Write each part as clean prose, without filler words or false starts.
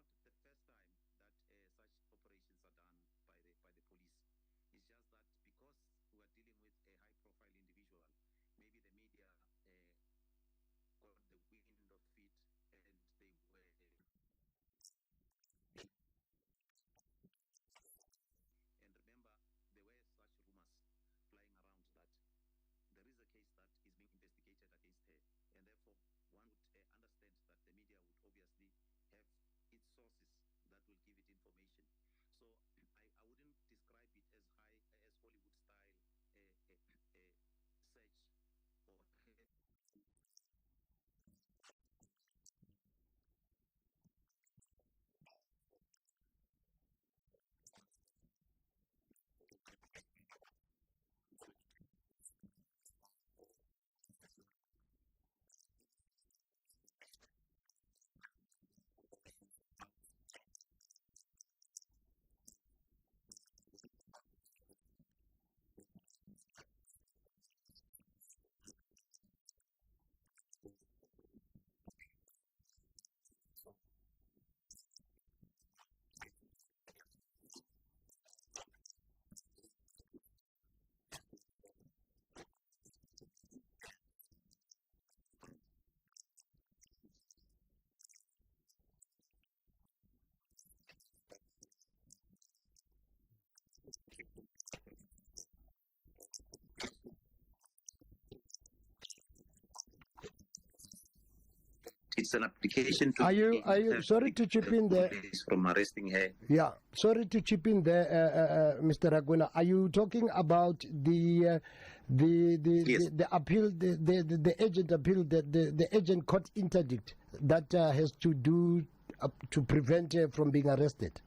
not the first time that such operations are done by the police. It's just that because we are dealing with a high-profile individual, maybe the media got the wind of it, and they were. And remember, there were such rumors flying around that there is a case that is being investigated against her, and therefore one would understand that the media would obviously have its sources that will give it information. So I wouldn't describe it as high as Hollywood style search or it's an application to are you sorry to chip in there from arresting her. Yeah, sorry to chip in there, Mr. Rakwena. Are you talking about the Yes. the appeal, the agent appeal, the agent court interdict that has to do to prevent her from being arrested?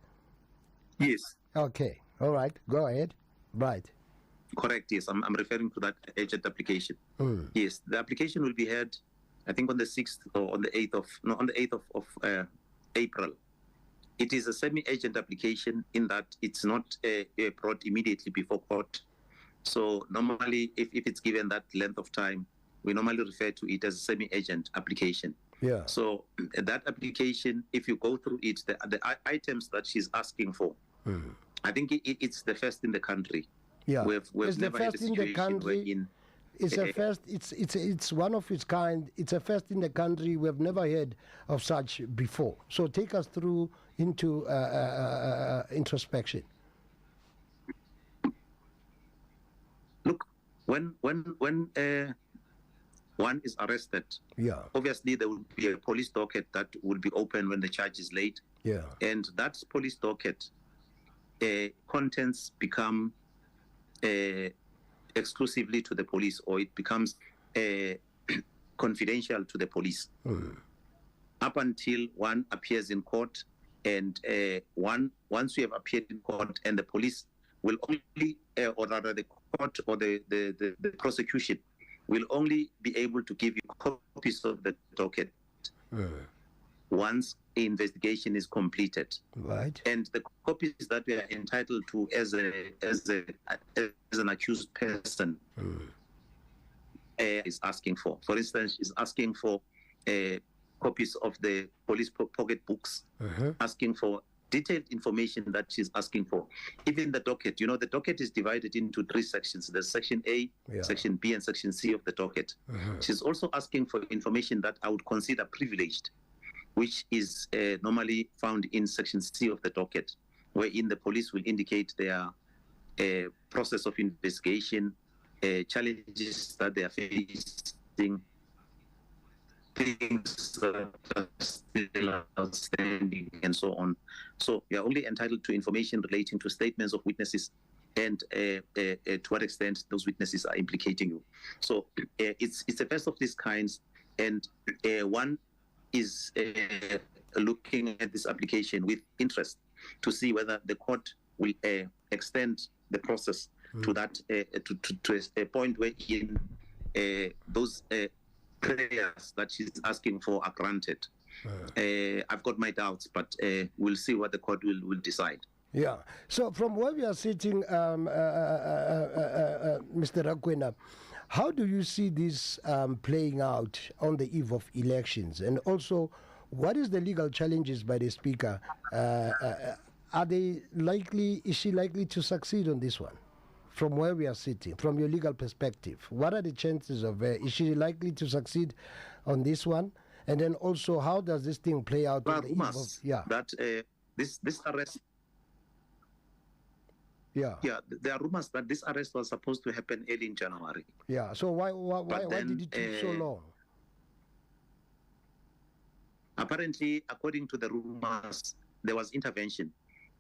Yes. Okay, all right, go ahead. Right. Correct. Yes, I'm referring to that agent application. Mm. Yes, the application will be heard, I think, on the 6th or on the 8th of April. It is a semi-agent application in that it's not brought immediately before court. So normally, if it's given that length of time, we normally refer to it as a semi-agent application. Yeah. So that application, if you go through it, the items that she's asking for, I think it's the first in the country. Yeah. We've It's the never had a first in the situation country. wherein It's a first. It's one of its kind. It's a first in the country. We've never heard of such before. So take us through into introspection. look, when one is arrested, Yeah. obviously there will be a police docket that will be open when the charge is laid, Yeah. and that police docket contents become exclusively to the police, or it becomes confidential to the police up until one appears in court. And once you have appeared in court, and the police will only, or rather the court or the prosecution will only be able to give you copies of the docket once the investigation is completed. Right. And the copies that we are entitled to as an accused person is asking for. For instance, is asking for copies of the police pocket books, asking for detailed information that she's asking for. Even the docket, the docket is divided into 3 sections. There's Section A, Section B, and Section C of the docket. She's also asking for information that I would consider privileged, which is normally found in Section C of the docket, wherein the police will indicate their process of investigation, challenges that they are facing, things that are still outstanding, and so on. So you are only entitled to information relating to statements of witnesses and to what extent those witnesses are implicating you. So it's the first of these kinds, and one is looking at this application with interest to see whether the court will extend the process to that to a point where those prayers that she's asking for are granted. I've got my doubts, but we'll see what the court will decide. Yeah. So from where we are sitting, Mr. Rakwena, how do you see this playing out on the eve of elections? And also, What is the legal challenges by the speaker? Are they likely? Is she likely to succeed on this one? From where we are sitting, from your legal perspective, what are the chances of is she likely to succeed on this one? And then also, how does this thing play out? There are rumors that this arrest. Yeah. Yeah, there are rumors that this arrest was supposed to happen early in January. Yeah. So why did it take so long? Apparently, according to the rumors, there was intervention,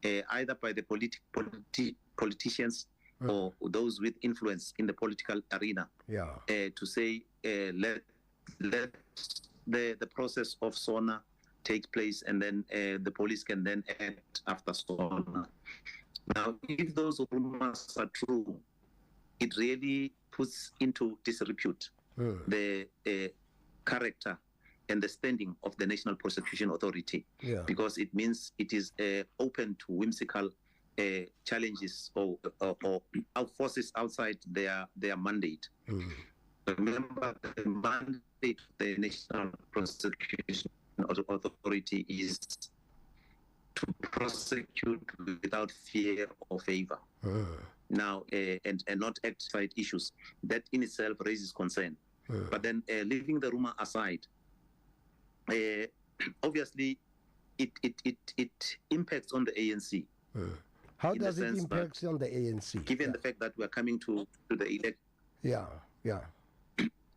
either by the politicians or those with influence in the political arena. Yeah. To say let the process of SONA take place, and then the police can then act after SONA. Now, if those rumors are true, it really puts into disrepute the character and the standing of the National Prosecution Authority, because it means it is open to whimsical challenges or forces outside their mandate. Remember, the mandate of the National Prosecution Authority is to prosecute without fear or favor. Now, and not act side issues. That in itself raises concern. But then, leaving the rumor aside, obviously, it impacts on the ANC. How does it impact on the ANC? Given the fact that we are coming to the election. Yeah.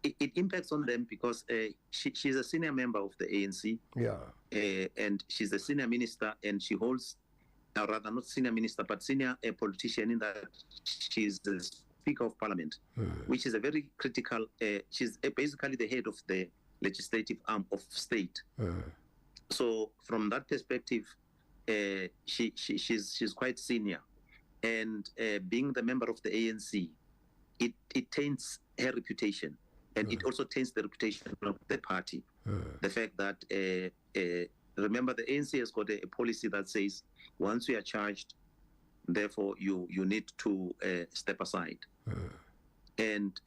It impacts on them because she's a senior member of the ANC. And she's a senior minister, and she holds, or rather not senior minister, but senior politician, in that she's the Speaker of Parliament, which is a very critical, she's basically the head of the legislative arm of state. So from that perspective, she's quite senior. And being the member of the ANC, it taints her reputation. And it also taints the reputation of the party. The fact that, remember, the ANC has got a policy that says, once you are charged, therefore you need to step aside. And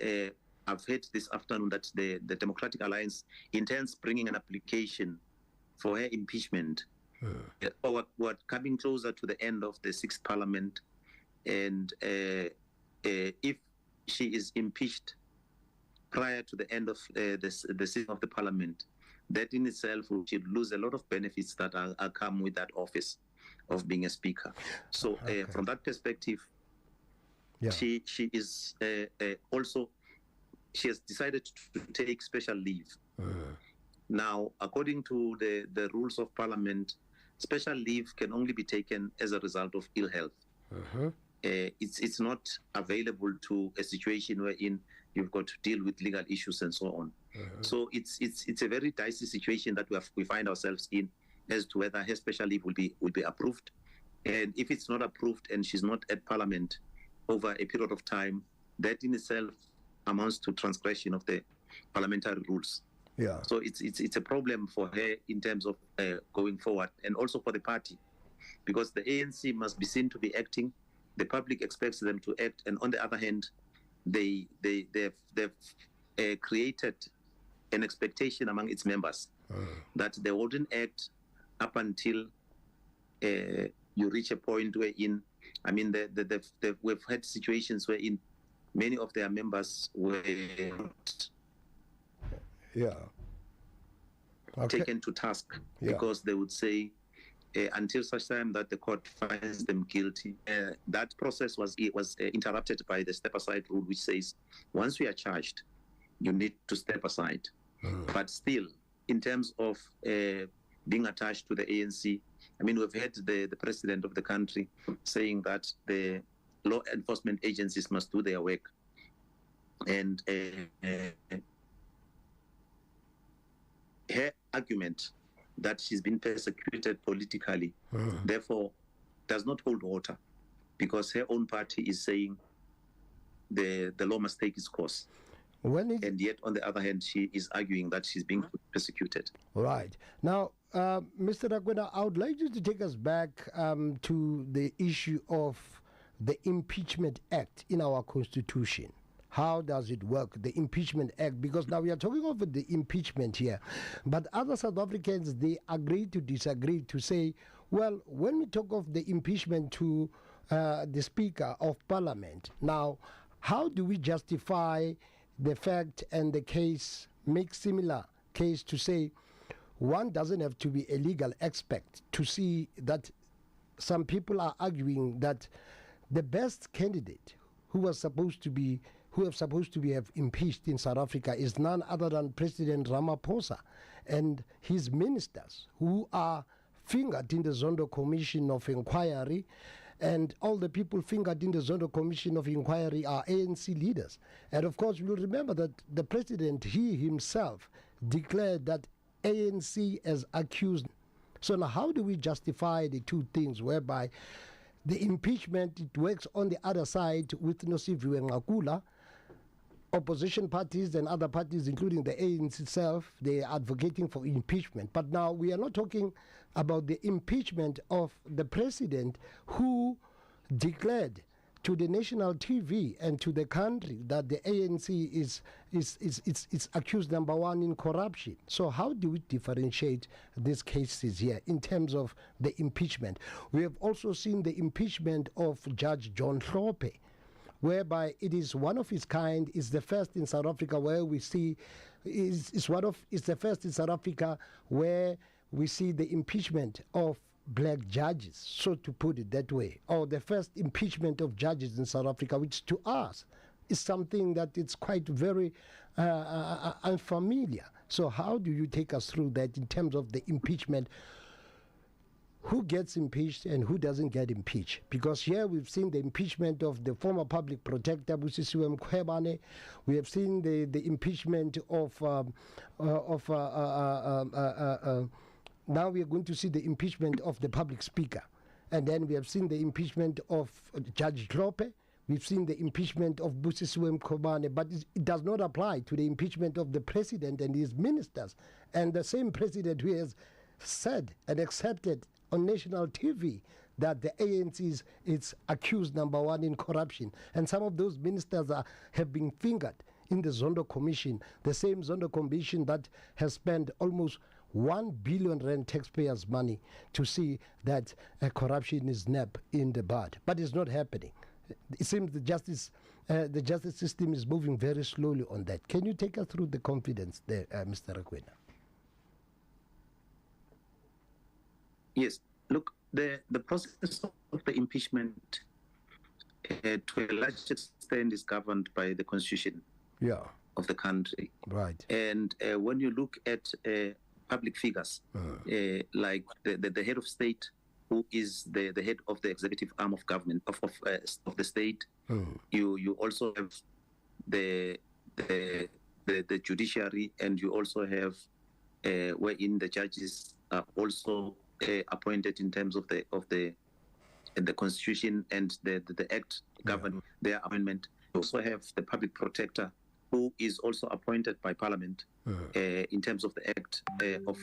I've heard this afternoon that the Democratic Alliance intends bringing an application for her impeachment. We're coming closer to the end of the 6th Parliament. And if she is impeached prior to the end of the sitting of the Parliament, that in itself will lose a lot of benefits that are come with that office of being a speaker. So from that perspective, she is also, she has decided to take special leave. Now, according to the rules of Parliament, special leave can only be taken as a result of ill health. It's not available to a situation wherein you've got to deal with legal issues and so on. So it's a very dicey situation that we find ourselves in as to whether her special leave will be approved. And if it's not approved and she's not at Parliament over a period of time, that in itself amounts to transgression of the parliamentary rules. So it's a problem for her in terms of going forward, and also for the party, because the ANC must be seen to be acting. The public expects them to act, and on the other hand, they've created an expectation among its members that they wouldn't act up until you reach a point wherein, I mean, we've had situations wherein many of their members were taken to task because they would say, until such time that the court finds them guilty. That process was interrupted by the step aside rule, which says once we are charged, you need to step aside. But still, in terms of being attached to the ANC, I mean, we've heard the president of the country saying that the law enforcement agencies must do their work. And her argument that she's been persecuted politically, therefore does not hold water, because her own party is saying the law must take its course. And yet, on the other hand, she is arguing that she's being persecuted. Right. Now, Mr. Rakwena, I would like you to take us back to the issue of the Impeachment Act in our Constitution. How does it work, the Impeachment Act? Because now we are talking about the impeachment here, but other South Africans, they agree to disagree, to say, well, when we talk of the impeachment to the Speaker of Parliament, now, how do we justify the fact and the case, make similar case to say one doesn't have to be a legal expert to see that some people are arguing that the best candidate who have supposed to be have impeached in South Africa is none other than President Ramaphosa and his ministers, who are fingered in the Zondo Commission of Inquiry, and all the people fingered in the Zondo Commission of Inquiry are ANC leaders. And of course, we'll remember that the president, he himself, declared that ANC as accused. So now how do we justify the two things whereby the impeachment, it works on the other side with Nosiviwe Ngakula, opposition parties and other parties, including the ANC itself, they are advocating for impeachment. But now we are not talking about the impeachment of the president who declared to the national TV and to the country that the ANC is accused number one in corruption. So how do we differentiate these cases here in terms of the impeachment? We have also seen the impeachment of Judge John Hlophe, whereby it is one of its kind, is the first in South Africa where we see, is the first in South Africa where we see the impeachment of black judges, so to put it that way, or the first impeachment of judges in South Africa, which to us is something that it's quite very unfamiliar. So how do you take us through that in terms of the impeachment? Who gets impeached and who doesn't get impeached? Because here we've seen the impeachment of the former public protector, Busisiwe Mkhwebane. We have seen the impeachment of now we are going to see the impeachment of the public speaker. And then we have seen the impeachment of Judge Hlophe. We've seen the impeachment of Busisiwe Mkhwebane, but it does not apply to the impeachment of the president and his ministers. And the same president who has said and accepted on national TV that the ANC is accused number one in corruption. And some of those ministers have been fingered in the Zondo Commission, the same Zondo Commission that has spent almost 1 billion rand taxpayers' money to see that corruption is nipped in the bud. But it's not happening. It seems the justice system is moving very slowly on that. Can you take us through the confidence there, Mr. Rakwena? Yes. Look, the process of the impeachment to a large extent is governed by the constitution of the country. Right. And when you look at public figures, like the head of state, who is the head of the executive arm of government of the state, you also have the judiciary, and you also have wherein the judges are also appointed in terms of the constitution and the act governing their appointment. You also have the public protector, who is also appointed by Parliament in terms of the act of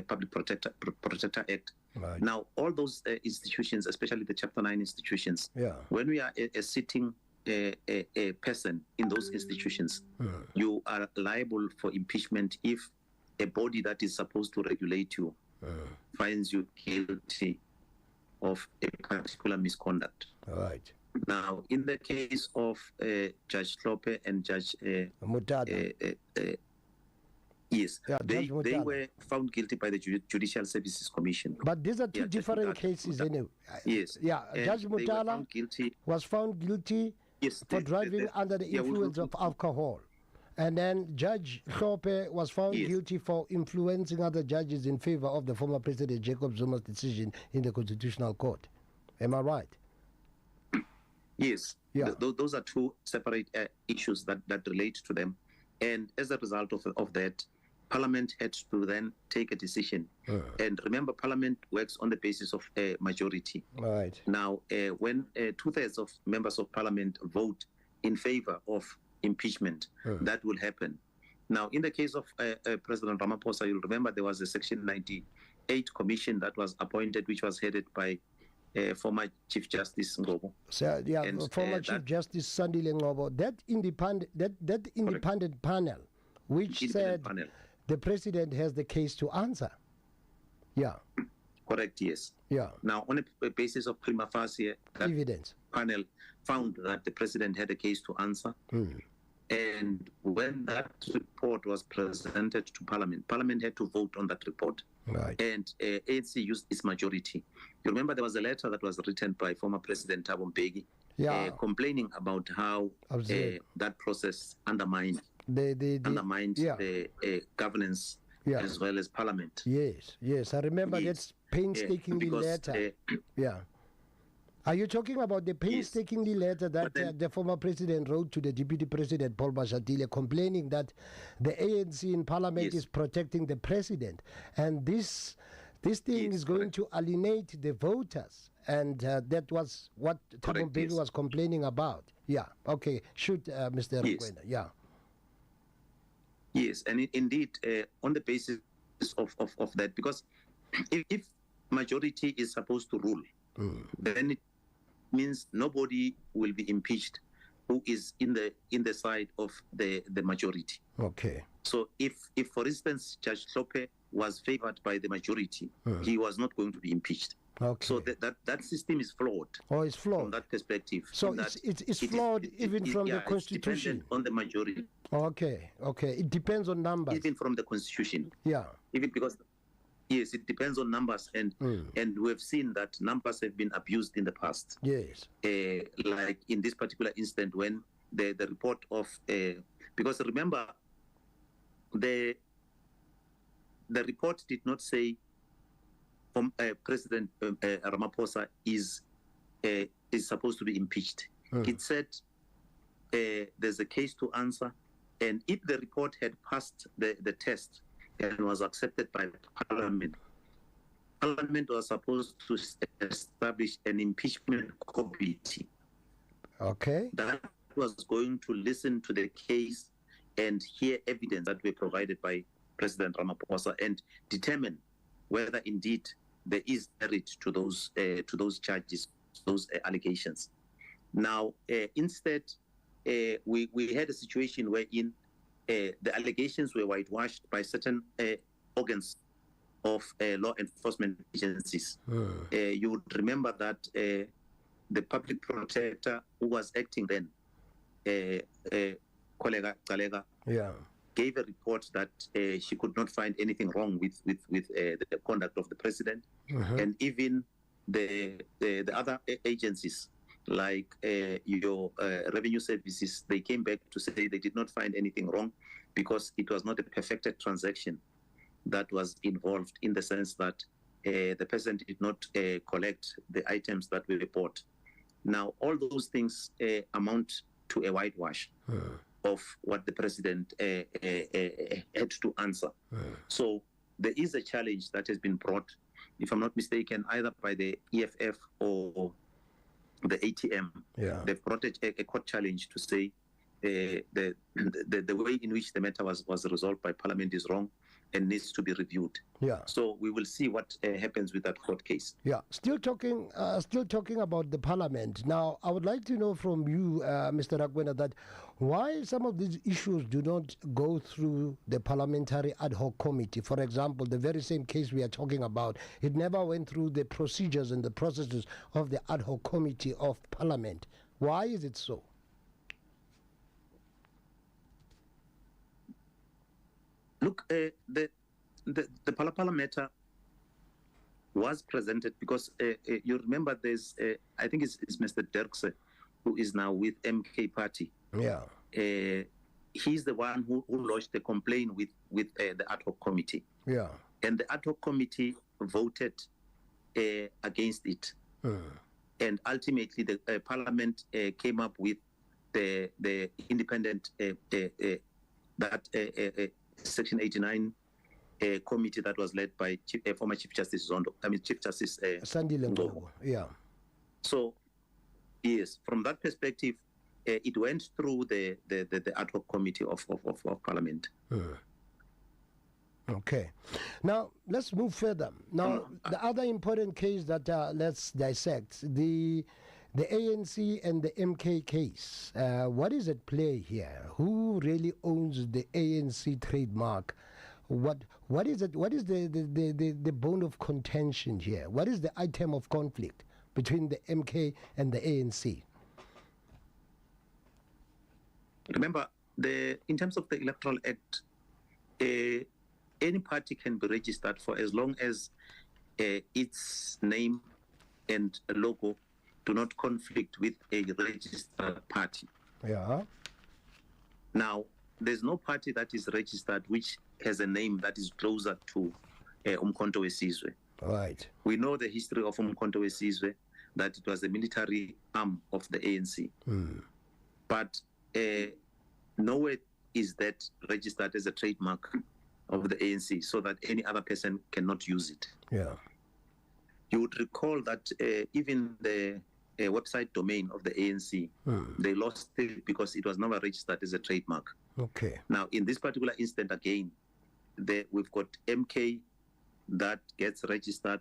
Public Protector Act. Right. Now, all those institutions, especially the Chapter 9 institutions, when we are a sitting a person in those institutions, you are liable for impeachment if a body that is supposed to regulate you finds you guilty of a particular misconduct. All right. Now, in the case of Judge Hlophe and Judge Mutata, yes, they were found guilty by the Judicial Services Commission. But these are two different cases anyway. Yes. Yeah, Judge Mutala was found guilty for driving under the influence of alcohol. And then Judge Hlophe was found guilty for influencing other judges in favor of the former President Jacob Zuma's decision in the Constitutional Court. Am I right? Yes. Yeah. Those are two separate issues that relate to them. And as a result of that, Parliament had to then take a decision. And remember, Parliament works on the basis of a majority. Right. Now, when 2/3 of members of Parliament vote in favor of impeachment, that will happen. Now, in the case of President Ramaphosa, you'll remember there was a Section 98 commission that was appointed, which was headed by former Chief Justice Ngobo. So, yeah, And, former Chief Justice Sandile Ngobo, that independent panel, which said the president has the case to answer. Yeah. Correct, yes. Yeah. Now, on a basis of prima facie, that evidence panel found that the president had a case to answer. And when that report was presented to Parliament, Parliament had to vote on that report. Right. And ANC used its majority. You remember there was a letter that was written by former President Thabo Mbeki, complaining about how that process undermined the governance as well as Parliament. Yes, I remember that painstakingly letter. Are you talking about the painstakingly letter that the former president wrote to the deputy president, Paul Mashatile, complaining that the ANC in Parliament is protecting the president, and this thing is going to alienate the voters, and that was what Thabo Mbeki was complaining about. Yeah, okay, shoot, Mr. Rakwena. Yeah. Yes, and indeed, on the basis of that, because if majority is supposed to rule, then it means nobody will be impeached who is in the side of the majority. Okay. So if for instance Judge Hlophe was favored by the majority, he was not going to be impeached. Okay. So that system is flawed. Oh, it's flawed from that perspective. So it's flawed even from the Constitution. It's on the majority. Okay. It depends on numbers. Even from the Constitution. Yeah. Even because. Yes, it depends on numbers, and we have seen that numbers have been abused in the past. Yes. Like in this particular instance, when the report of because remember, the report did not say President Ramaphosa is supposed to be impeached. It said there's a case to answer, and if the report had passed the test and was accepted by Parliament, Parliament was supposed to establish an impeachment committee. Okay. That was going to listen to the case and hear evidence that were provided by President Ramaphosa and determine whether indeed there is merit to those charges, those allegations. Now, instead, we had a situation wherein the allegations were whitewashed by certain organs of law enforcement agencies. You would remember that the public protector who was acting then, Kolega Galega, gave a report that she could not find anything wrong with the conduct of the president, and even the other agencies like your revenue services, they came back to say they did not find anything wrong because it was not a perfected transaction that was involved, in the sense that the president did not collect the items that were bought. Now, all those things amount to a whitewash of what the president had to answer. So there is a challenge that has been brought, if I'm not mistaken, either by the EFF or the ATM. They've brought a court challenge to say the way in which the matter was resolved by Parliament is wrong and needs to be reviewed. So we will see what happens with that court case. Still talking about the Parliament. Now, I would like to know from you, Mr. Rakwena, that why some of these issues do not go through the Parliamentary Ad Hoc Committee. For example, the very same case we are talking about, it never went through the procedures and the processes of the Ad Hoc Committee of Parliament. Why is it so? Look, the Palapala matter was presented because you remember there's, I think it's Mr. Dirkse, who is now with MK Party. He's the one who lodged the complaint with the ad hoc committee. And the ad hoc committee voted against it. And ultimately, the Parliament came up with the independent Section 89 committee that was led by former Chief Justice Chief Justice Sandile Ngobo. So, yes, from that perspective, it went through the ad hoc committee of Parliament. Okay. Now, let's move further. Now, the other important case that let's dissect, the ANC and the MK case. What is at play here? Who really owns the ANC trademark? What is it? What is the bone of contention here? What is the item of conflict between the MK and the ANC? Remember, in terms of the Electoral Act, any party can be registered for as long as its name and logo do not conflict with a registered party. Yeah. Now, there's no party that is registered which has a name that is closer to Umkhonto weSizwe. Right. We know the history of Umkhonto weSizwe, that it was a military arm of the ANC. But nowhere is that registered as a trademark of the ANC so that any other person cannot use it. Yeah. You would recall that even the website domain of the ANC, they lost it because it was never registered as a trademark. Okay. Now, in this particular instance, again, we've got MK that gets registered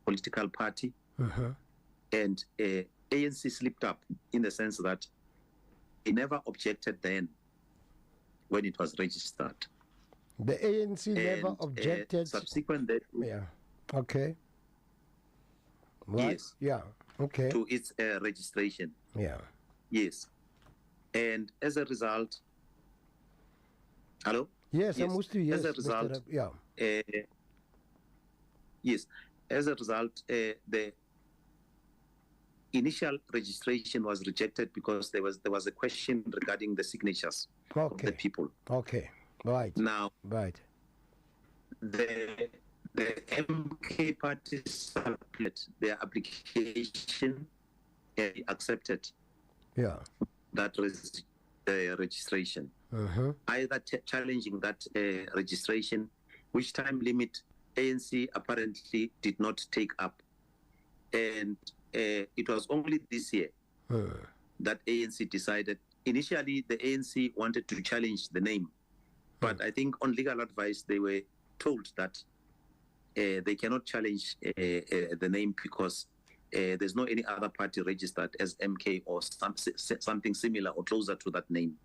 political party, and ANC slipped up in the sense that it never objected then when it was registered. The ANC never objected. Subsequent that. Yeah. Okay. Right. Yes. Yeah. Okay. To its registration. Yeah. Yes. And as a result. Hello? Yes, I'm with you. Yes. As a result. Yeah. Yes. As a result, the initial registration was rejected because there was a question regarding the signatures of the people. Okay. Right. Now, right. The MK party submitted their application accepted. Yeah. That registration. Either challenging that registration, which time limit ANC apparently did not take up, and it was only this year that ANC decided. Initially, the ANC wanted to challenge the name, but I think on legal advice they were told that they cannot challenge the name because there's no any other party registered as MK or something similar or closer to that name.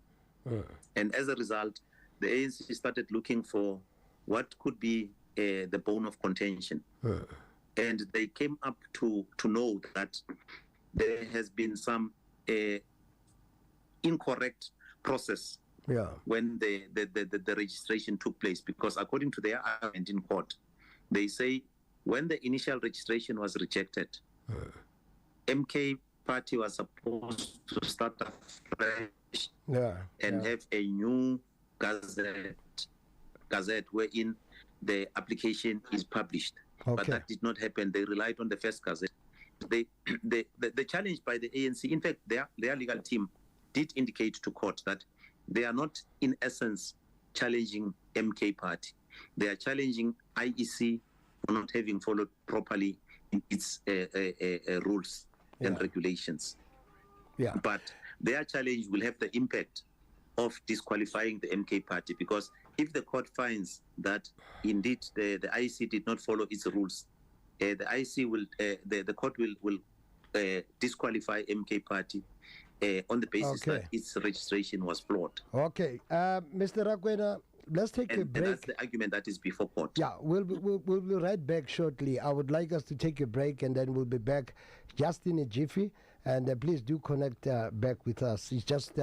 And as a result, the ANC started looking for what could be the bone of contention. And they came up to know that there has been some incorrect process when the registration took place, because according to their argument in court, they say when the initial registration was rejected, MK party was supposed to start afresh and have a new gazette wherein the application is published. But that did not happen. They relied on the first gazette. The challenge by the ANC, in fact, their legal team did indicate to court that they are not, in essence, challenging MK party. They are challenging IEC for not having followed properly in its rules and regulations. But their challenge will have the impact of disqualifying the MK party, because if the court finds that indeed the IEC did not follow its rules, the IEC will, the court will disqualify MK party on the basis that its registration was flawed. Okay, Mr. Rakwena, let's take a break. And that's the argument that is before court. Yeah, we'll be right back shortly. I would like us to take a break, and then we'll be back just in a jiffy. And please do connect back with us. It's just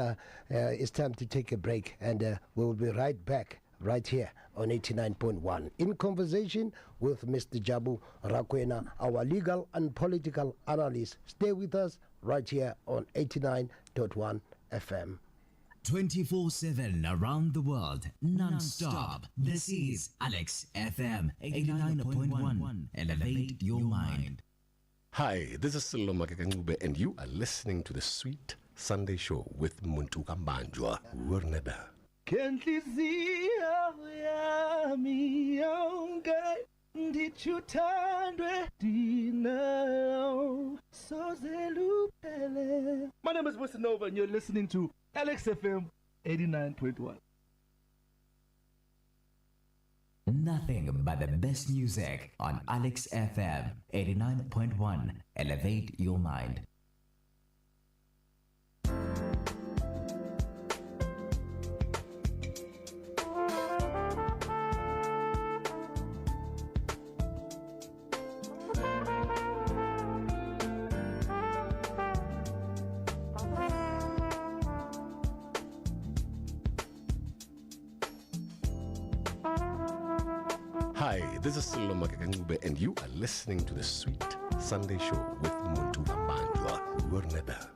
it's time to take a break, and we'll be right back right here on 89.1 in conversation with Mr. Jabu Rakwena, our legal and political analyst. Stay with us right here on 89.1 FM. 24/7 around the world, non-stop. This is Alex FM 89.1. Elevate your mind. Hi, this is Silo Makakangube, and you are listening to the Sweet Sunday Show with Muntu Kambanjwa Wurneda. Kenhlizia yami yonke ndichuthandwe dina sozelupele. My name is Mr. Nova, and you're listening to Alex FM 89.1. Nothing but the best music on Alex FM 89.1. Elevate your mind. Hi, this is Siloma Kakangube, and you are listening to the Sweet Sunday Show with Muntu Kambanjwa. Werneda.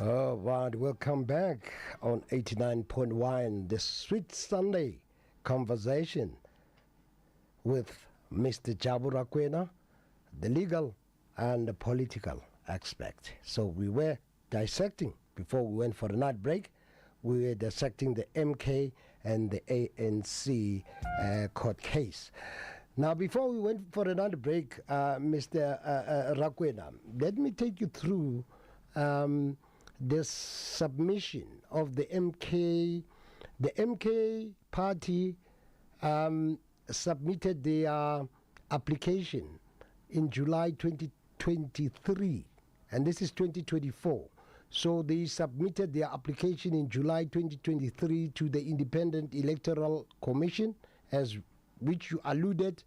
Oh, right. Welcome back on 89.1, the Sweet Sunday conversation with Mr. Jabu Rakwena, the legal and the political aspect. So we were dissecting, before we went for a night break, we were dissecting the MK and the ANC court case. Now, before we went for another break, Mr. Rakwena, let me take you through the submission of the MK. The MK party submitted their application in July 2023, and this is 2024. So they submitted their application in July 2023 to the Independent Electoral Commission, as which you alluded,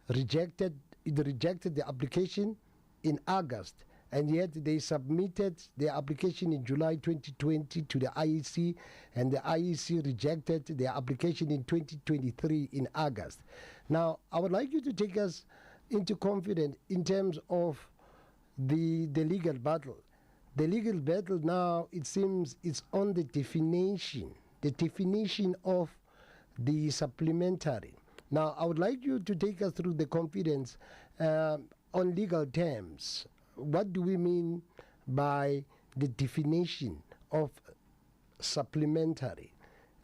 rejected the application in August. And yet they submitted their application in July 2020 to the IEC, and the IEC rejected their application in 2023 in August. Now, I would like you to take us into confidence in terms of the legal battle. The legal battle now, it seems, is on the definition of the supplementary. Now, I would like you to take us through the confidence on legal terms. What do we mean by the definition of supplementary,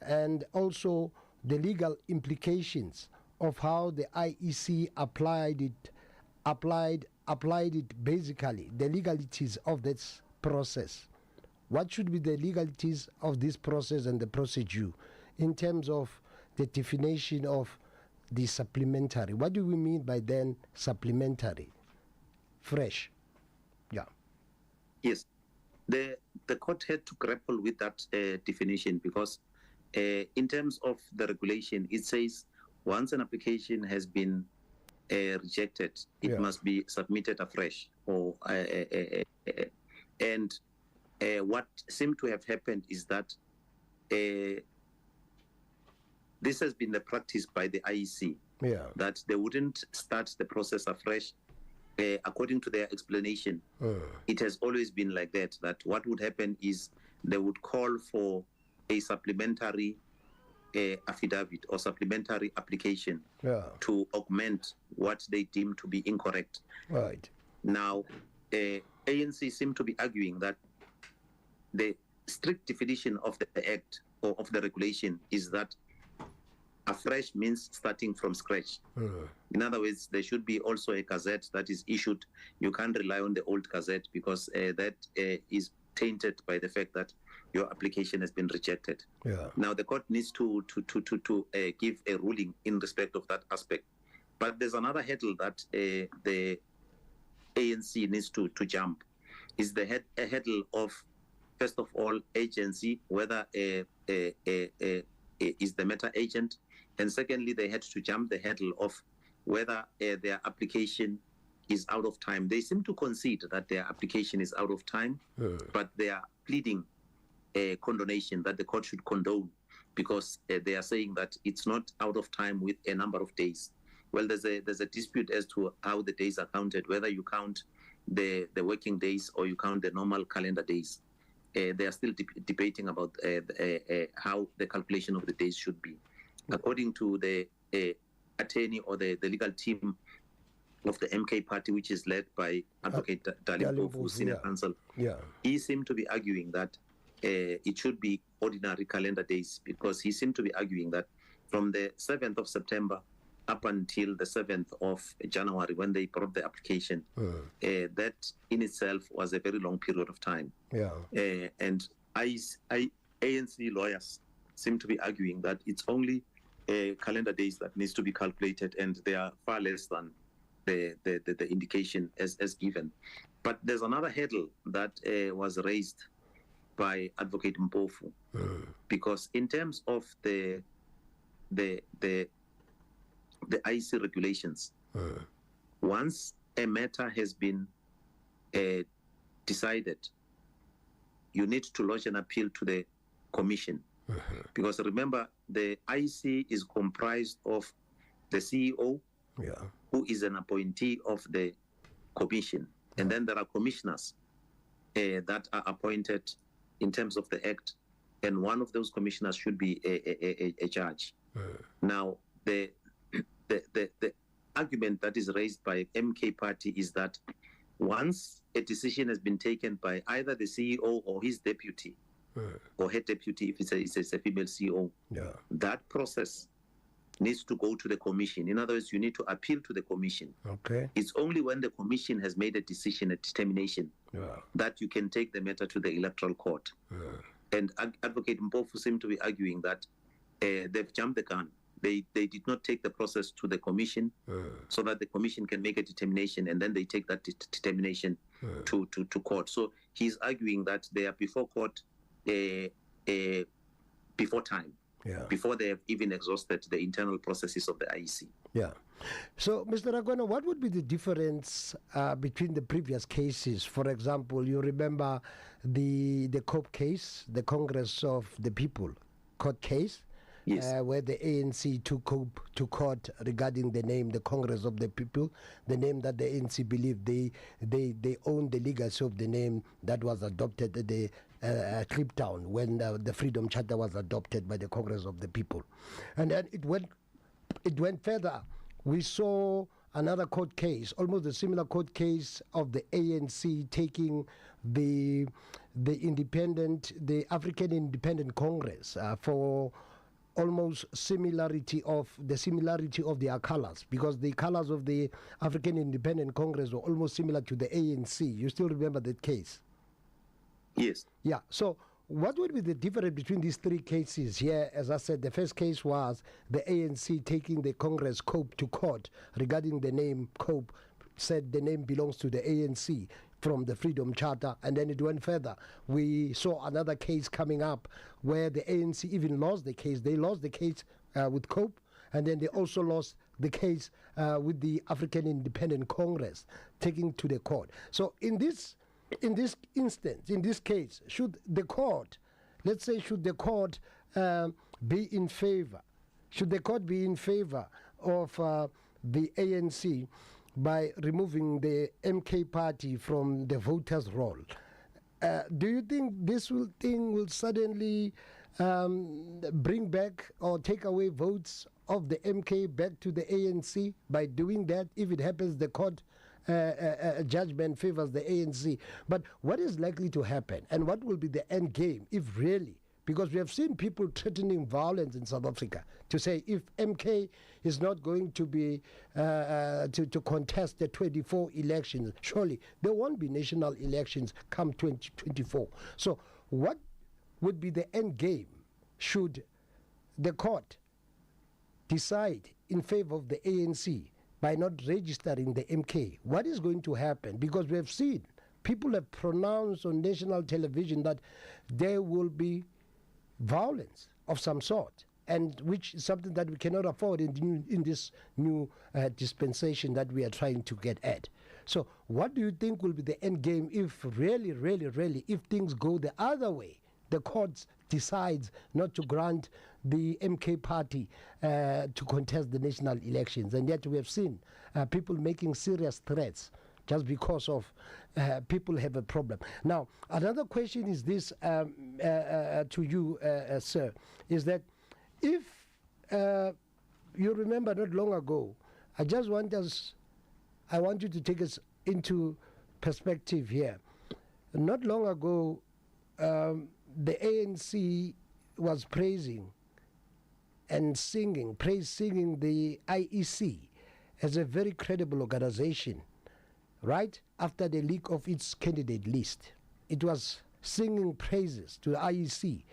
and also the legal implications of how the IEC applied it basically, the legalities of this process. What should be the legalities of this process and the procedure in terms of the definition of the supplementary? What do we mean by then supplementary? Fresh. Yeah. Yes. The court had to grapple with that definition because in terms of the regulation, it says once an application has been rejected, it must be submitted afresh. And what seemed to have happened is that this has been the practice by the IEC, that they wouldn't start the process afresh. According to their explanation, it has always been like that, that what would happen is they would call for a supplementary affidavit or supplementary application to augment what they deem to be incorrect. Right. Now, ANC seem to be arguing that the strict definition of the Act or of the regulation is that afresh means starting from scratch. In other words, there should be also a gazette that is issued. You can't rely on the old gazette because that is tainted by the fact that your application has been rejected. Now, the court needs to give a ruling in respect of that aspect. But there's another hurdle that the ANC needs to jump. Is the hurdle of, first of all, agency, whether is the matter agent, and secondly, they had to jump the hurdle of whether their application is out of time. They seem to concede that their application is out of time, but they are pleading a condonation that the court should condone, because they are saying that it's not out of time with a number of days. Well, there's a dispute as to how the days are counted, whether you count the working days or you count the normal calendar days. They are still debating about how the calculation of the days should be. According to the attorney or the legal team of the MK party, which is led by Advocate Dalimpofu, Senior Counsel, he seemed to be arguing that it should be ordinary calendar days, because he seemed to be arguing that from the 7th of September up until the 7th of January, when they brought the application, that in itself was a very long period of time. And ANC lawyers seem to be arguing that it's only calendar days that needs to be calculated, and they are far less than the indication as given. But there's another hurdle that was raised by Advocate Mpofu, because in terms of the IC regulations, once a matter has been decided, you need to lodge an appeal to the commission, because remember, the IC is comprised of the CEO, who is an appointee of the commission, and then there are commissioners that are appointed in terms of the act, and one of those commissioners should be a judge. Now, the argument that is raised by MK party is that once a decision has been taken by either the CEO or his deputy, or head deputy, if it's a female CEO, that process needs to go to the commission. In other words, you need to appeal to the commission. It's only when the commission has made a decision, a determination, that you can take the matter to the electoral court. And Advocate Mpofu seemed to be arguing that they've jumped the gun. They did not take the process to the commission, so that the commission can make a determination, and then they take that determination to court. So he's arguing that they are before court before time, before they have even exhausted the internal processes of the IEC. So, Mr. Ragwana, what would be the difference between the previous cases? For example, you remember the COPE case, the Congress of the People court case, where the ANC took COPE to court regarding the name, the Congress of the People, the name that the ANC believed they own the legacy of the name that was adopted at the Cape Town when the Freedom Charter was adopted by the Congress of the People. And then it went further. We saw another court case, almost a similar court case of the ANC taking the African Independent Congress for almost similarity of their colors, because the colors of the African Independent Congress were almost similar to the ANC. You still remember that case? Yes. So what would be the difference between these three cases here? As I said, the first case was the ANC taking the Congress COPE to court regarding the name COPE, said the name belongs to the ANC from the Freedom Charter, and then it went further. We saw another case coming up where the ANC even lost the case. They lost the case with COPE, and then they also lost the case with the African Independent Congress, taking to the court. So in this instance, in this case, should the court be in favor? Should the court be in favor of the ANC by removing the MK party from the voters' roll? Do you think this thing will suddenly bring back or take away votes of the MK back to the ANC by doing that? If it happens, the court judgment favors the ANC. But what is likely to happen, and what will be the end game if really? Because we have seen people threatening violence in South Africa to say if MK is not going to be to contest the 24 elections, surely there won't be national elections come 2024. So what would be the end game should the court decide in favor of the ANC by not registering the MK? What is going to happen? Because we have seen people have pronounced on national television that there will be violence of some sort, and which is something that we cannot afford in this new dispensation that we are trying to get at. So what do you think will be the end game if really, if things go the other way? The courts decides not to grant the MK party to contest the national elections. And yet we have seen people making serious threats just because of people have a problem. Now, another question is this to you, sir, is that if you remember not long ago, I want you to take us into perspective here. Not long ago, the ANC was praising singing the IEC as a very credible organization, right after the leak of its candidate list. It was singing praises to the IEC,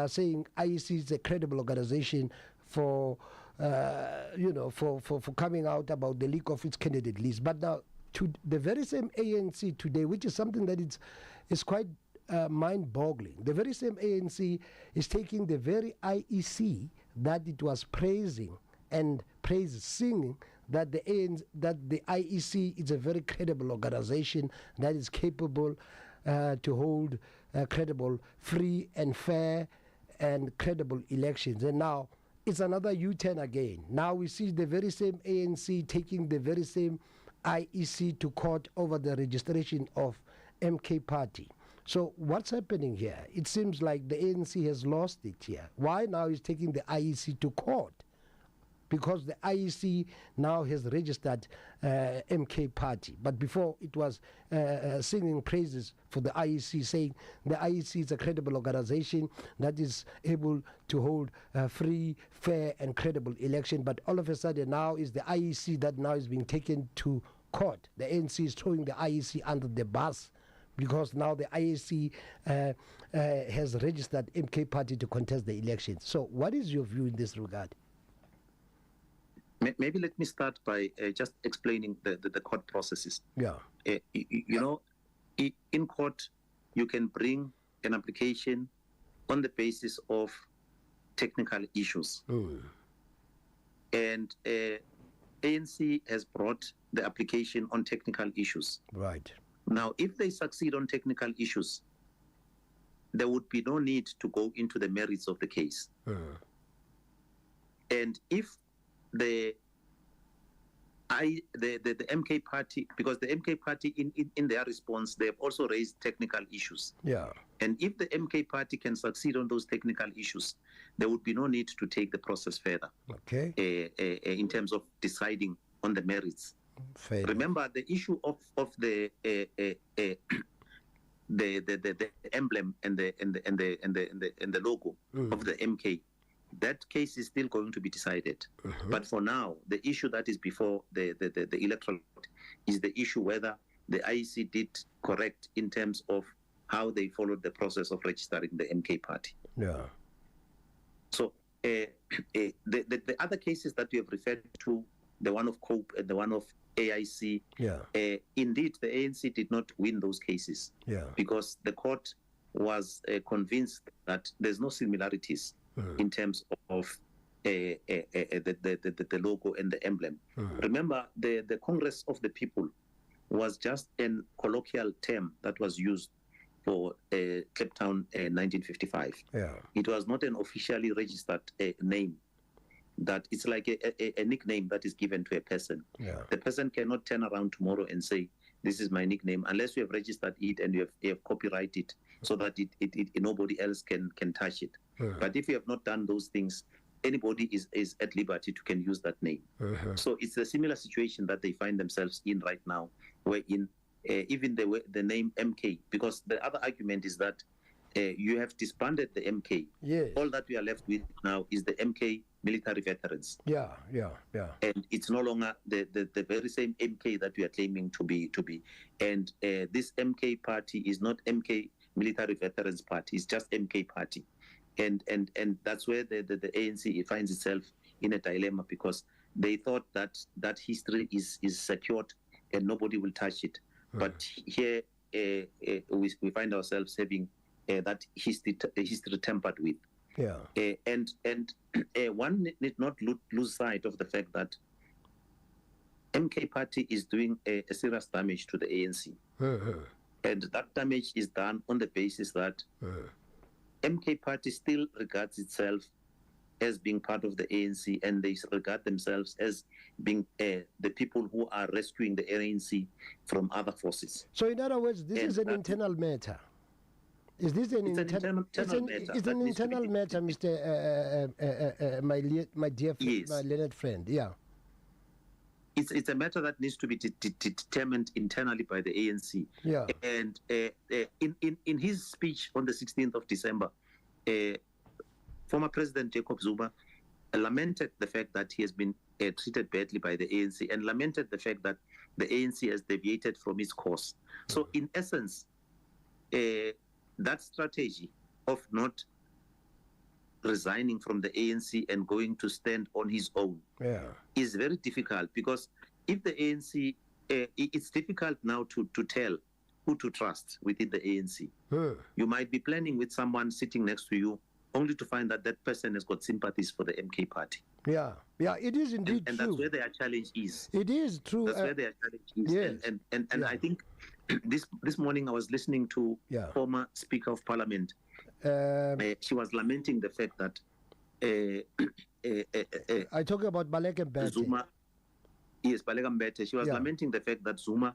saying IEC is a credible organization for coming out about the leak of its candidate list. But now, to the very same ANC today, which is something that is quite mind-boggling, the very same ANC is taking the very IEC that it was praising and singing that the IEC is a very credible organization that is capable to hold credible, free and fair and credible elections. And now it's another U-turn again. Now we see the very same ANC taking the very same IEC to court over the registration of MK party. So what's happening here? It seems like the ANC has lost it here. Why now is taking the IEC to court? Because the IEC now has registered MK party. But before it was singing praises for the IEC, saying the IEC is a credible organization that is able to hold a free, fair and credible election. But all of a sudden now is the IEC that now is being taken to court. The ANC is throwing the IEC under the bus because now the IEC has registered MK party to contest the elections. So what is your view in this regard? Maybe let me start by just explaining the court processes. Yeah. In court, you can bring an application on the basis of technical issues. And ANC has brought the application on technical issues. Right. Now, if they succeed on technical issues, there would be no need to go into the merits of the case. And if the MK party, because the MK party in their response, they have also raised technical issues. Yeah. And if the MK party can succeed on those technical issues, there would be no need to take the process further. Okay. In terms of deciding on the merits. Fair Remember the issue of the emblem and the logo of the MK. That case is still going to be decided. But for now, the issue that is before the electoral court is the issue whether the IEC did correct in terms of how they followed the process of registering the MK party. Yeah. So the other cases that we have referred to, the one of COPE and the one of AIC, indeed the ANC did not win those cases because the court was convinced that there's no similarities in terms of the logo and the emblem. Remember, the Congress of the People was just a colloquial term that was used for Cape Town 1955. It was not an officially registered name. That it's like a nickname that is given to a person. The person cannot turn around tomorrow and say, this is my nickname, unless you have registered it and you have copyrighted it so that nobody else can touch it. But if you have not done those things, anybody is at liberty to can use that name. So it's a similar situation that they find themselves in right now, wherein even the name MK, because the other argument is that you have disbanded the MK. All that we are left with now is the MK military veterans. And it's no longer the very same MK that we are claiming to be. And this MK party is not MK military veterans party. It's just MK party. And that's where the ANC finds itself in a dilemma, because they thought that history is secured and nobody will touch it. But here we find ourselves having that history tampered with. And one need not lose sight of the fact that MK Party is doing a serious damage to the ANC. And that damage is done on the basis that MK Party still regards itself as being part of the ANC, and they regard themselves as being the people who are rescuing the ANC from other forces. So in other words, this is an internal matter. Is this an internal matter? It's an internal matter, Mr. My dear friend, yes. my learned friend. Yeah. It's a matter that needs to be determined internally by the ANC. Yeah. And in his speech on the 16th of December, former President Jacob Zuma lamented the fact that he has been treated badly by the ANC, and lamented the fact that the ANC has deviated from its course. So in essence, that strategy of not resigning from the ANC and going to stand on his own is very difficult, because if the ANC, it's difficult now to tell who to trust within the ANC. You might be planning with someone sitting next to you, only to find that that person has got sympathies for the MK Party. Yeah, it is indeed and true. That's where their challenge is. It is true. That's where their challenge is. Yes. And I think this morning I was listening to former Speaker of Parliament. She was lamenting the fact that I talk about Baleka Mbete. Zuma. Yes, Baleka Mbete. She was lamenting the fact that Zuma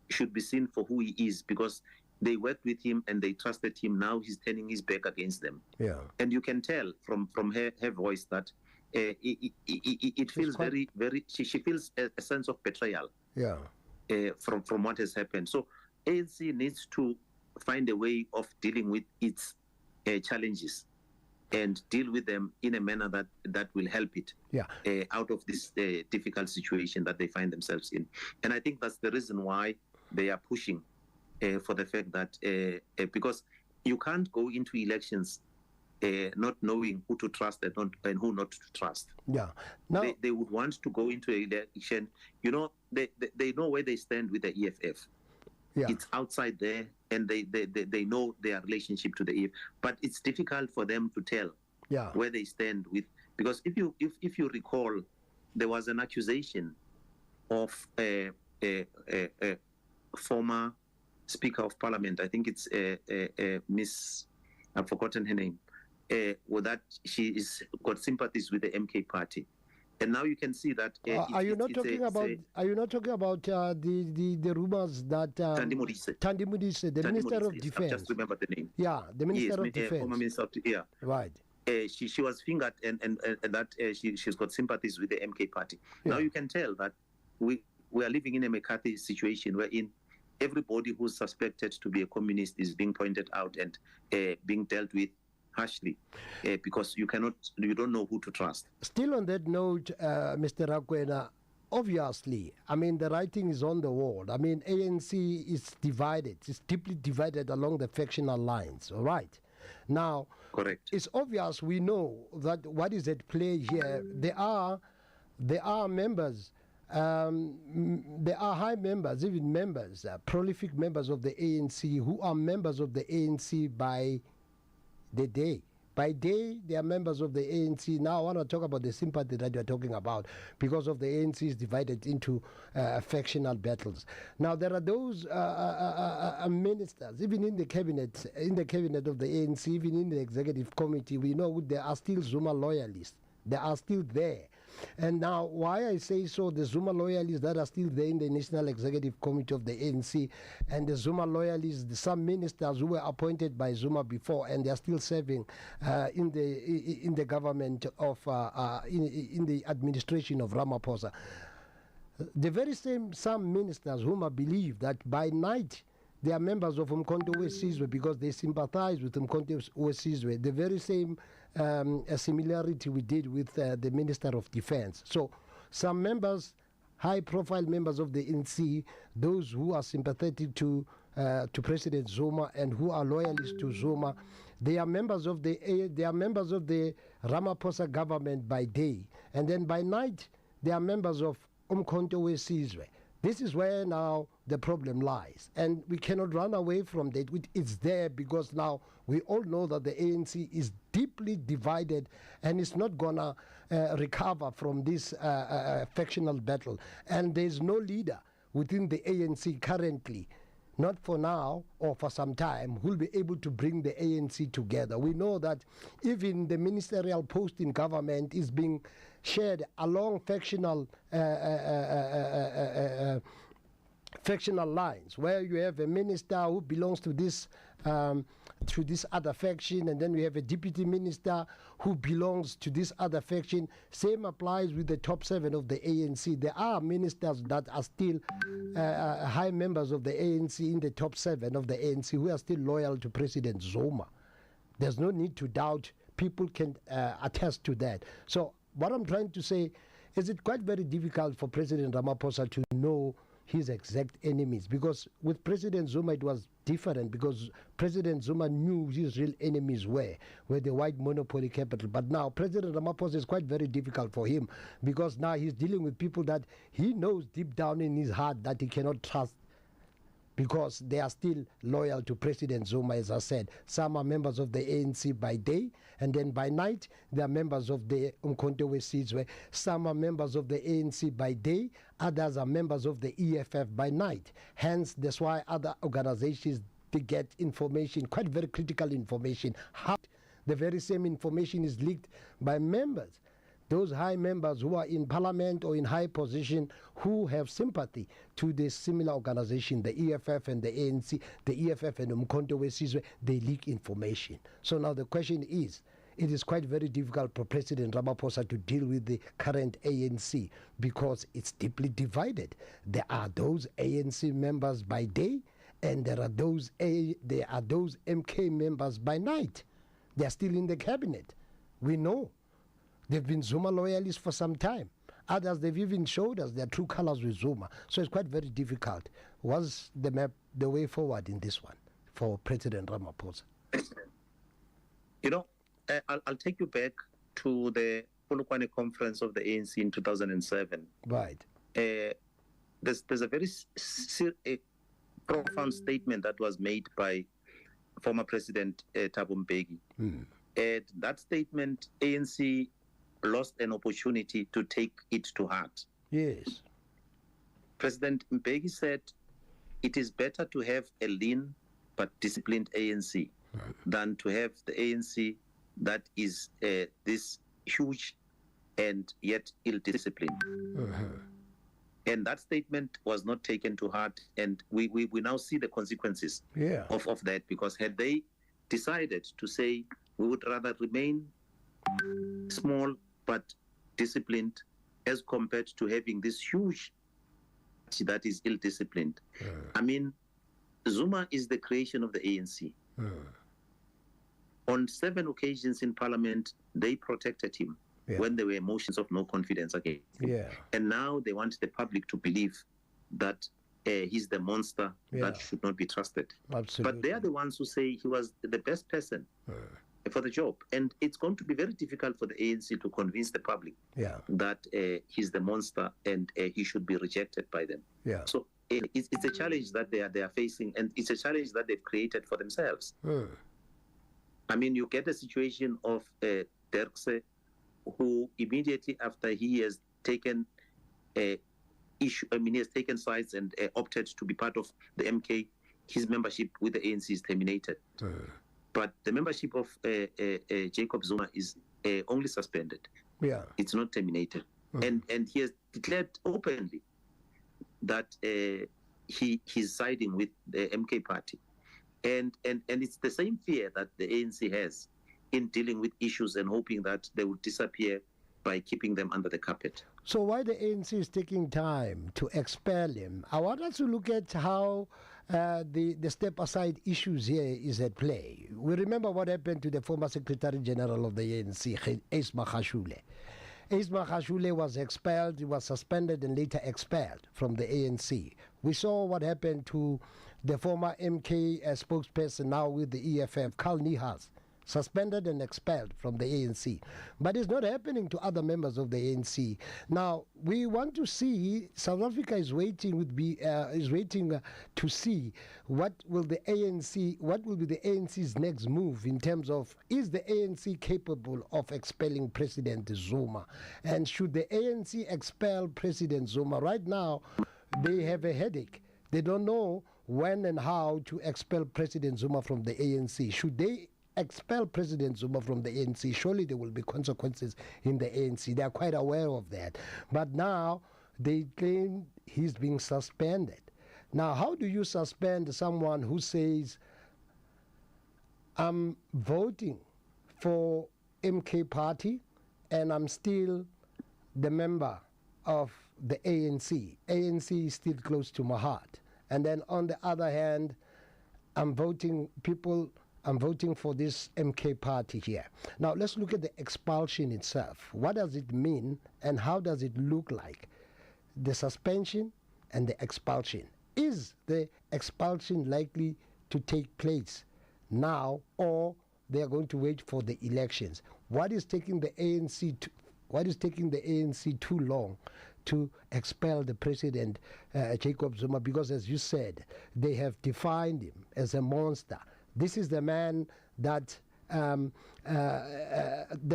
should be seen for who he is, because they worked with him and they trusted him. Now he's turning his back against them. Yeah. And you can tell from her voice that it feels very, very. She feels a sense of betrayal. Yeah. From what has happened. So ANC needs to find a way of dealing with its challenges and deal with them in a manner that will help it out of this difficult situation that they find themselves in. And I think that's the reason why they are pushing for the fact that because you can't go into elections not knowing who to trust and who not to trust. Yeah. Now they would want to go into an election. You know, they know where they stand with the EFF. Yeah. It's outside there, and they know their relationship to the EFF. But it's difficult for them to tell where they stand with, because if you recall, there was an accusation of a former Speaker of Parliament. I think it's Miss, I've forgotten her name. That she is got sympathies with the MK Party, and now you can see that. Are you not talking about the rumors that Thandi Modise, the Minister of Defense? I just remember the name. Yeah, the Minister of Defense. Former Minister of right. She was fingered, and that she's got sympathies with the MK Party. Yeah. Now you can tell that we are living in a McCarthy situation wherein everybody who's suspected to be a communist is being pointed out and being dealt with harshly, because you don't know who to trust. Still on that note, Mr. Rakwena, obviously, I mean, the writing is on the wall. I mean, ANC is divided. It's deeply divided along the factional lines, all right? Now, correct. It's obvious, we know that what is at play here, there are members, there are high members, even members, prolific members of the ANC who are members of the ANC by the day. By day, they are members of the ANC. Now, I want to talk about the sympathy that you're talking about, because of the ANC is divided into factional battles. Now, there are those ministers, even in the cabinet of the ANC, even in the executive committee, we know there are still Zuma loyalists. They are still there. And now, why I say so, the Zuma loyalists that are still there in the National Executive Committee of the ANC, and the Zuma loyalists, some ministers who were appointed by Zuma before, and they are still serving in the government of, in the administration of Ramaphosa. The very some ministers whom I believe that by night they are members of Umkhonto weSizwe because they sympathize with Umkhonto weSizwe. The very same similarity we did with the Minister of Defense. So some members, high-profile members of the ANC, those who are sympathetic to President Zuma and who are loyalists to Zuma, they are members of the Ramaphosa government by day, and then by night they are members of Umkhonto weSizwe. This is where now the problem lies, and we cannot run away from that. It's there because now we all know that the ANC is deeply divided, and it's not gonna recover from this factional battle. And there's no leader within the ANC currently, not for now or for some time, who will be able to bring the ANC together. We know that even the ministerial post in government is being shared along factional lines, where you have a minister who belongs to this other faction, and then we have a deputy minister who belongs to this other faction. Same applies with the top 7 of the ANC. There are ministers that are still high members of the ANC in the top 7 of the ANC who are still loyal to President Zuma. There's no need to doubt. People can attest to that. So what I'm trying to say is it's quite very difficult for President Ramaphosa to know his exact enemies, because with President Zuma it was different, because President Zuma knew his real enemies were the white monopoly capital. But now President Ramaphosa is quite very difficult for him, because now he's dealing with people that he knows deep down in his heart that he cannot trust, because they are still loyal to President Zuma. As I said, some are members of the ANC by day, and then by night they are members of the Umkhonto weSizwe. Some are members of the ANC by day, others are members of the EFF by night. Hence, that's why other organizations, they get information, quite very critical information. How the very same information is leaked by members, those high members who are in parliament or in high position, who have sympathy to this similar organization, the EFF and the ANC, the EFF and the Umkhonto weSizwe, they leak information. So now the question is, it is quite very difficult for President Ramaphosa to deal with the current ANC, because it's deeply divided. There are those ANC members by day, and there are those MK members by night. They are still in the cabinet. We know. They've been Zuma loyalists for some time. Others, they've even showed us their true colors with Zuma. So it's quite very difficult. Was the map the way forward in this one for President Ramaphosa? You know, I'll take you back to the Polokwane conference of the ANC in 2007. Right. There's a very profound statement that was made by former President Thabo Mbeki. That statement, ANC lost an opportunity to take it to heart. Yes. President Mbeki said, it is better to have a lean but disciplined ANC than to have the ANC that is this huge and yet ill-disciplined. And that statement was not taken to heart, and we now see the consequences of that, because had they decided to say, we would rather remain small but disciplined, as compared to having this huge that is ill-disciplined. I mean, Zuma is the creation of the ANC. On 7 occasions in Parliament, they protected him when there were motions of no confidence against him. And now they want the public to believe that he's the monster that should not be trusted. Absolutely. But they are the ones who say he was the best person for the job. And it's going to be very difficult for the ANC to convince the public that he's the monster and he should be rejected by them. So it's a challenge that they are facing, and it's a challenge that they've created for themselves. I mean, you get a situation of Derkse, who immediately after he has taken he has taken sides and opted to be part of the MK, his membership with the ANC is terminated. But the membership of Jacob Zuma is only suspended. It's not terminated. And he has declared openly that he's siding with the MK party. And it's the same fear that the ANC has in dealing with issues and hoping that they will disappear by keeping them under the carpet. So why the ANC is taking time to expel him? I want us to look at how the step-aside issues here is at play. We remember what happened to the former Secretary General of the ANC, Ace Magashule. Ace Magashule was expelled, he was suspended and later expelled from the ANC. We saw what happened to the former MK spokesperson now with the EFF, Carl Nihas, suspended and expelled from the ANC. But it's not happening to other members of the ANC. Now, we want to see, South Africa is waiting to see what will be the ANC's next move in terms of, is the ANC capable of expelling President Zuma? And should the ANC expel President Zuma? Right now, they have a headache. They don't know when and how to expel President Zuma from the ANC. Should they expel President Zuma from the ANC, surely there will be consequences in the ANC. They are quite aware of that. But now they claim he's being suspended. Now, how do you suspend someone who says, I'm voting for MK party and I'm still the member of the ANC. ANC is still close to my heart. And then on the other hand, I'm voting for this MK party here. Now let's look at the expulsion itself. What does it mean and how does it look like? The suspension and the expulsion. Is the expulsion likely to take place now, or they are going to wait for the elections? What is taking the ANC too long to expel the president, Jacob Zuma? Because as you said, they have defined him as a monster. This is the man that there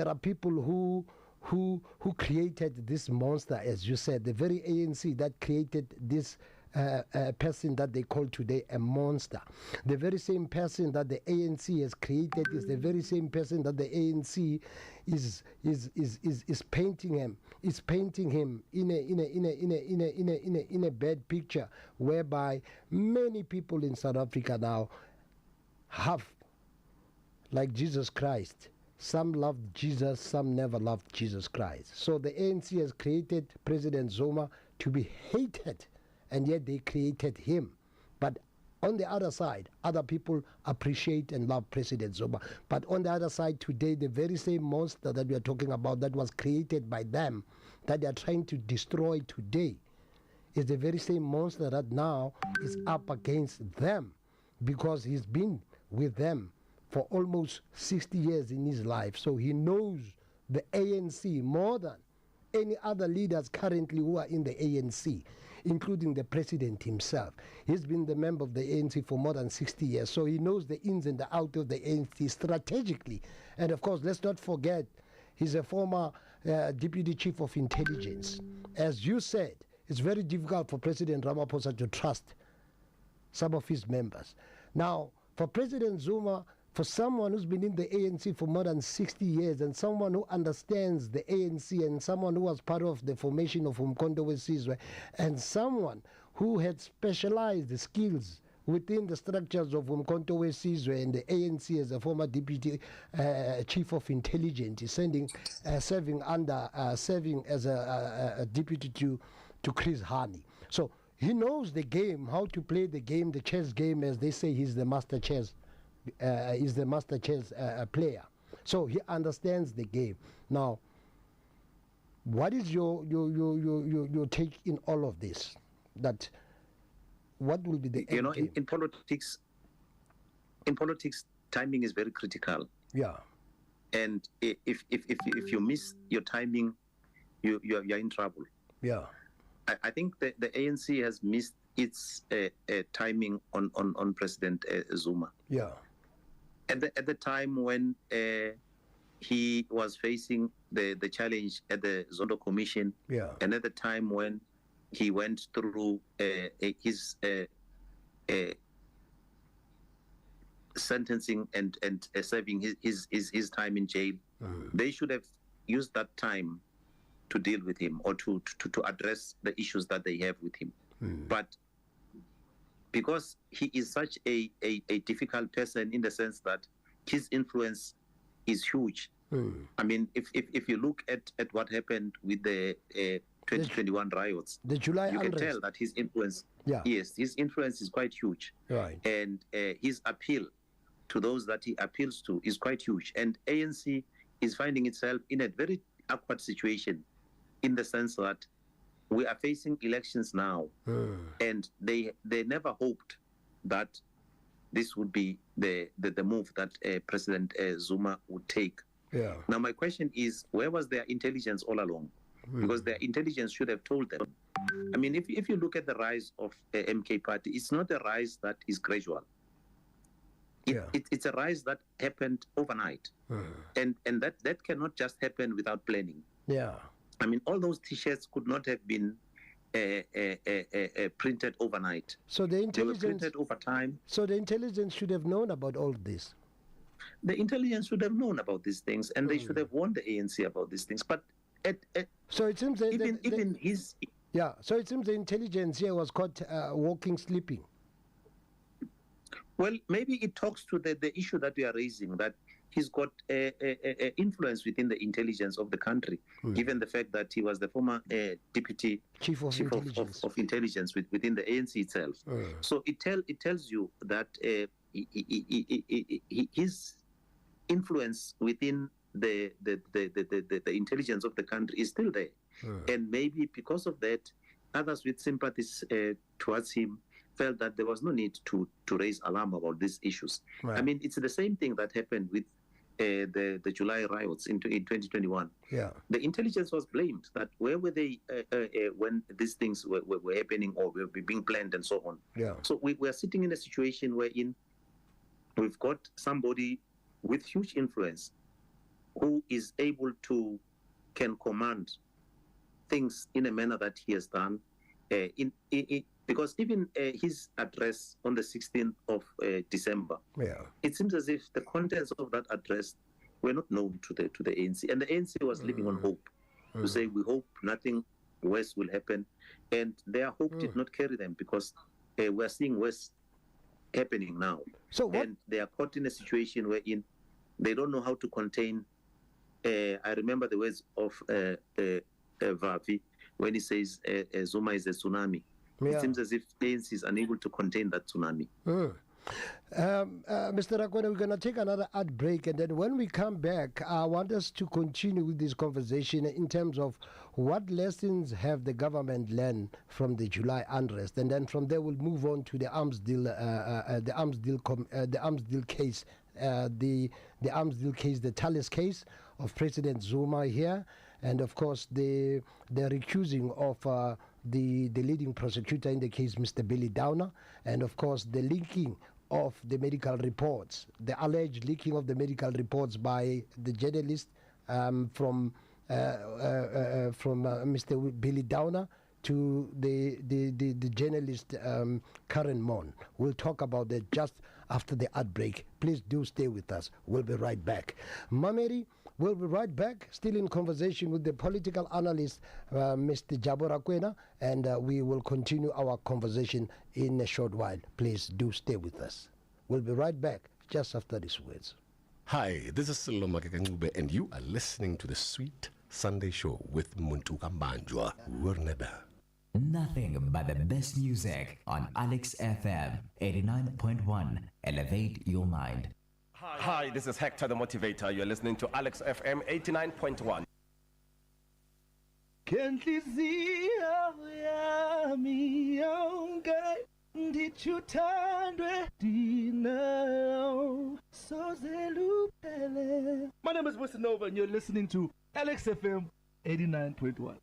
are people who created this monster, as you said, the very ANC that created this person that they call today a monster. The very same person that the ANC has created is the very same person that the ANC is painting him. Is painting him in a bad picture, whereby many people in South Africa now have, like Jesus Christ, some loved Jesus, some never loved Jesus Christ. So the ANC has created President Zuma to be hated, and yet they created him. But on the other side, other people appreciate and love President Zuma. But on the other side today, the very same monster that we are talking about that was created by them, that they are trying to destroy today, is the very same monster that now is up against them, because he's been with them for almost 60 years in his life. So he knows the ANC more than any other leaders currently who are in the ANC, including the president himself. He's been the member of the ANC for more than 60 years, so he knows the ins and the outs of the ANC strategically. And of course, let's not forget, he's a former deputy chief of intelligence. As you said, it's very difficult for President Ramaphosa to trust some of his members. Now, for President Zuma, for someone who's been in the ANC for more than 60 years, and someone who understands the ANC, and someone who was part of the formation of Umkhonto weSizwe, and someone who had specialized skills within the structures of Umkhonto weSizwe and the ANC as a former deputy chief of intelligence, serving as a deputy to Chris Hani. So he knows the game, how to play the game, the chess game, as they say. He's the master chess. Player. So he understands the game. Now, what is your take in all of this? That what will be the end game? In politics, timing is very critical. Yeah. And if you miss your timing, you're in trouble. Yeah. I think the ANC has missed its timing on President Zuma. Yeah. At the time when he was facing the challenge at the Zondo Commission, yeah, and at the time when he went through his sentencing and serving his time in jail, they should have used that time to deal with him, or to address the issues that they have with him. But because he is such a difficult person, in the sense that his influence is huge. I mean, if you look at what happened with the 2021 riots, the July you unrest, can tell that his influence, yeah, yes, his influence is quite huge. Right. And his appeal to those that he appeals to is quite huge. And ANC is finding itself in a very awkward situation, in the sense that we are facing elections now, and they never hoped that this would be the move that President Zuma would take. Yeah. Now, my question is, where was their intelligence all along? Because their intelligence should have told them. I mean, if you look at the rise of MK Party, it's not a rise that is gradual. It's a rise that happened overnight. And that cannot just happen without planning. Yeah. I mean, all those T-shirts could not have been printed overnight. So the intelligence, they were printed over time. So the intelligence should have known about all this. The intelligence should have known about these things, and they should have warned the ANC about these things. But so it seems even his so it seems the intelligence here was caught walking, sleeping. Well, maybe it talks to the issue that we are raising, that he's got influence within the intelligence of the country, given the fact that he was the former deputy chief of intelligence within the ANC itself. So it tells you that his influence within the intelligence of the country is still there. And maybe because of that, others with sympathies towards him felt that there was no need to raise alarm about these issues. I mean, it's the same thing that happened with the July riots in 2021. Yeah. The intelligence was blamed that where were they when these things were happening or were being planned and so on. Yeah. So we are sitting in a situation wherein we've got somebody with huge influence who is able to can command things in a manner that he has done. Because even his address on the 16th of December, it seems as if the contents of that address were not known to the ANC, and the ANC was living on hope to say, we hope nothing worse will happen, and their hope did not carry them, because we're seeing worse happening now. So and they are caught in a situation wherein they don't know how to contain. I remember the words of Vavi when he says Zuma is a tsunami. It seems as if ANC is unable to contain that tsunami. Mr. Rakwena, we're going to take another ad break, and then when we come back, I want us to continue with this conversation in terms of what lessons have the government learned from the July unrest, and then from there we'll move on to the arms deal, the arms deal case, the Thales case of President Zuma here, and of course the recusing of the leading prosecutor in the case, Mr. Billy Downer, and of course the linking of the medical reports, the alleged leaking of the medical reports by the journalist from Mr. Billy Downer to the journalist Karen Mon. We'll talk about that just after the ad break. Please do stay with us. We'll be right back. Mameri, we'll be right back, still in conversation with the political analyst, Mr. Jabo Rakwena, and we will continue our conversation in a short while. Please do stay with us. We'll be right back just after these words. Hi, this is Seloma Kakangube, and you are listening to the Sweet Sunday Show with Muntu Kambanjwa. Wernebe. Nothing but the best music on Alex FM 89.1. Elevate your mind. Hi, this is Hector the Motivator. You're listening to Alex FM 89.1. Kenhliziyo yami yonke ndichuthandwe dinayo soze luphele. My name is Nova, and you're listening to Alex FM 89.1.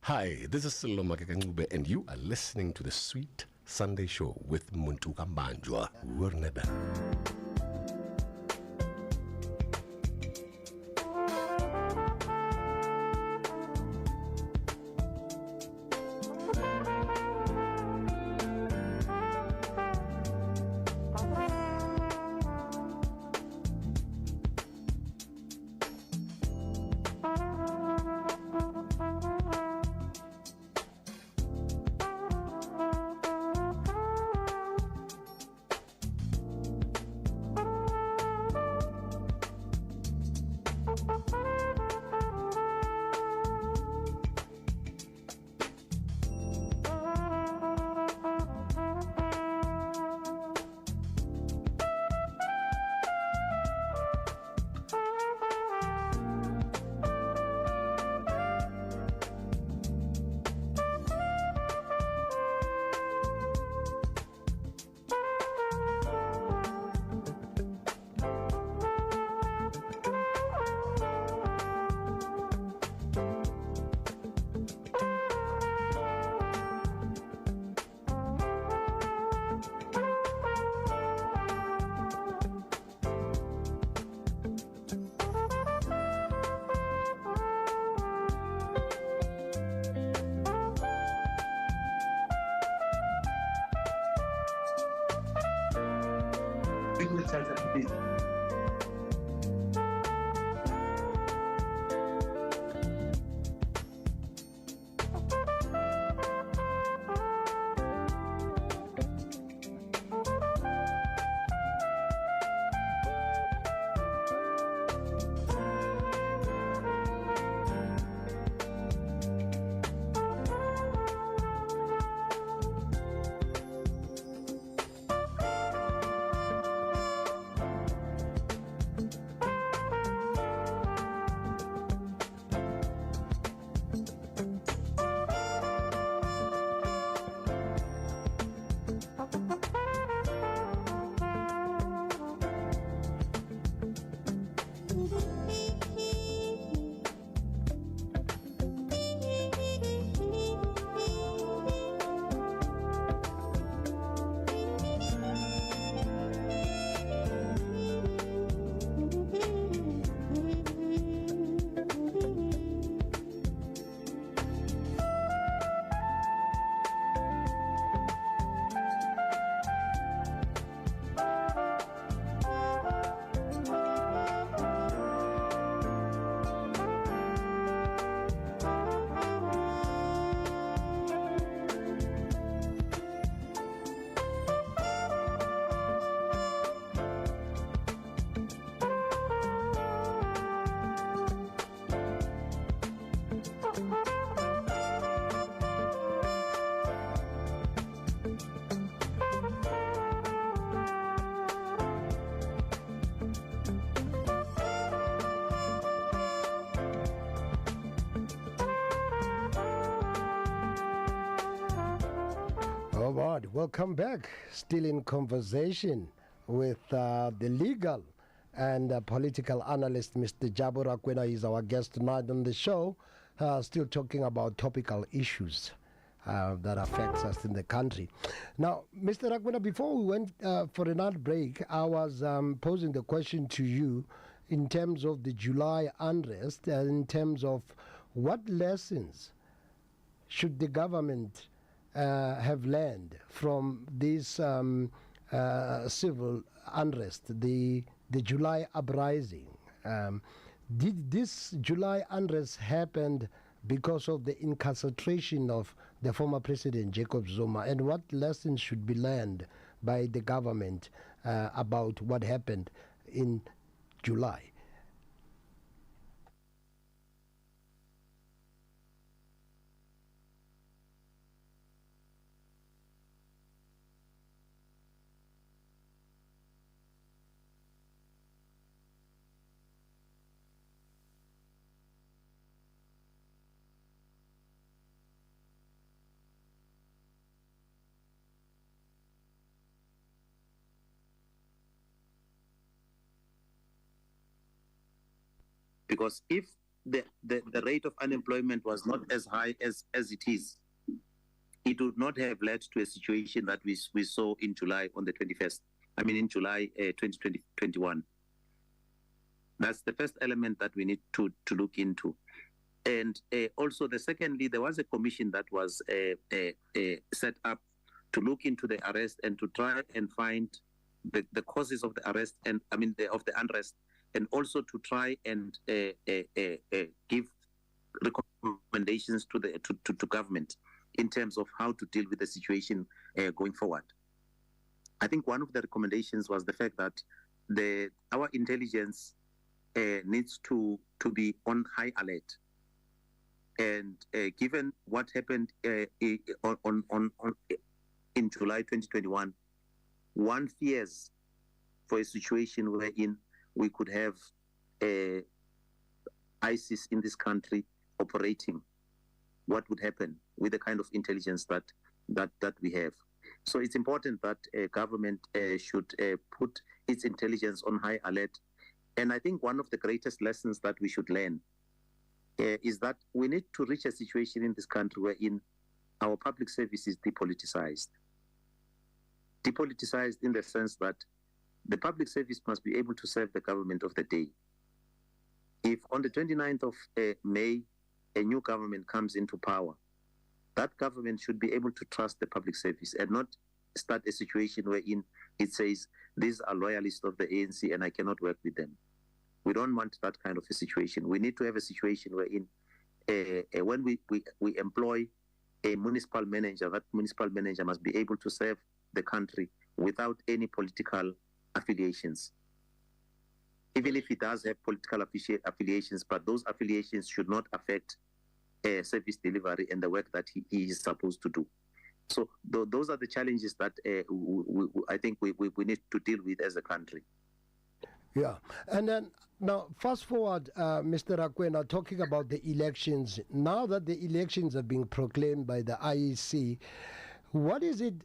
Hi, this is Seloma Kakangube, and you are listening to the Sweet Sunday Show with Muntu Kambanjwa. Wernebe. Big chance, please. All right, welcome back. Still in conversation with the legal and political analyst, Mr. Jabu Rakwena is our guest tonight on the show. Still talking about topical issues that affects us in the country. Now, Mr. Rakwena, before we went for another break, I was posing the question to you in terms of the July unrest and in terms of what lessons should the government have learned from this civil unrest, the July uprising. Did this July unrest happen because of the incarceration of the former president, Jacob Zuma? And what lessons should be learned by the government about what happened in July? Because if the rate of unemployment was not as high as it is, it would not have led to a situation that we saw in July on the 21st. I mean, in July 2021. That's the first element that we need to look into. And also, secondly, there was a commission that was set up to look into the arrest and to try and find the causes of the arrest and of the unrest, and also to try and give recommendations to government in terms of how to deal with the situation going forward. I think one of the recommendations was the fact that our intelligence needs to be on high alert. And given what happened in July 2021, one fears for a situation wherein we could have ISIS in this country operating. What would happen with the kind of intelligence that we have? So it's important that government should put its intelligence on high alert. And I think one of the greatest lessons that we should learn is that we need to reach a situation in this country wherein our public service is depoliticized. Depoliticized in the sense that the public service must be able to serve the government of the day. If on the 29th of May, a new government comes into power, that government should be able to trust the public service and not start a situation wherein it says, these are loyalists of the ANC and I cannot work with them. We don't want that kind of a situation. We need to have a situation wherein when we employ a municipal manager, that municipal manager must be able to serve the country without any political affiliations. Even if he does have political affiliations, but those affiliations should not affect service delivery and the work that he is supposed to do. So those are the challenges that I think we need to deal with as a country. Yeah, and then now fast forward, Mr. Rakwena, talking about the elections. Now that the elections have been proclaimed by the IEC, what is it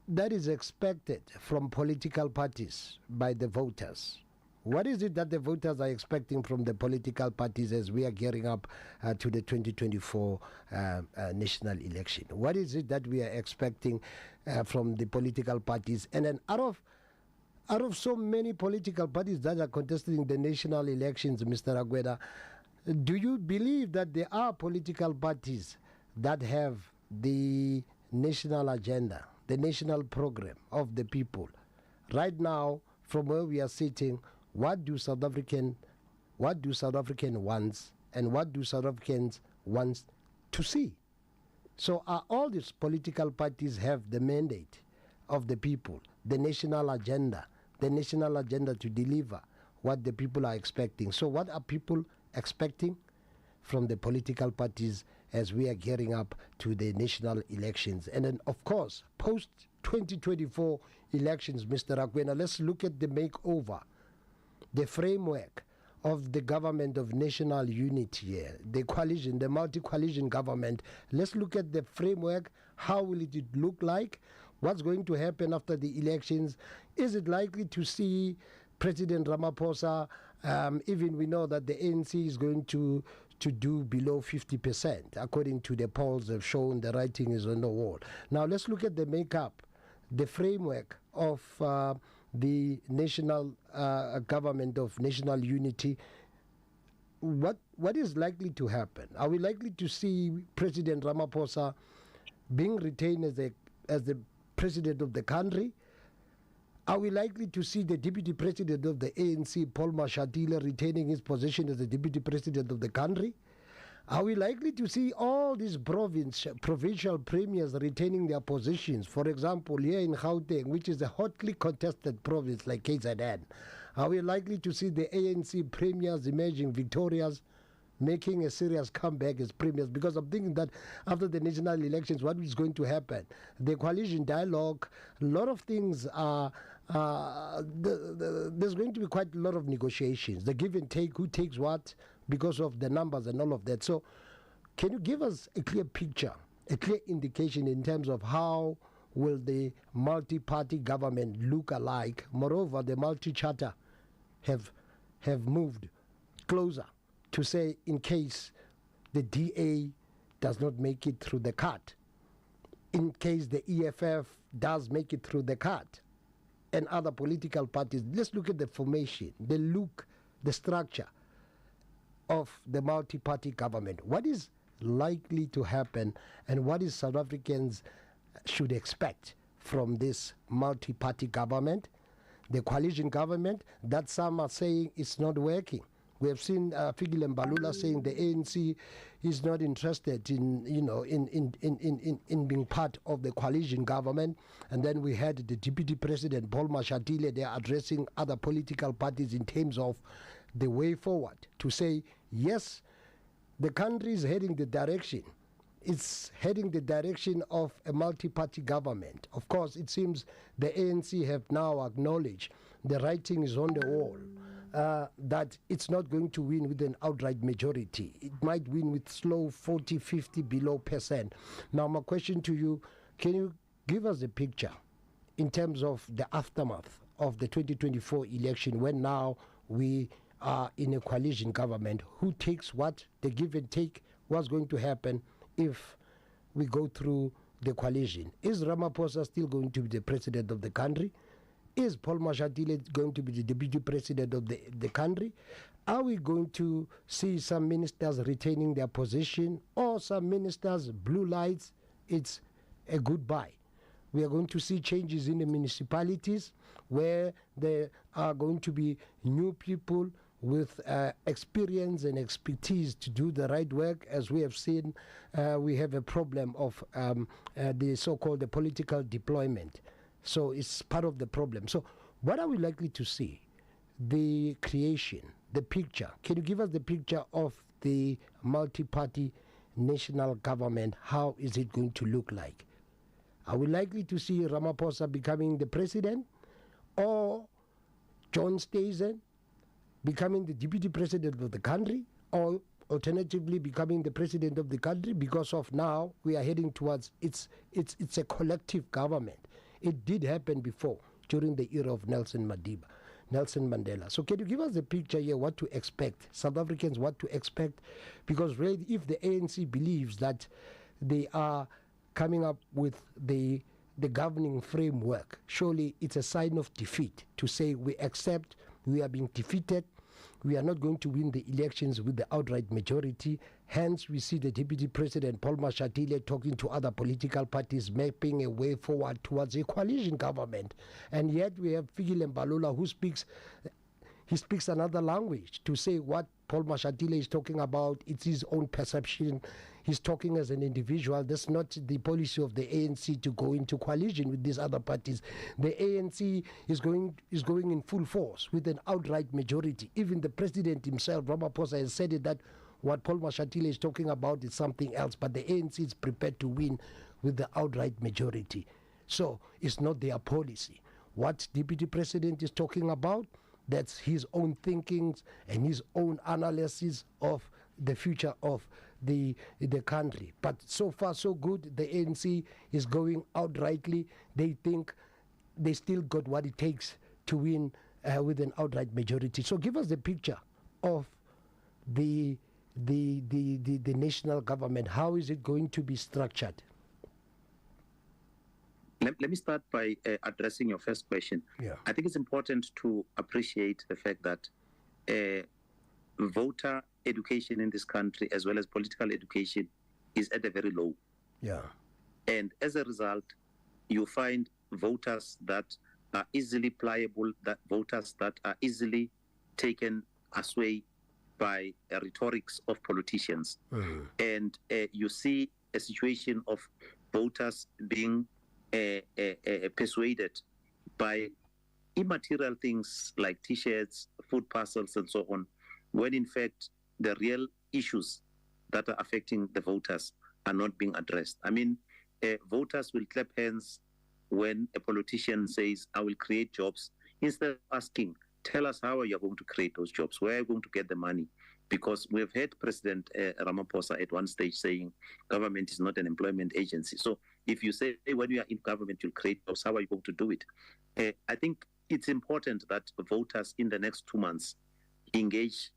that is expected from political parties by the voters? What is it that the voters are expecting from the political parties as we are gearing up to the 2024 national election? What is it that we are expecting from the political parties? And then out of so many political parties that are contesting the national elections, Mr. Agweda, do you believe that there are political parties that have the national agenda, the national program of the people? Right now, from where we are sitting, what do South African wants, and what do South Africans want to see? So are all these political parties have the mandate of the people, the national agenda to deliver what the people are expecting? So what are people expecting from the political parties as we are gearing up to the national elections? And then, of course, post-2024 elections, Mr. Rakwena, let's look at the makeover, the framework of the government of national unity here, the coalition, the multi-coalition government. Let's look at the framework. How will it look like? What's going to happen after the elections? Is it likely to see President Ramaphosa, even we know that the ANC is going to do below 50%, according to the polls have shown, the writing is on the wall. Now let's look at the makeup, the framework of the national government of national unity. What is likely to happen? Are we likely to see President Ramaphosa being retained as the president of the country? Are we likely to see the deputy president of the ANC, Paul Mashatile, retaining his position as the deputy president of the country? Are we likely to see all these provincial premiers retaining their positions? For example, here in Gauteng, which is a hotly contested province like KZN, are we likely to see the ANC premiers emerging victorious, making a serious comeback as premiers? Because I'm thinking that after the national elections, what is going to happen? The coalition dialogue, a lot of things are, there's going to be quite a lot of negotiations, the give and take, who takes what, because of the numbers and all of that. So can you give us a clear picture, a clear indication in terms of how will the multi-party government look alike? Moreover, the multi-charter have moved closer to say, in case the DA does not make it through the cut, in case the EFF does make it through the cut, and other political parties. Let's look at the formation, the look, the structure of the multi-party government. What is likely to happen, and what is South Africans should expect from this multi-party government, the coalition government that some are saying it's not working? We have seen Fikile Mbalula saying the ANC is not interested in being part of the coalition government. And then we had the Deputy President Paul Mashatile there addressing other political parties in terms of the way forward to say, yes, the country is heading the direction. It's heading the direction of a multi-party government. Of course, it seems the ANC have now acknowledged the writing is on the wall. That it's not going to win with an outright majority. It might win with slow 40, 50 below %. Now, my question to you, can you give us a picture in terms of the aftermath of the 2024 election, when now we are in a coalition government? Who takes what, the give and take? What's going to happen if we go through the coalition? Is Ramaphosa still going to be the president of the country? Is Paul Mashatile going to be the deputy president of the country? Are we going to see some ministers retaining their position, or some ministers, blue lights, it's a goodbye? We are going to see changes in the municipalities where there are going to be new people with experience and expertise to do the right work. As we have seen, we have a problem of the so-called the political deployment. So it's part of the problem. So what are we likely to see? The creation, the picture. Can you give us the picture of the multi-party national government? How is it going to look like? Are we likely to see Ramaphosa becoming the president, or John Steysen becoming the deputy president of the country, or alternatively becoming the president of the country? Because of now we are heading towards it's a collective government. It did happen before during the era of Nelson Mandela. So can you give us a picture here, what to expect, South Africans, what to expect? Because really, if the ANC believes that they are coming up with the governing framework, surely it's a sign of defeat to say we accept we are being defeated, we are not going to win the elections with the outright majority. Hence, we see the Deputy President Paul Mashatile talking to other political parties, mapping a way forward towards a coalition government. And yet we have Fikile Mbalula who speaks another language to say what Paul Mashatile is talking about. It's his own perception. He's talking as an individual. That's not the policy of the ANC to go into coalition with these other parties. The ANC is going in full force with an outright majority. Even the president himself, Ramaphosa, has said it, that what Paul Mashatile is talking about is something else, but the ANC is prepared to win with the outright majority. So it's not their policy. What Deputy President is talking about, that's his own thinkings and his own analysis of the future of the country. But so far so good. The ANC is going outrightly. They think they still got what it takes to win with an outright majority. So give us the picture of the national government. How is it going to be structured? Let me start by addressing your first question. Yeah. I think it's important to appreciate the fact that voter education in this country, as well as political education, is at a very low. Yeah. And as a result, you find voters that are easily pliable, that voters that are easily taken astray by rhetorics of politicians. Mm-hmm. And you see a situation of voters being persuaded by immaterial things like T-shirts, food parcels, and so on, when in fact the real issues that are affecting the voters are not being addressed. I mean, voters will clap hands when a politician says, I will create jobs, instead of asking, tell us how are you going to create those jobs, where are you going to get the money? Because we have heard President Ramaphosa at one stage saying government is not an employment agency. So if you say, hey, when you are in government, you'll create jobs, how are you going to do it? I think it's important that voters in the next 2 months engage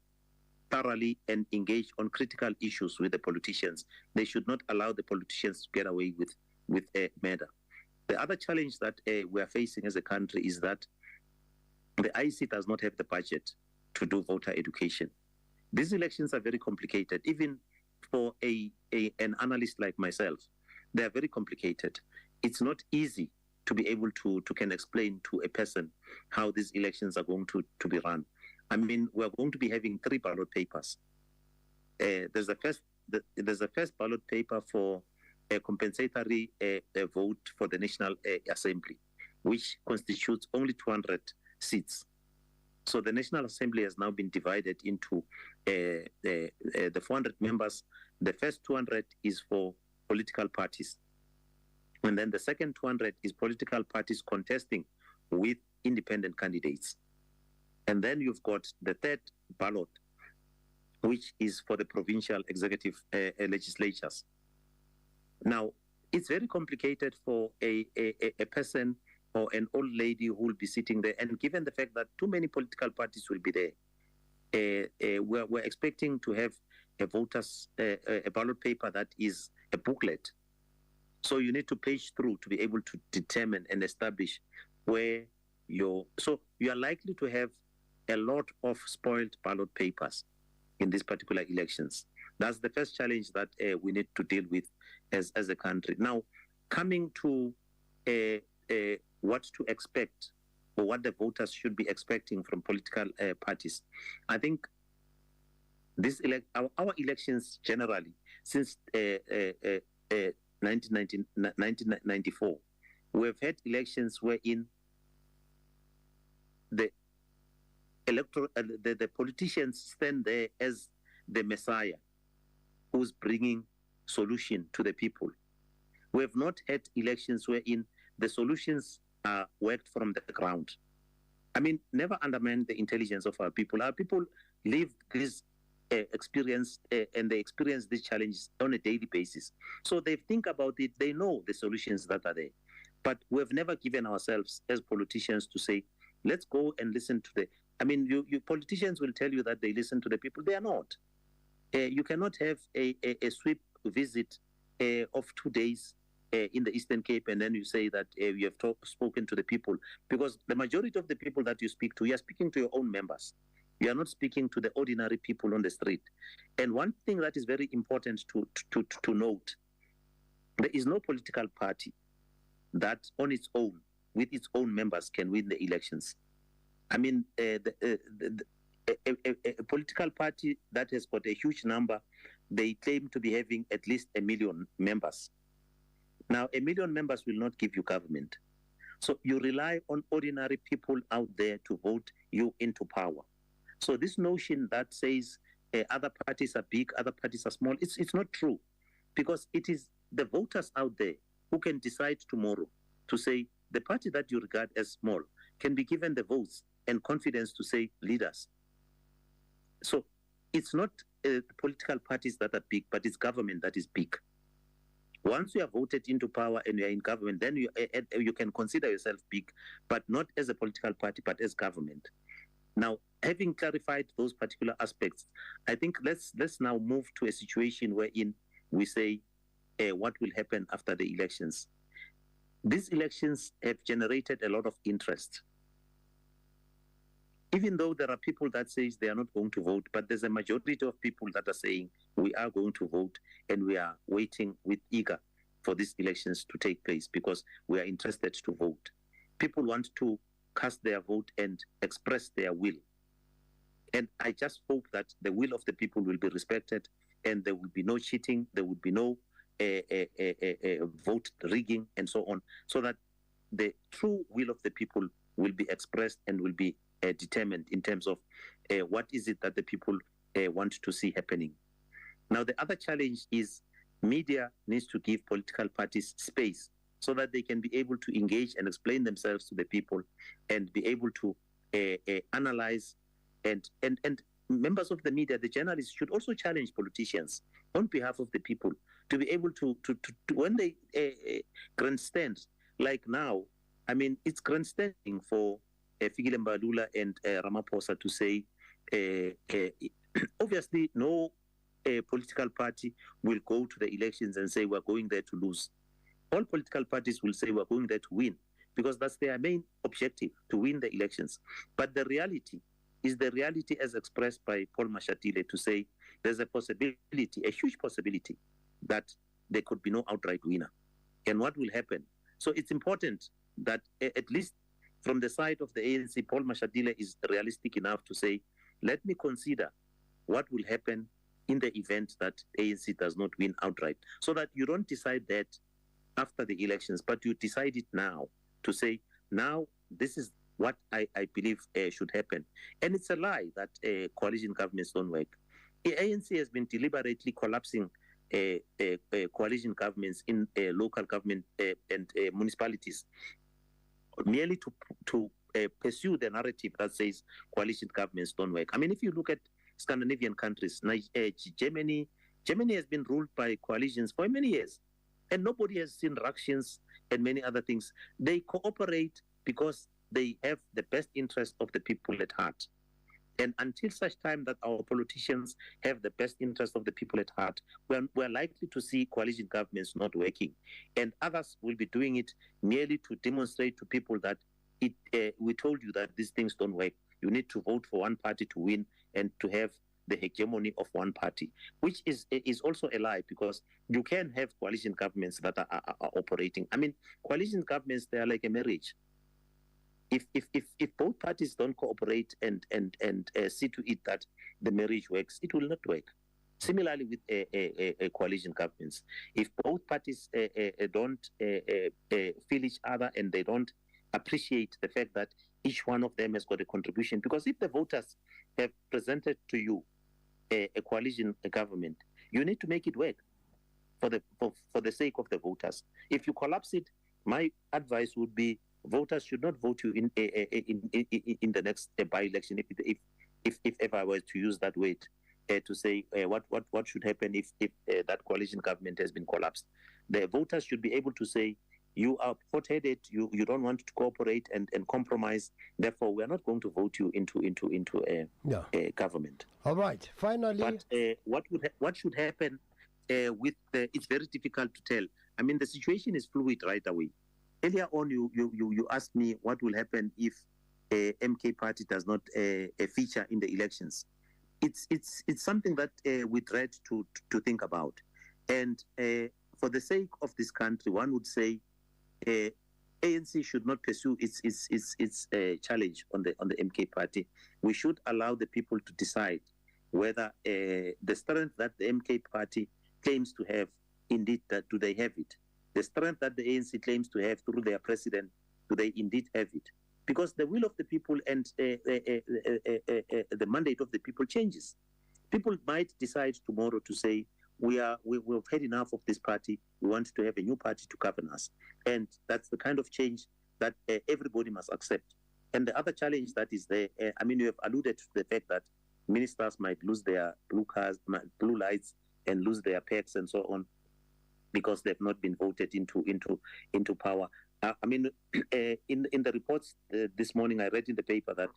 thoroughly and engage on critical issues with the politicians. They should not allow the politicians to get away with a murder. The other challenge that we are facing as a country is that the IEC does not have the budget to do voter education. These elections are very complicated. Even for an analyst like myself, they are very complicated. It's not easy to be able to can explain to a person how these elections are going to be run. I mean, we're going to be having 3 ballot papers. There's a first ballot paper for a compensatory vote for the National Assembly, which constitutes only 200 seats. So the National Assembly has now been divided into the 400 members. The first 200 is for political parties. And then the second 200 is political parties contesting with independent candidates. And then you've got the third ballot, which is for the provincial executive legislatures. Now, it's very complicated for a person or an old lady who will be sitting there. And given the fact that too many political parties will be there, we're expecting to have a ballot paper that is a booklet. So you need to page through to be able to determine and establish where so you are likely to have a lot of spoiled ballot papers in these particular elections. That's the first challenge that we need to deal with as a country. Now, coming to what to expect or what the voters should be expecting from political parties. I think our elections generally since 1994, we have had elections wherein the the politicians stand there as the messiah who's bringing solution to the people. We have not had elections wherein the solutions are worked from the ground. I mean, never undermine the intelligence of our people. Our people live this experience and they experience these challenges on a daily basis. So they think about it, they know the solutions that are there. But we have never given ourselves as politicians to say, let's go and listen to the, I mean, you politicians will tell you that they listen to the people. They are not. You cannot have a sweep visit of 2 days in the Eastern Cape, and then you say that you have spoken to the people, because the majority of the people that you speak to, you are speaking to your own members. You are not speaking to the ordinary people on the street. And one thing that is very important to note, there is no political party that on its own, with its own members, can win the elections. I mean, a political party that has got a huge number, they claim to be having at least 1 million members. Now, 1 million members will not give you government. So you rely on ordinary people out there to vote you into power. So this notion that says other parties are big, other parties are small, it's not true, because it is the voters out there who can decide tomorrow to say the party that you regard as small can be given the votes and confidence to say leaders. So it's not political parties that are big, but it's government that is big. Once you are voted into power and you are in government, then you can consider yourself big, but not as a political party, but as government. Now, having clarified those particular aspects, I think let's now move to a situation wherein we say what will happen after the elections. These elections have generated a lot of interest. Even though there are people that say they are not going to vote, but there's a majority of people that are saying we are going to vote, and we are waiting with eager for these elections to take place because we are interested to vote. People want to cast their vote and express their will. And I just hope that the will of the people will be respected and there will be no cheating, there will be no vote rigging and so on, so that the true will of the people will be expressed and will be determined in terms of what is it that the people want to see happening. Now, the other challenge is media needs to give political parties space so that they can be able to engage and explain themselves to the people and be able to analyze and members of the media, the journalists, should also challenge politicians on behalf of the people to be able to when they grandstand, like now, I mean, it's grandstanding for Fikile Mbalula and Ramaphosa to say, obviously, no political party will go to the elections and say we're going there to lose. All political parties will say we're going there to win, because that's their main objective, to win the elections. But the reality is the reality as expressed by Paul Mashatile, to say there's a possibility, a huge possibility, that there could be no outright winner. And what will happen? So it's important that at least from the side of the ANC, Paul Mashatile is realistic enough to say, let me consider what will happen in the event that ANC does not win outright, so that you don't decide that after the elections, but you decide it now, to say, now this is what I believe should happen. And it's a lie that coalition governments don't work. The ANC has been deliberately collapsing coalition governments in local government and municipalities, merely to pursue the narrative that says coalition governments don't work. I mean, if you look at Scandinavian countries, Germany has been ruled by coalitions for many years, and nobody has seen ructions and many other things. They cooperate because they have the best interest of the people at heart. And until such time that our politicians have the best interest of the people at heart, we're likely to see coalition governments not working. And others will be doing it merely to demonstrate to people that we told you that these things don't work. You need to vote for one party to win and to have the hegemony of one party, which is also a lie, because you can have coalition governments that are operating. I mean, coalition governments, they are like a marriage. If both parties don't cooperate and see to it that the marriage works, it will not work. Similarly with coalition governments, if both parties don't feel each other and they don't appreciate the fact that each one of them has got a contribution, because if the voters have presented to you a coalition government, you need to make it work for the sake of the voters. If you collapse it, my advice would be voters should not vote you in the next by-election. If ever I was to use that word to say what should happen if that coalition government has been collapsed, the voters should be able to say, you are hot-headed, you don't want to cooperate and compromise, therefore we are not going to vote you into a government. All right, finally. But what should happen with it's very difficult to tell. I mean, the situation is fluid right away. Earlier on, you asked me what will happen if MK party does not feature in the elections. It's something that we dread to think about, and for the sake of this country, one would say ANC should not pursue its challenge on the MK party. We should allow the people to decide whether the strength that the MK party claims to have, indeed, that do they have it? The strength that the ANC claims to have through their president, do they indeed have it? Because the will of the people and the mandate of the people changes. People might decide tomorrow to say, we've had enough of this party, we want to have a new party to govern us. And that's the kind of change that everybody must accept. And the other challenge that is there, I mean, you have alluded to the fact that ministers might lose their blue lights and lose their pets and so on, because they've not been voted into power. I mean, in the reports this morning, I read in the paper that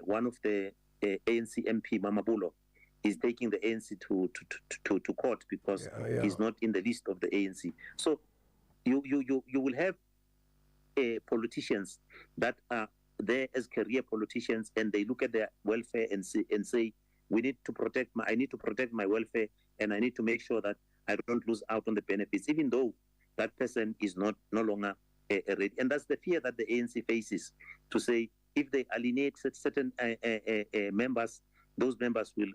one of the ANC MP, Mamabulo, is taking the ANC to court because he's not in the list of the ANC. So you will have politicians that are there as career politicians, and they look at their welfare and say, I need to protect my welfare, and I need to make sure that I don't lose out on the benefits, even though that person is no longer ready. And that's the fear that the ANC faces, to say if they alienate certain members, those members will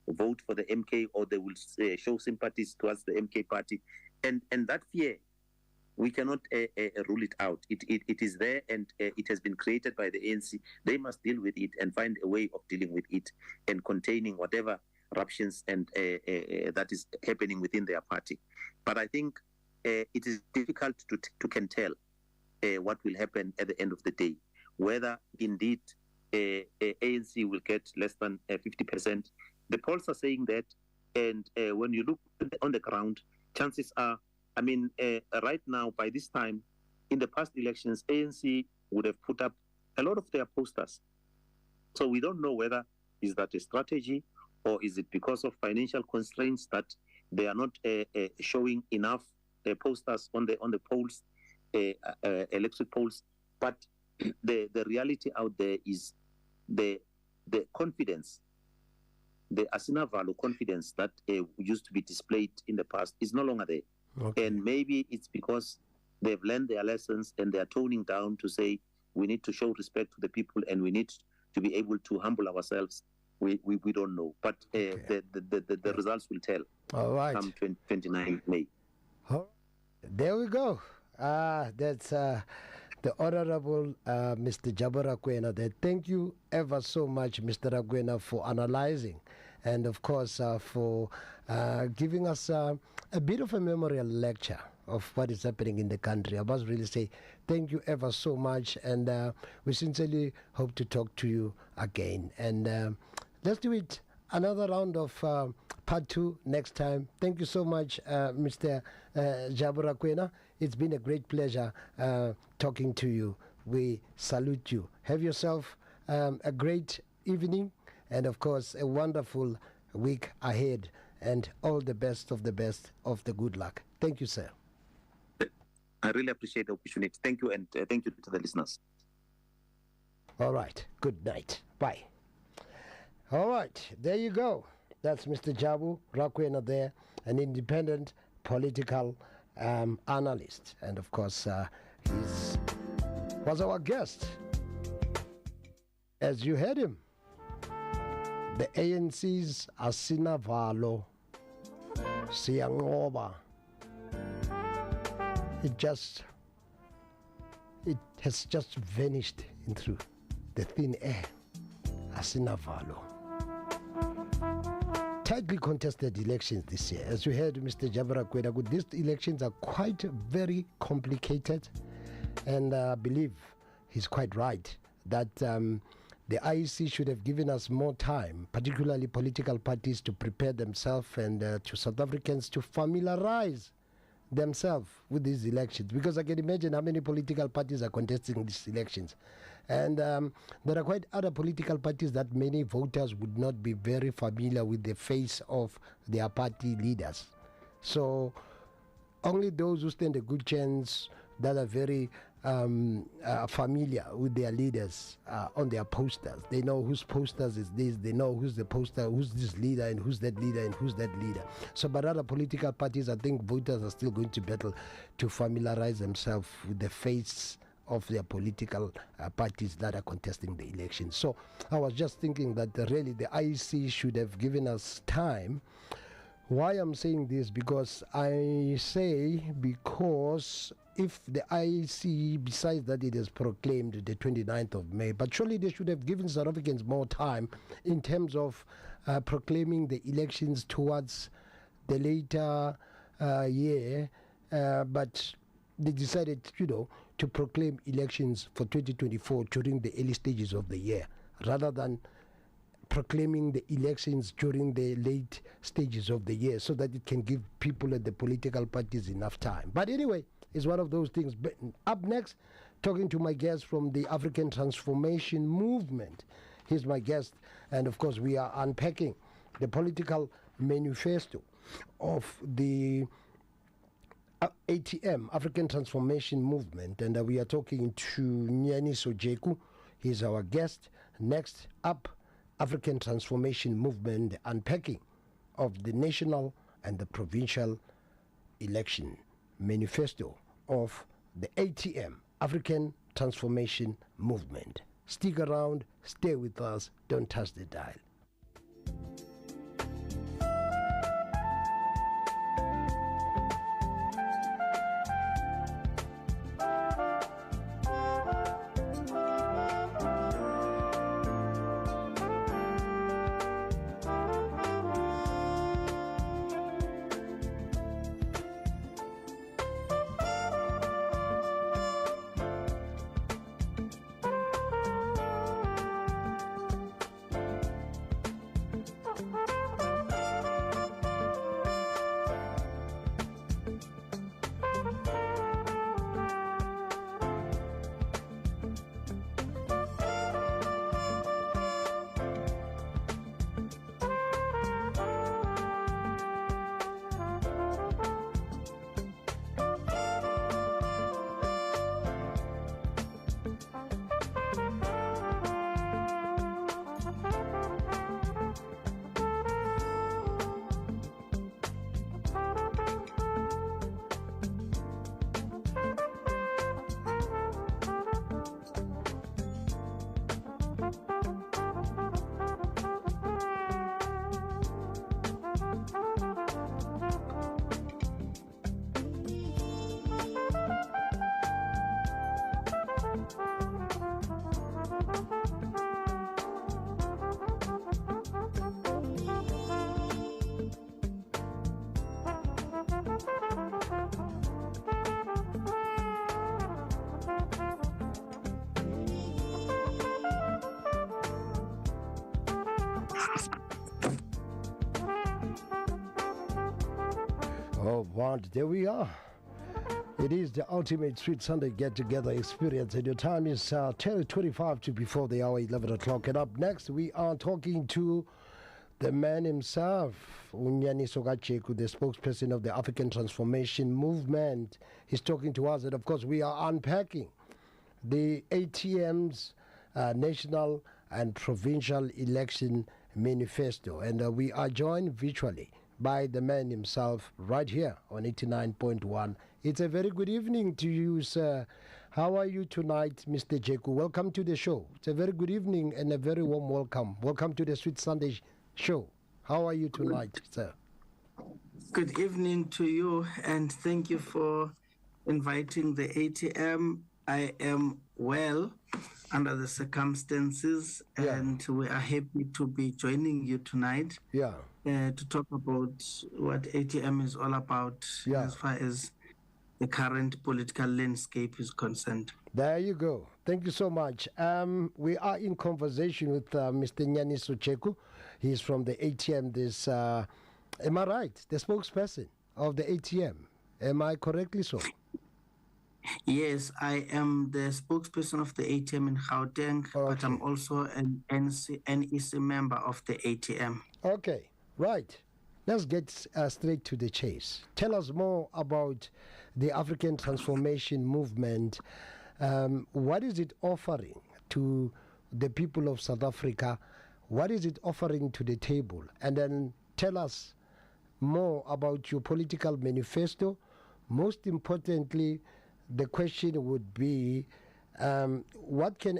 vote for the MK, or they will show sympathies towards the MK party. And that fear, we cannot rule it out. It is there, and it has been created by the ANC. They must deal with it and find a way of dealing with it and containing whatever eruptions and that is happening within their party. But I think it is difficult to can tell what will happen at the end of the day, whether indeed ANC will get less than 50%. The polls are saying that, and when you look on the ground, chances are, I mean, right now, by this time, in the past elections, ANC would have put up a lot of their posters. So we don't know whether is that a strategy, or is it because of financial constraints that they are not showing enough posters on the polls, electric polls. But the reality out there is the confidence, the Asinavalo confidence that used to be displayed in the past is no longer there. Okay. And maybe it's because they've learned their lessons and they're toning down to say we need to show respect to the people and we need to be able to humble ourselves. We don't know, but the results will tell. All right. Come 29 May. There we go. That's the Honorable Mr. Jabura Kwena there. Thank you ever so much, Mr. Rakwena, for analyzing and, of course, for giving us a bit of a memorial lecture of what is happening in the country. I must really say thank you ever so much, and we sincerely hope to talk to you again. And let's do it another round of part 2 next time. Thank you so much, Mr. Jabura Kwena. It's been a great pleasure talking to you. We salute you. Have yourself a great evening and, of course, a wonderful week ahead, and all the best of the good luck. Thank you, sir. I really appreciate the opportunity. Thank you, and thank you to the listeners. All right. Good night. Bye. All right, there you go. That's Mr. Jabu Rakwena there, an independent political analyst. And of course, he was our guest. As you heard him, the ANC's Asina Valo, Siyangoba, it has just vanished into the thin air. Asina Valo. Tightly contested elections this year. As you heard Mr. Jabara Kwedagu, these elections are quite very complicated, and I believe he's quite right that the IEC should have given us more time, particularly political parties, to prepare themselves and to South Africans to familiarize themselves with these elections, because I can imagine how many political parties are contesting these elections. And there are quite other political parties that many voters would not be very familiar with the face of their party leaders. So only those who stand a good chance, that are very familiar with their leaders on their posters. They know whose posters is this, they know who's the poster, who's this leader and who's that leader and who's that leader. So but other political parties, I think voters are still going to battle to familiarize themselves with the face of their political parties that are contesting the election. So I was just thinking that really the IEC should have given us time. Why I'm saying this, because if the IEC, besides that it has proclaimed the 29th of May, but surely they should have given South Africans more time in terms of proclaiming the elections towards the later year, but they decided, to proclaim elections for 2024 during the early stages of the year, rather than proclaiming the elections during the late stages of the year, so that it can give people and the political parties enough time. But anyway, it's one of those things. But up next, talking to my guest from the African Transformation Movement. He's my guest, and of course we are unpacking the political manifesto of the ATM, African Transformation Movement, and we are talking to Nyaniso Jeku. He's our guest. Next up, African Transformation Movement, the unpacking of the national and the provincial election manifesto of the ATM, African Transformation Movement. Stick around, stay with us, don't touch the dial. Oh, wow, there we are. It is the ultimate Sweet Sunday get-together experience, and your time is 10:25 to before the hour 11 o'clock. And up next, we are talking to the man himself, Nyaniso Jeku, the spokesperson of the African Transformation Movement. He's talking to us, and of course, we are unpacking the ATM's national and provincial election manifesto. And we are joined virtually by the man himself right here on 89.1. It's a very good evening to you, sir. How are you tonight, Mr. Jeku? Welcome to the show. It's a very good evening and a very warm welcome. Welcome to the Sweet Sunday show. How are you tonight, sir? Good evening to you, and thank you for inviting the ATM. I am well under the circumstances, and we are happy to be joining you tonight to talk about what ATM is all about as far as the current political landscape is concerned. There you go. Thank you so much. We are in conversation with Mr. Nyaniso Jeku. He's from the ATM. This, am I right? The spokesperson of the ATM. Am I correctly so? Yes, I am the spokesperson of the ATM in Gauteng, but I'm also an NEC member of the ATM. Okay, right. Let's get straight to the chase. Tell us more about the African Transformation Movement. What is it offering to the people of South Africa? What is it offering to the table? And then tell us more about your political manifesto. Most importantly, the question would be, what can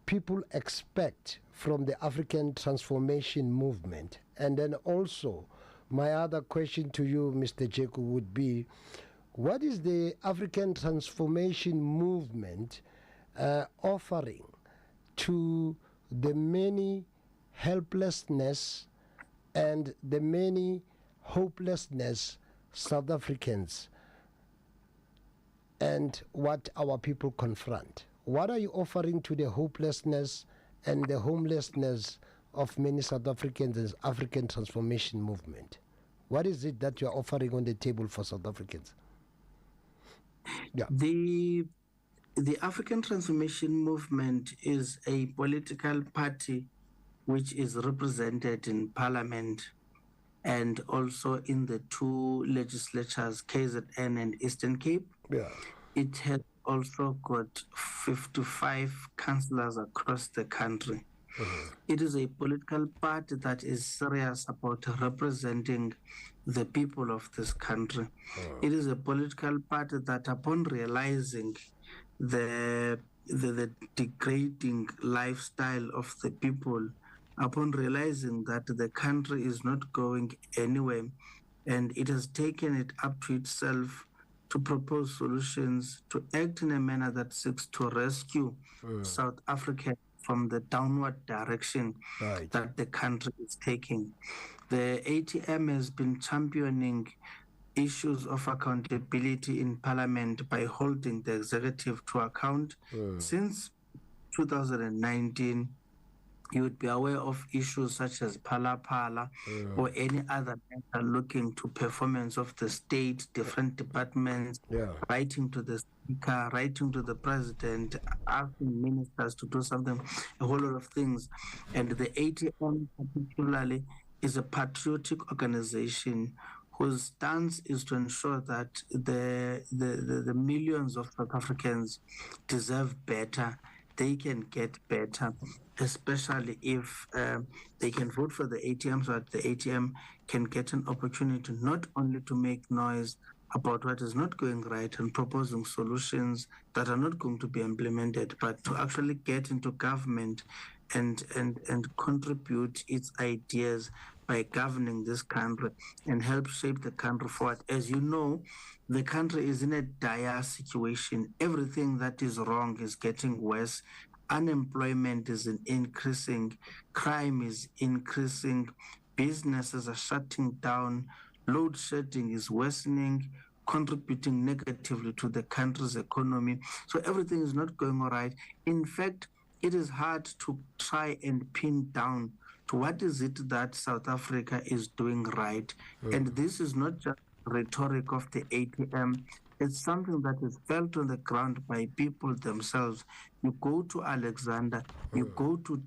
people expect from the African Transformation Movement? And then also, my other question to you, Mr. Jeku, would be, what is the African Transformation Movement offering to the many helplessness and the many hopelessness South Africans and what our people confront? What are you offering to the hopelessness and the homelessness of many South Africans as African Transformation Movement? What is it that you're offering on the table for South Africans? Yeah. The African Transformation Movement is a political party which is represented in Parliament and also in the two legislatures, KZN and Eastern Cape. Yeah. It has also got 55 councillors across the country. It is a political party that is serious about representing the people of this country. It is a political party that, upon realizing the degrading lifestyle of the people, upon realizing that the country is not going anywhere, and it has taken it up to itself to propose solutions, to act in a manner that seeks to rescue South Africa from the downward direction that the country is taking. The ATM has been championing issues of accountability in Parliament by holding the executive to account. Since 2019, you would be aware of issues such as Phala Phala or any other matter looking to performance of the state, different departments, writing to the speaker, writing to the president, asking ministers to do something, a whole lot of things. And the ATM particularly is a patriotic organization whose stance is to ensure that the millions of South Africans deserve better. They can get better, especially if they can vote for the ATM, so that the ATM can get an opportunity not only to make noise about what is not going right and proposing solutions that are not going to be implemented, but to actually get into government and contribute its ideas by governing this country and help shape the country forward. As you know, the country is in a dire situation. Everything that is wrong is getting worse. Unemployment is increasing. Crime is increasing. Businesses are shutting down. Load shedding is worsening, contributing negatively to the country's economy. So everything is not going all right. In fact, it is hard to try and pin down to what is it that South Africa is doing right. And this is not just rhetoric of the ATM. It's something that is felt on the ground by people themselves. You go to Alexander, you go to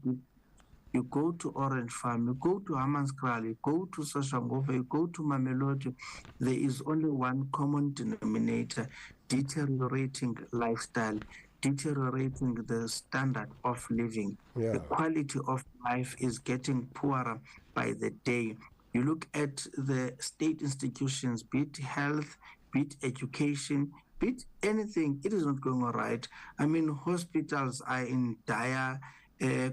Orange Farm, you go to Hammanskraal, you go to Soshanguve, you go to Mamelodi. There is only one common denominator: deteriorating lifestyle, deteriorating the standard of living. Yeah. The quality of life is getting poorer by the day. You look at the state institutions, be it health, be it education, be it anything, it is not going all right. I mean, hospitals are in dire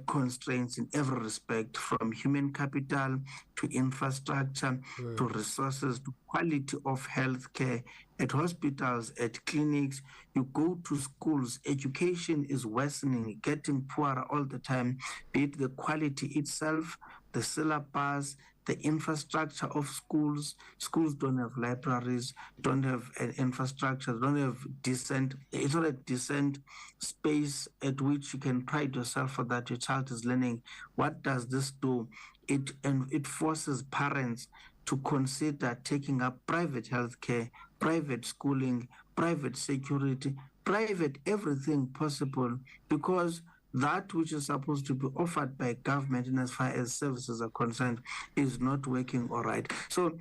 constraints in every respect, from human capital to infrastructure to resources to quality of healthcare. At hospitals, at clinics, you go to schools, education is worsening, getting poorer all the time, be it the quality itself, the syllabus, the infrastructure of schools. Schools don't have libraries, don't have infrastructure, don't have decent, it's not a decent space at which you can pride yourself for that your child is learning. What does this do? It forces parents to consider taking up private healthcare, private schooling, private security, private everything possible, because that which is supposed to be offered by government in as far as services are concerned is not working all right. So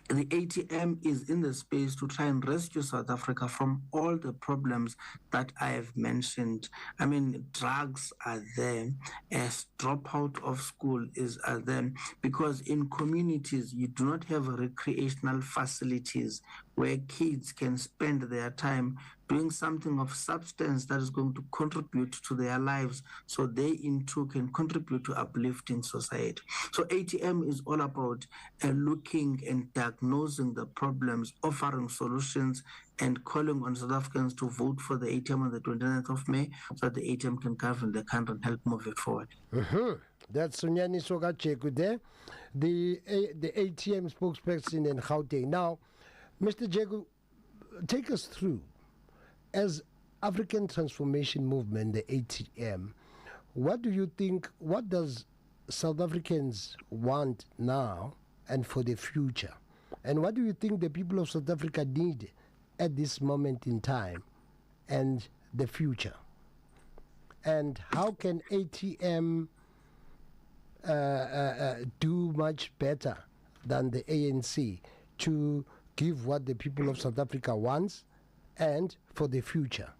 the ATM is in the space to try and rescue South Africa from all the problems that I have mentioned. I mean, drugs are there, as dropout of school are there, because in communities you do not have recreational facilities where kids can spend their time doing something of substance that is going to contribute to their lives, so they in turn can contribute to uplifting society. So ATM is all about looking and diagnosing the problems, offering solutions, and calling on South Africans to vote for the ATM on the 29th of May so that the ATM can govern the country and help move it forward. That's Nyaniso Jeku there, the ATM spokesperson in Gauteng. Now, Mr. Jeku, take us through, as African Transformation Movement, the ATM, what do you think, what does South Africans want now and for the future? And what do you think the people of South Africa need at this moment in time and the future? And how can ATM do much better than the ANC to give what the people of South Africa wants and for the future?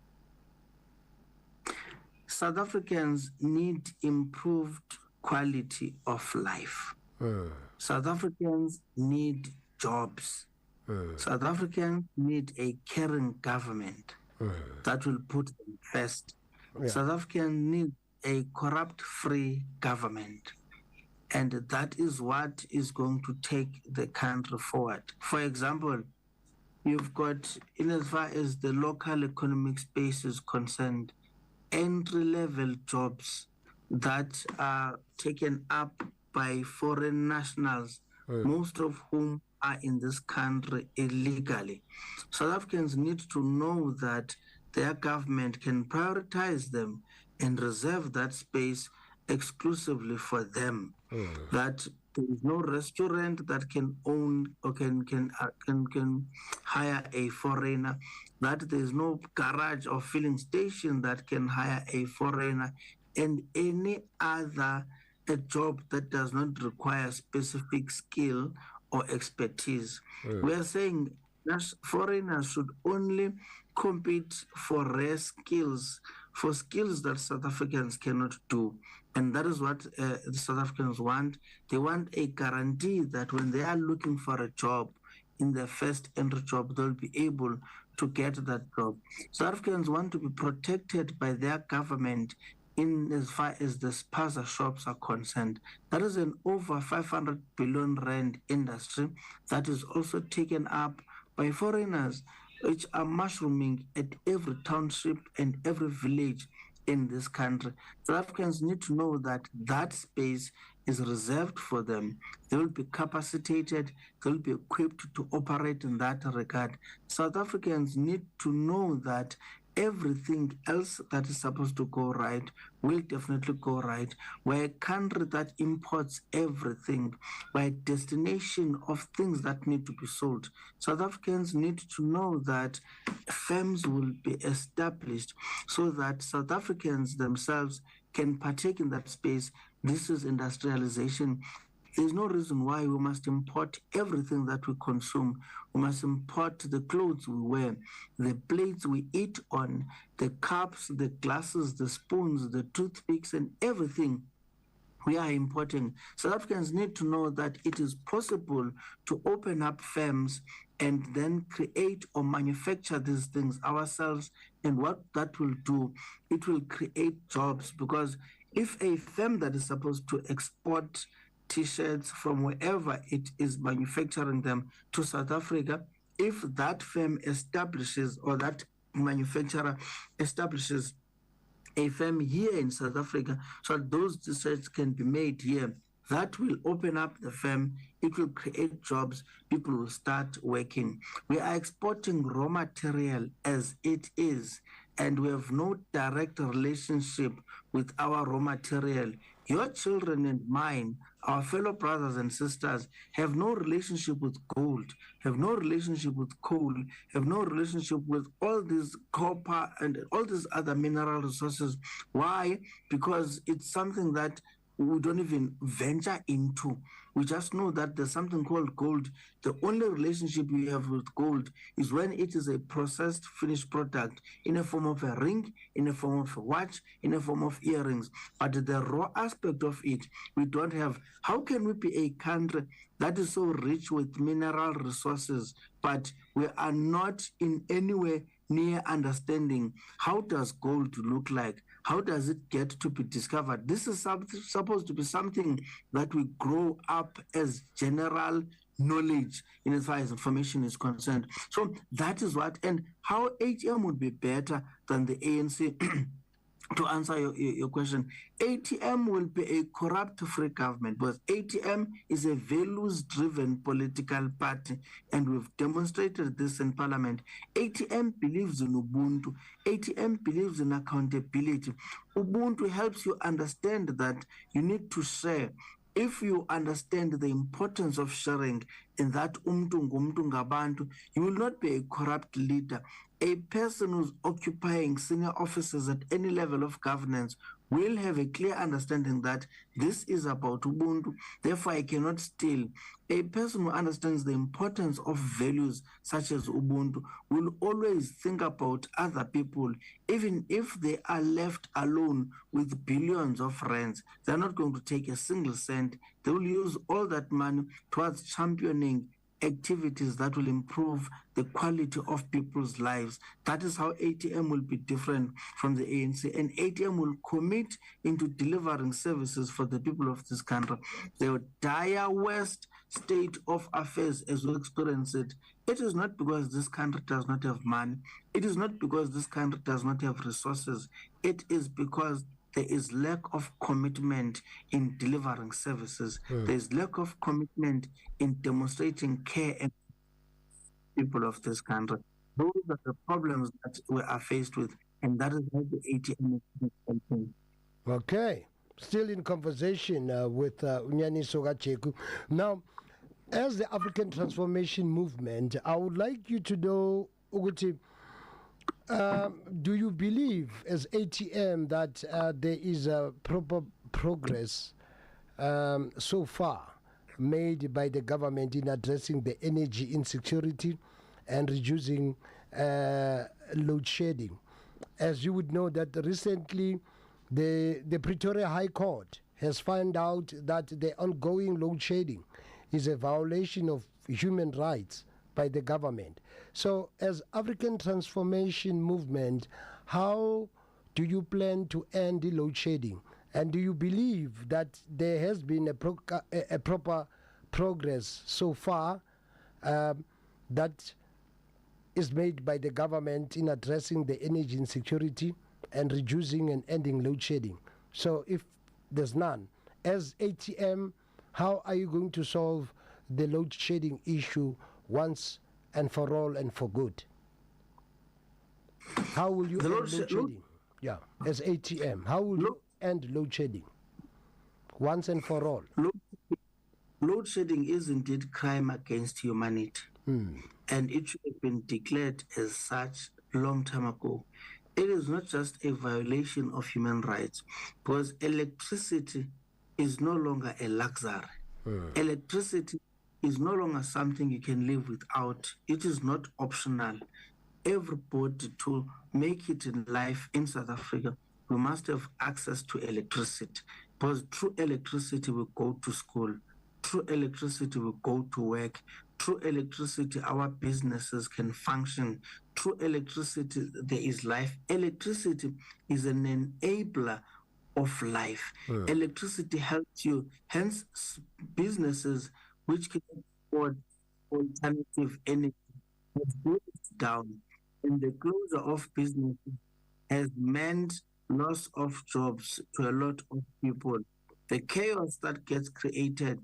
South Africans need improved quality of life. South Africans need jobs. South Africans need a caring government that will put them first. South Africans need a corrupt-free government. And that is what is going to take the country forward. For example, you've got, in as far as the local economic space is concerned, entry-level jobs that are taken up by foreign nationals, most of whom are in this country illegally. South Africans need to know that their government can prioritize them and reserve that space exclusively for them. That there is no restaurant that can own or can hire a foreigner, that there is no garage or filling station that can hire a foreigner, and any other job that does not require specific skill or expertise. We are saying that foreigners should only compete for rare skills, for skills that South Africans cannot do. And that is what the South Africans want. They want a guarantee that when they are looking for a job, in their first entry job, they'll be able to get that job. South Africans want to be protected by their government in as far as the spaza shops are concerned. That is an over 500 billion rand industry that is also taken up by foreigners, which are mushrooming at every township and every village in this country. South Africans need to know that that space is reserved for them. They will be capacitated, they will be equipped to operate in that regard. South Africans need to know that everything else that is supposed to go right will definitely go right. We're a country that imports everything. We're a destination of things that need to be sold. South Africans need to know that firms will be established so that South Africans themselves can partake in that space. This is industrialization. There's no reason why we must import everything that we consume. We We must import the clothes we wear, the plates we eat on, the cups, the glasses, the spoons, the toothpicks, and everything we are importing. South Africans need to know that it is possible to open up firms and then create or manufacture these things ourselves. And what that will do, it will create jobs, because if a firm that is supposed to export T-shirts from wherever it is manufacturing them to South Africa, if that firm establishes, or that manufacturer establishes a firm here in South Africa, so that those T-shirts can be made here, that will open up the firm, it will create jobs, people will start working. We are exporting raw material as it is, and we have no direct relationship with our raw material. Your children and mine, our fellow brothers and sisters, have no relationship with gold, have no relationship with coal, have no relationship with all these copper and all these other mineral resources. Why? Because it's something that we don't even venture into. We just know that there's something called gold. The only relationship we have with gold is when it is a processed finished product in a form of a ring, in a form of a watch, in a form of earrings. But the raw aspect of it, we don't have. How can we be a country that is so rich with mineral resources, but we are not in any way near understanding how does gold look like? How does it get to be discovered? This is supposed to be something that we grow up as general knowledge in as far as information is concerned. So that is what, and how ATM would be better than the ANC. To answer your question, ATM will be a corrupt-free government, because ATM is a values-driven political party, and we've demonstrated this in Parliament. ATM believes in Ubuntu. ATM believes in accountability. Ubuntu helps you understand that you need to share. If you understand the importance of sharing, in that umntu ngumntu ngabantu, you will not be a corrupt leader. A person who's occupying senior offices at any level of governance will have a clear understanding that this is about Ubuntu, therefore I cannot steal. A person who understands the importance of values such as Ubuntu will always think about other people, even if they are left alone with billions of rands. They're not going to take a single cent. They will use all that money towards championing activities that will improve the quality of people's lives. That is how ATM will be different from the ANC, and ATM will commit into delivering services for the people of this country. The dire worst state of affairs as we experience it, it is not because this country does not have money. It is not because this country does not have resources. It is because there is lack of commitment in delivering services. There is lack of commitment in demonstrating care and people of this country. Those are the problems that we are faced with, and that is why the ATM is helping. Okay. Still in conversation with Nyaniso Jeku. Now, as the African Transformation Movement, I would like you to know, Uguti, do you believe as ATM that there is a proper progress so far made by the government in addressing the energy insecurity and reducing load shedding? As you would know that recently the Pretoria High Court has found out that the ongoing load shedding is a violation of human rights by the government. So as African Transformation Movement, how do you plan to end the load shedding? And do you believe that there has been a proper progress so far that is made by the government in addressing the energy insecurity and reducing and ending load shedding? So if there's none, as ATM, how are you going to solve the load shedding issue once and for all and for good? How will you end load shedding? Yeah, as ATM, how will you end load shedding once and for all? Load shedding is indeed crime against humanity, and it should have been declared as such long time ago. It is not just a violation of human rights, because electricity is no longer a luxury. Electricity is no longer something you can live without. It is not optional. Everybody, to make it in life in South Africa, we must have access to electricity, because through electricity we go to school, through electricity we go to work, through electricity our businesses can function, through electricity there is life. Electricity is an enabler of life. Electricity helps you, hence businesses which can afford alternative energy have closed down, and the closure of businesses has meant loss of jobs to a lot of people. The chaos that gets created,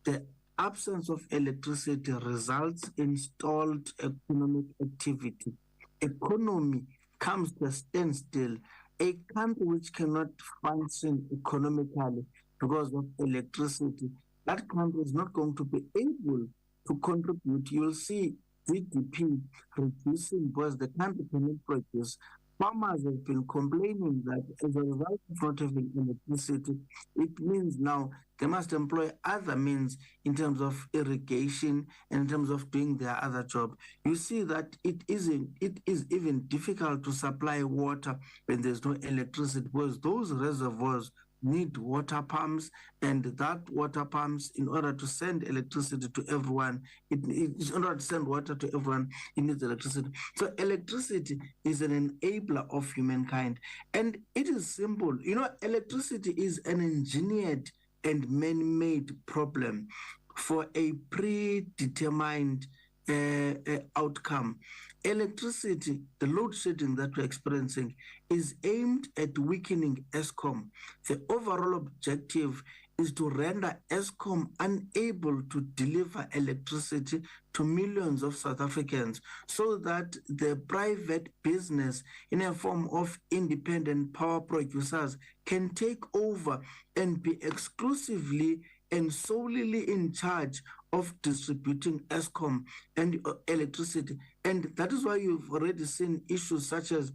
the absence of electricity results in stalled economic activity. Economy comes to a standstill. A country which cannot function economically because of electricity, that country is not going to be able to contribute. You'll see GDP reducing because the country cannot produce. Farmers have been complaining that as a result of not having electricity, it means now they must employ other means in terms of irrigation and in terms of doing their other job. You see that it is even difficult to supply water when there's no electricity, because those reservoirs need water pumps, and that water pumps, in order to send electricity to everyone, in order to send water to everyone, it needs electricity. So electricity is an enabler of humankind, and it is simple. Electricity is an engineered and man-made problem for a predetermined outcome. Electricity, the load shedding that we're experiencing, is aimed at weakening Eskom. The overall objective is to render Eskom unable to deliver electricity to millions of South Africans, so that the private business, in a form of independent power producers, can take over and be exclusively and solely in charge of distributing Eskom and electricity. And that is why you've already seen issues such as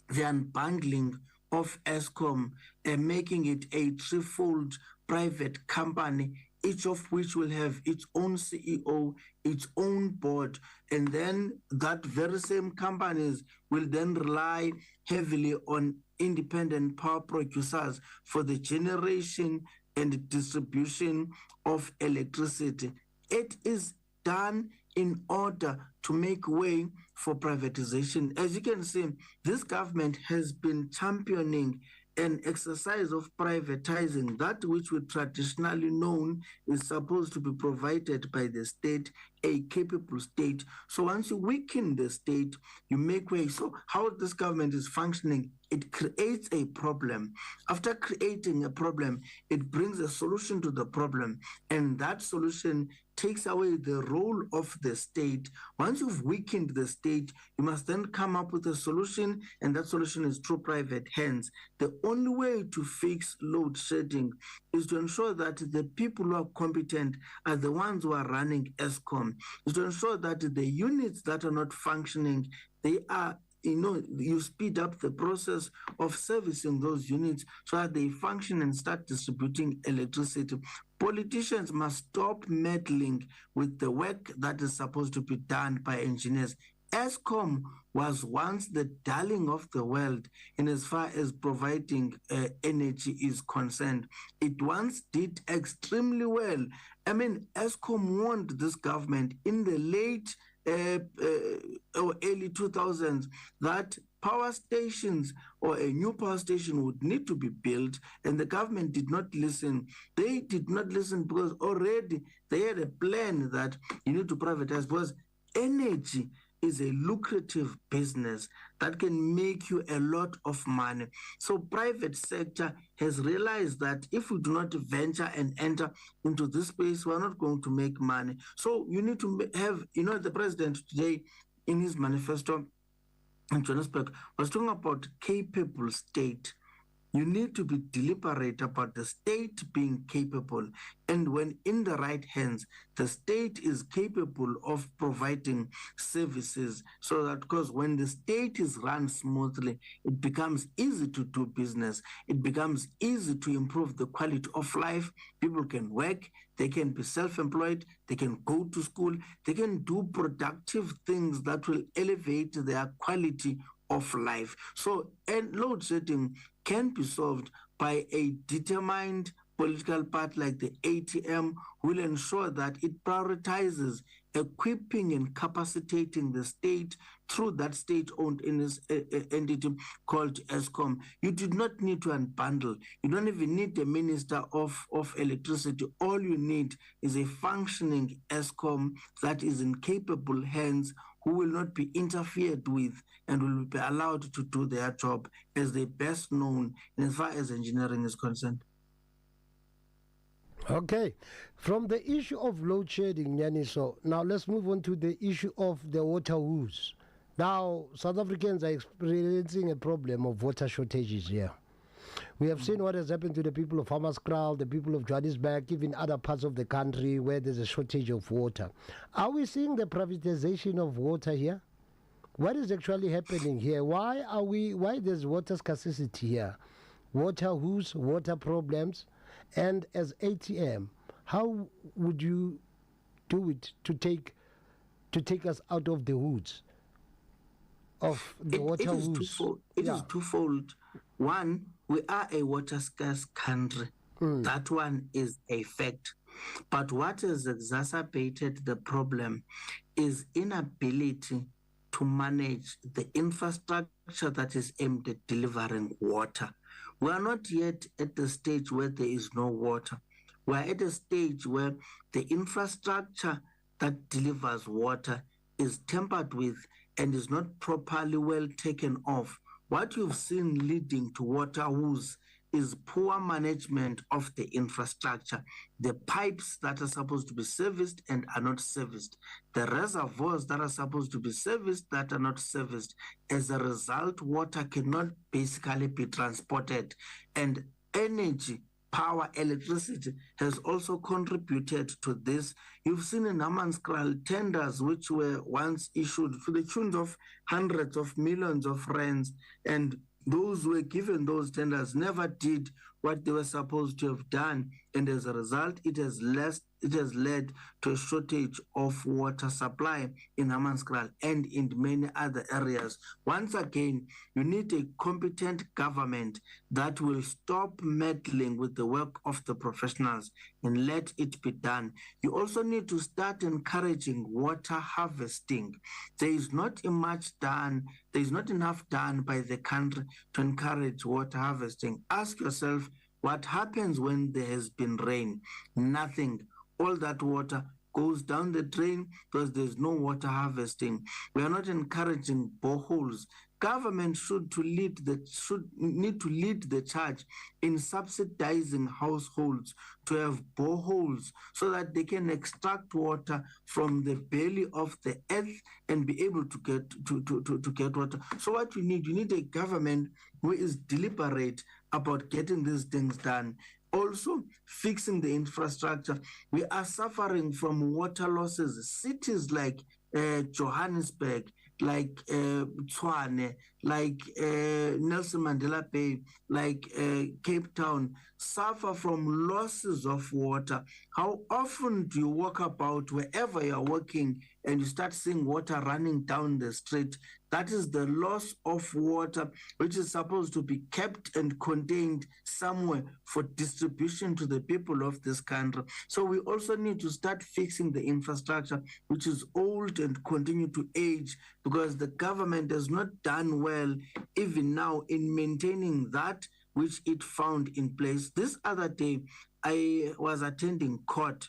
the unbundling of Eskom and making it a threefold private company, each of which will have its own CEO, its own board, and then that very same companies will then rely heavily on independent power producers for the generation and distribution of electricity. It is done in order to make way for privatization. As you can see, this government has been championing an exercise of privatizing that which we traditionally known is supposed to be provided by the state, a capable state. So once you weaken the state, you make way. So how this government is functioning, it creates a problem. After creating a problem, it brings a solution to the problem, and that solution takes away the role of the state. Once you've weakened the state, you must then come up with a solution, and that solution is through private hands. The only way to fix load shedding is to ensure that the people who are competent are the ones who are running Eskom, is to ensure that the units that are not functioning, they are, you speed up the process of servicing those units so that they function and start distributing electricity. Politicians must stop meddling with the work that is supposed to be done by engineers. Eskom was once the darling of the world in as far as providing energy is concerned. It once did extremely well. I mean, Eskom warned this government in the late or early 2000s that power stations or a new power station would need to be built, and the government did not listen. They did not listen because already they had a plan that you need to privatize, because energy is a lucrative business that can make you a lot of money. So private sector has realized that if we do not venture and enter into this space, we're not going to make money. So you need to have, the president today in his manifesto in Johannesburg was talking about capable state. You need to be deliberate about the state being capable. And when in the right hands, the state is capable of providing services, so that, because when the state is run smoothly, it becomes easy to do business. It becomes easy to improve the quality of life. People can work, they can be self-employed, they can go to school, they can do productive things that will elevate their quality of life. So, and load shedding can be solved by a determined political party like the ATM, will ensure that it prioritizes equipping and capacitating the state through that state-owned entity called ESCOM. You do not need to unbundle. You don't even need the Minister of Electricity. All you need is a functioning ESCOM that is in capable hands, who will not be interfered with and will be allowed to do their job as they best known as far as engineering is concerned. Okay. From the issue of load shedding, Nyaniso, now let's move on to the issue of the water woes. Now, South Africans are experiencing a problem of water shortages here. We have seen what has happened to the people of Hammanskraal, the people of Johannesburg, even other parts of the country where there's a shortage of water. Are we seeing the privatization of water here? What is actually happening here? Why there's water scarcity here? Water woes, water problems, and as ATM, how would you do it to take us out of the woods of the water woes? It is twofold. One, we are a water scarce country. That one is a fact. But what has exacerbated the problem is inability to manage the infrastructure that is aimed at delivering water. We are not yet at the stage where there is no water. We are at a stage where the infrastructure that delivers water is tampered with and is not properly well taken off. What you've seen leading to water woes is poor management of the infrastructure. The pipes that are supposed to be serviced and are not serviced. The reservoirs that are supposed to be serviced that are not serviced. As a result, water cannot basically be transported. And energy, power, electricity has also contributed to this. You've seen in Hammanskraal tenders which were once issued to the tune of hundreds of millions of rands, and those who were given those tenders never did what they were supposed to have done, and as a result, it has led to a shortage of water supply in Hammanskraal and in many other areas. Once again, you need a competent government that will stop meddling with the work of the professionals and let it be done. You also need to start encouraging water harvesting. There is not enough done by the country to encourage water harvesting. Ask yourself, what happens when there has been rain? Nothing. All that water goes down the drain because there's no water harvesting. We are not encouraging boreholes. Government need to lead the charge in subsidizing households to have boreholes so that they can extract water from the belly of the earth and be able to get water. So what you need a government who is deliberate about getting these things done. Also, fixing the infrastructure. We are suffering from water losses. Cities like Johannesburg, like Tshwane, like Nelson Mandela Bay, like Cape Town, suffer from losses of water. How often do you walk about wherever you're working and you start seeing water running down the street? That is the loss of water, which is supposed to be kept and contained somewhere for distribution to the people of this country. So we also need to start fixing the infrastructure, which is old and continue to age, because the government has not done well even now in maintaining that which it found in place. This other day, I was attending court.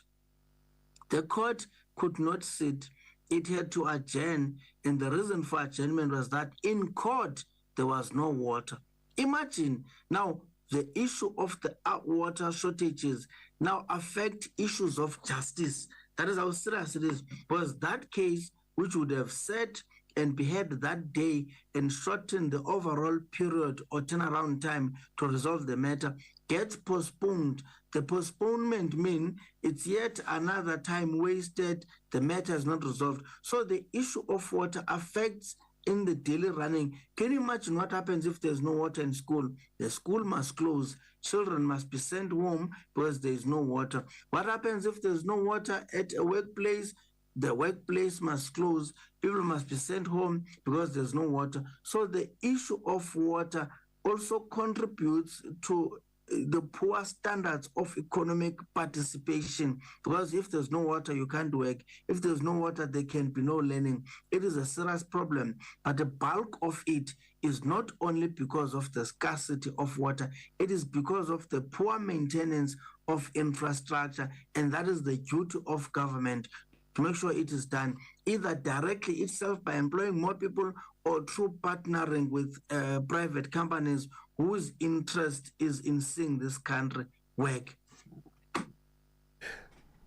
The court could not sit. It had to adjourn, and the reason for adjournment was that in court, there was no water. Imagine now the issue of the water shortages now affect issues of justice. That is how serious it is, because that case, which would have set and behead that day and shorten the overall period or turnaround time to resolve the matter gets postponed. The postponement means it's yet another time wasted, the matter is not resolved. So the issue of water affects in the daily running. Can you imagine what happens if there's no water in school? The school must close. Children must be sent home because there is no water. What happens if there's no water at a workplace? The workplace must close. People must be sent home because there's no water. So the issue of water also contributes to the poor standards of economic participation, because if there's no water, you can't work. If there's no water, there can be no learning. It is a serious problem, but the bulk of it is not only because of the scarcity of water, it is because of the poor maintenance of infrastructure, and that is the duty of government to make sure it is done either directly itself by employing more people or through partnering with private companies whose interest is in seeing this country work.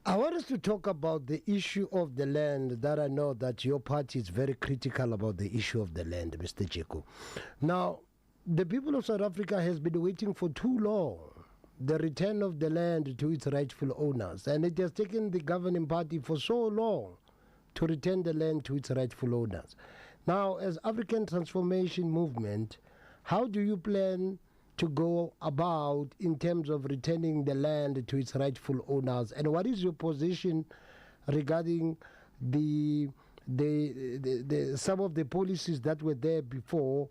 I want us to talk about the issue of the land, that I know that your party is very critical about the issue of the land, Mr. Jeku. Now, the people of South Africa has been waiting for too long the return of the land to its rightful owners, and it has taken the governing party for so long to return the land to its rightful owners. Now, as African Transformation Movement, how do you plan to go about in terms of returning the land to its rightful owners? And what is your position regarding the some of the policies that were there before,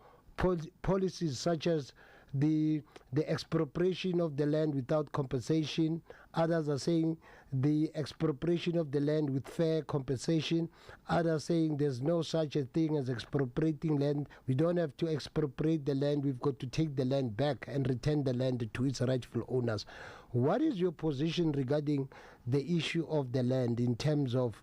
policies such as the expropriation of the land without compensation? Others are saying the expropriation of the land with fair compensation. Others saying there's no such a thing as expropriating land. We don't have to expropriate the land. We've got to take the land back and return the land to its rightful owners. What is your position regarding the issue of the land in terms of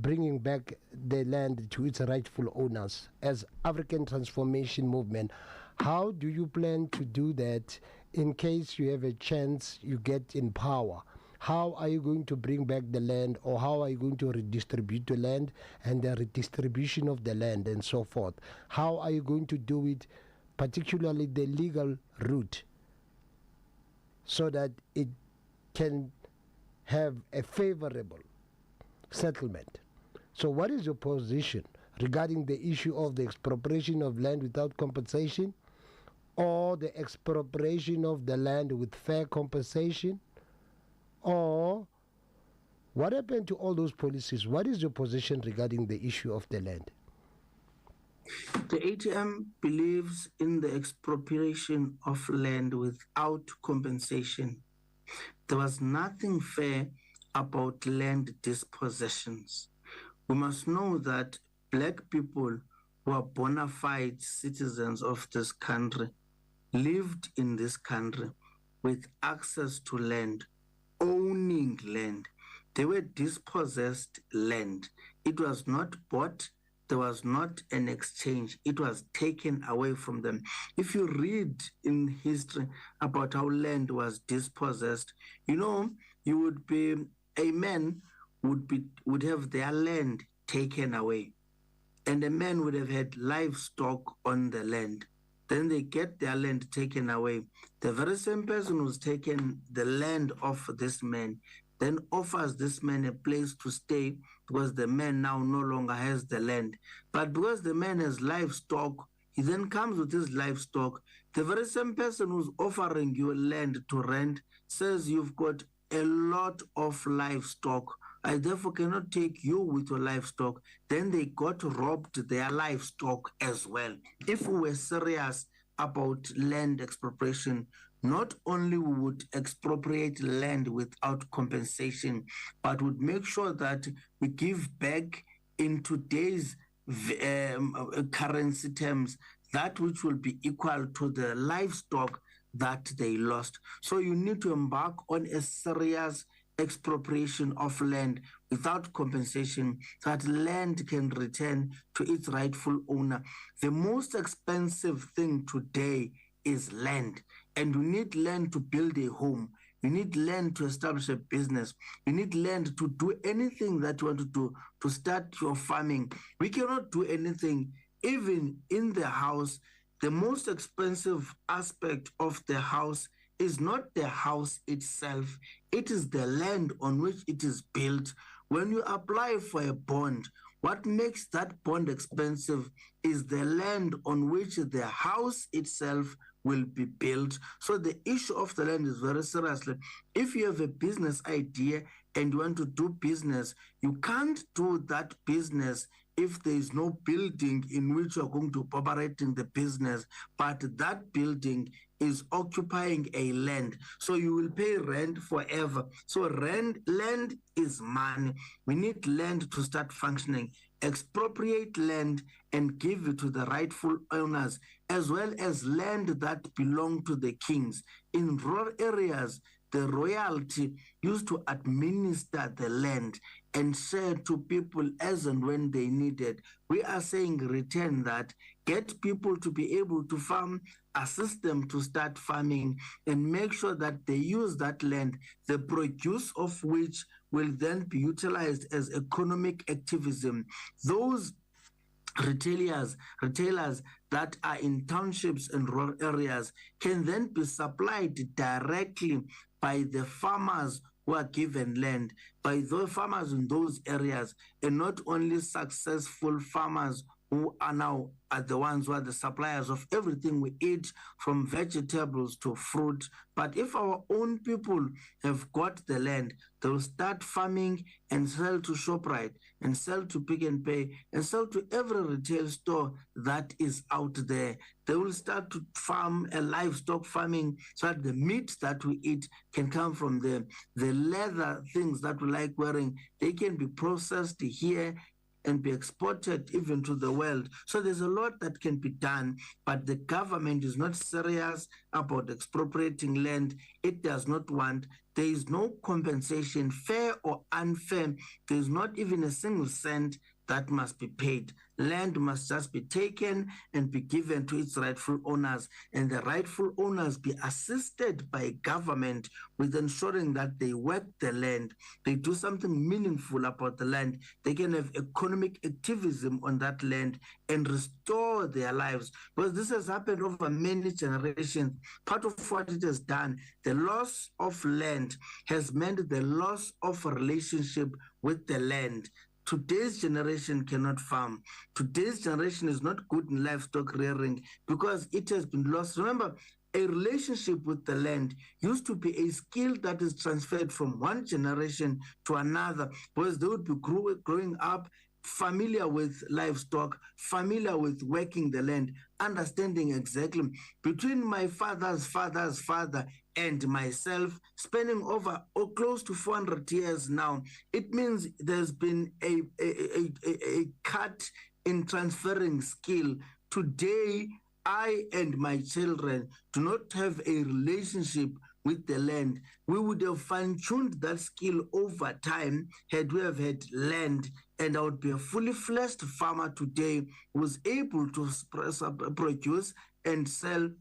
bringing back the land to its rightful owners as African Transformation Movement? How do you plan to do that in case you have a chance you get in power? How are you going to bring back the land, or how are you going to redistribute the land and the redistribution of the land and so forth? How are you going to do it, particularly the legal route, so that it can have a favorable settlement? So what is your position regarding the issue of the expropriation of land without compensation, or the expropriation of the land with fair compensation? Or what happened to all those policies? What is your position regarding the issue of the land? The ATM believes in the expropriation of land without compensation. There was nothing fair about land dispossessions. We must know that Black people who are bona fide citizens of this country lived in this country with access to land, owning land. They were dispossessed land. It was not bought. There was not an exchange. It was taken away from them. If you read in history about how land was dispossessed, you would be, a man would have their land taken away, and a man would have had livestock on the land. Then they get their land taken away. The very same person who's taken the land of this man then offers this man a place to stay, because the man now no longer has the land. But because the man has livestock, he then comes with his livestock. The very same person who's offering you land to rent says you've got a lot of livestock. I therefore cannot take you with your livestock. Then they got robbed their livestock as well. If we were serious about land expropriation, not only we would expropriate land without compensation, but would make sure that we give back in today's currency terms that which will be equal to the livestock that they lost. So you need to embark on a serious expropriation of land without compensation, so that land can return to its rightful owner. The most expensive thing today is land, and you need land to build a home. You need land to establish a business. You need land to do anything that you want to do, to start your farming. We cannot do anything, even in the house. The most expensive aspect of the house is not the house itself, it is the land on which it is built. When you apply for a bond, what makes that bond expensive is the land on which the house itself will be built. So the issue of the land is very seriously. If you have a business idea and you want to do business, you can't do that business if there is no building in which you're going to be operating the business, but that building is occupying a land. So you will pay rent forever. So land is money. We need land to start functioning. Expropriate land and give it to the rightful owners, as well as land that belong to the kings. In rural areas, the royalty used to administer the land and share to people as and when they needed. We are saying return that, get people to be able to farm, assist them to start farming, and make sure that they use that land, the produce of which will then be utilized as economic activism. Those retailers that are in townships and rural areas can then be supplied directly by the farmers who are given land, by the farmers in those areas, and not only successful farmers who are now the ones who are the suppliers of everything we eat, from vegetables to fruit. But if our own people have got the land, they will start farming and sell to ShopRite, and sell to Pick and Pay, and sell to every retail store that is out there. They will start to farm a livestock farming, so that the meat that we eat can come from there. The leather things that we like wearing, they can be processed here and be exported even to the world. So there's a lot that can be done, but the government is not serious about expropriating land. It does not want. There is no compensation, fair or unfair. There is not even a single cent that must be paid. Land must just be taken and be given to its rightful owners, and the rightful owners be assisted by government with ensuring that they work the land, they do something meaningful about the land, they can have economic activism on that land and restore their lives. Because this has happened over many generations. Part of what it has done, the loss of land has meant the loss of a relationship with the land. Today's generation cannot farm. Today's generation is not good in livestock rearing because it has been lost. Remember, a relationship with the land used to be a skill that is transferred from one generation to another, because they would be growing up familiar with livestock, familiar with working the land, understanding exactly between my father's father and myself, spending over close to 400 years now. It means there's been a cut in transferring skill. Today, I and my children do not have a relationship with the land. We would have fine-tuned that skill over time had we have had land, and I would be a fully fledged farmer today who was able to produce and sell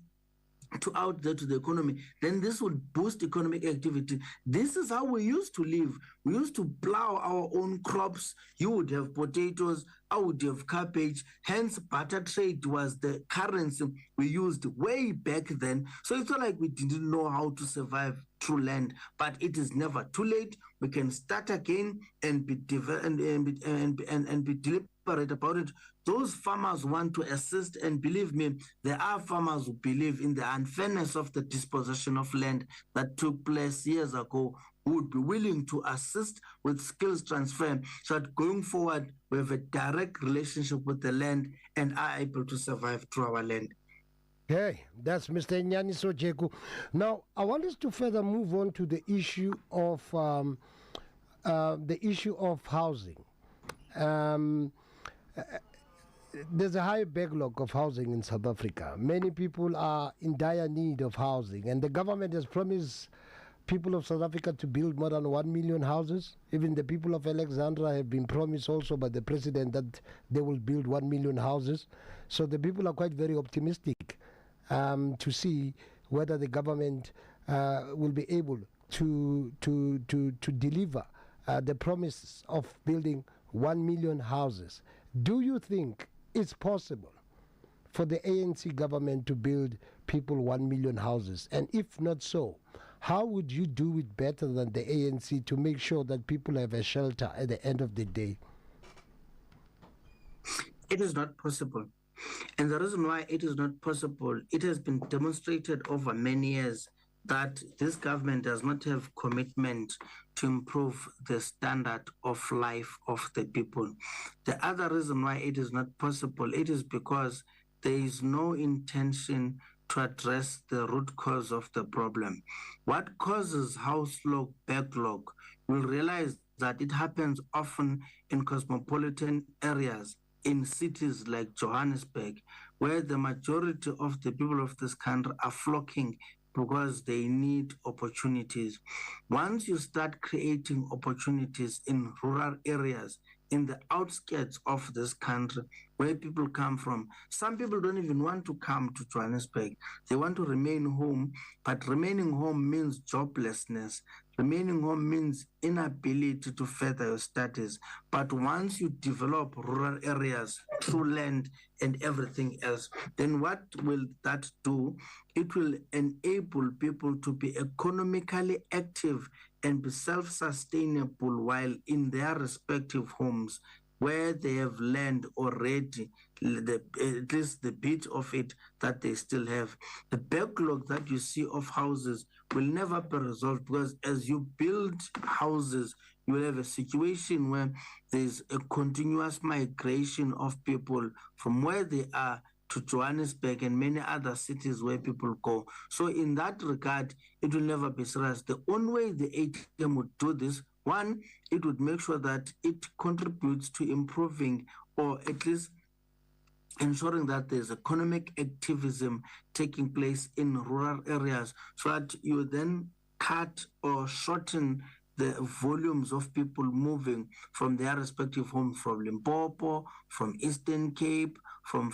out there to the economy. Then this would boost economic activity. This is how we used to live. We used to plow our own crops. You would have potatoes, I would have cabbage. Hence, barter trade was the currency we used way back then. So it's not like we didn't know how to survive through land, but it is never too late. We can start again and be deliberate about it. Those farmers want to assist, and believe me, there are farmers who believe in the unfairness of the disposition of land that took place years ago, who would be willing to assist with skills transfer, so that going forward we have a direct relationship with the land and are able to survive through our land. Okay, that's Mr. Nyaniso Jeku. Now, I want us to further move on to the issue of housing. There's a high backlog of housing in South Africa. Many people are in dire need of housing, and the government has promised people of South Africa to build more than 1 million houses. Even the people of Alexandra have been promised also by the president that they will build 1 million houses. So the people are quite very optimistic to see whether the government will be able to deliver the promise of building 1 million houses. Do you think it's possible for the ANC government to build people 1 million houses? And if not so, how would you do it better than the ANC to make sure that people have a shelter at the end of the day? It is not possible. And the reason why it is not possible, it has been demonstrated over many years that this government does not have commitment to improve the standard of life of the people. The other reason why it is not possible, it is because there is no intention to address the root cause of the problem. What causes house log backlog? You'll realize that it happens often in cosmopolitan areas, in cities like Johannesburg, where the majority of the people of this country are flocking because they need opportunities. Once you start creating opportunities in rural areas, in the outskirts of this country, where people come from, some people don't even want to come to Johannesburg. They want to remain home, but remaining home means joblessness. Remaining home means inability to further your studies. But once you develop rural areas through land and everything else, then what will that do? It will enable people to be economically active and be self-sustainable while in their respective homes, where they have land already, at least the bit of it that they still have. The backlog that you see of houses will never be resolved, because as you build houses, you will have a situation where there's a continuous migration of people from where they are to Johannesburg and many other cities where people go. So in that regard, it will never be serious. The only way the ATM would do this, one, it would make sure that it contributes to improving, or at least ensuring that there's economic activism taking place in rural areas, so that you then cut or shorten the volumes of people moving from their respective homes, from Limpopo, from Eastern Cape, from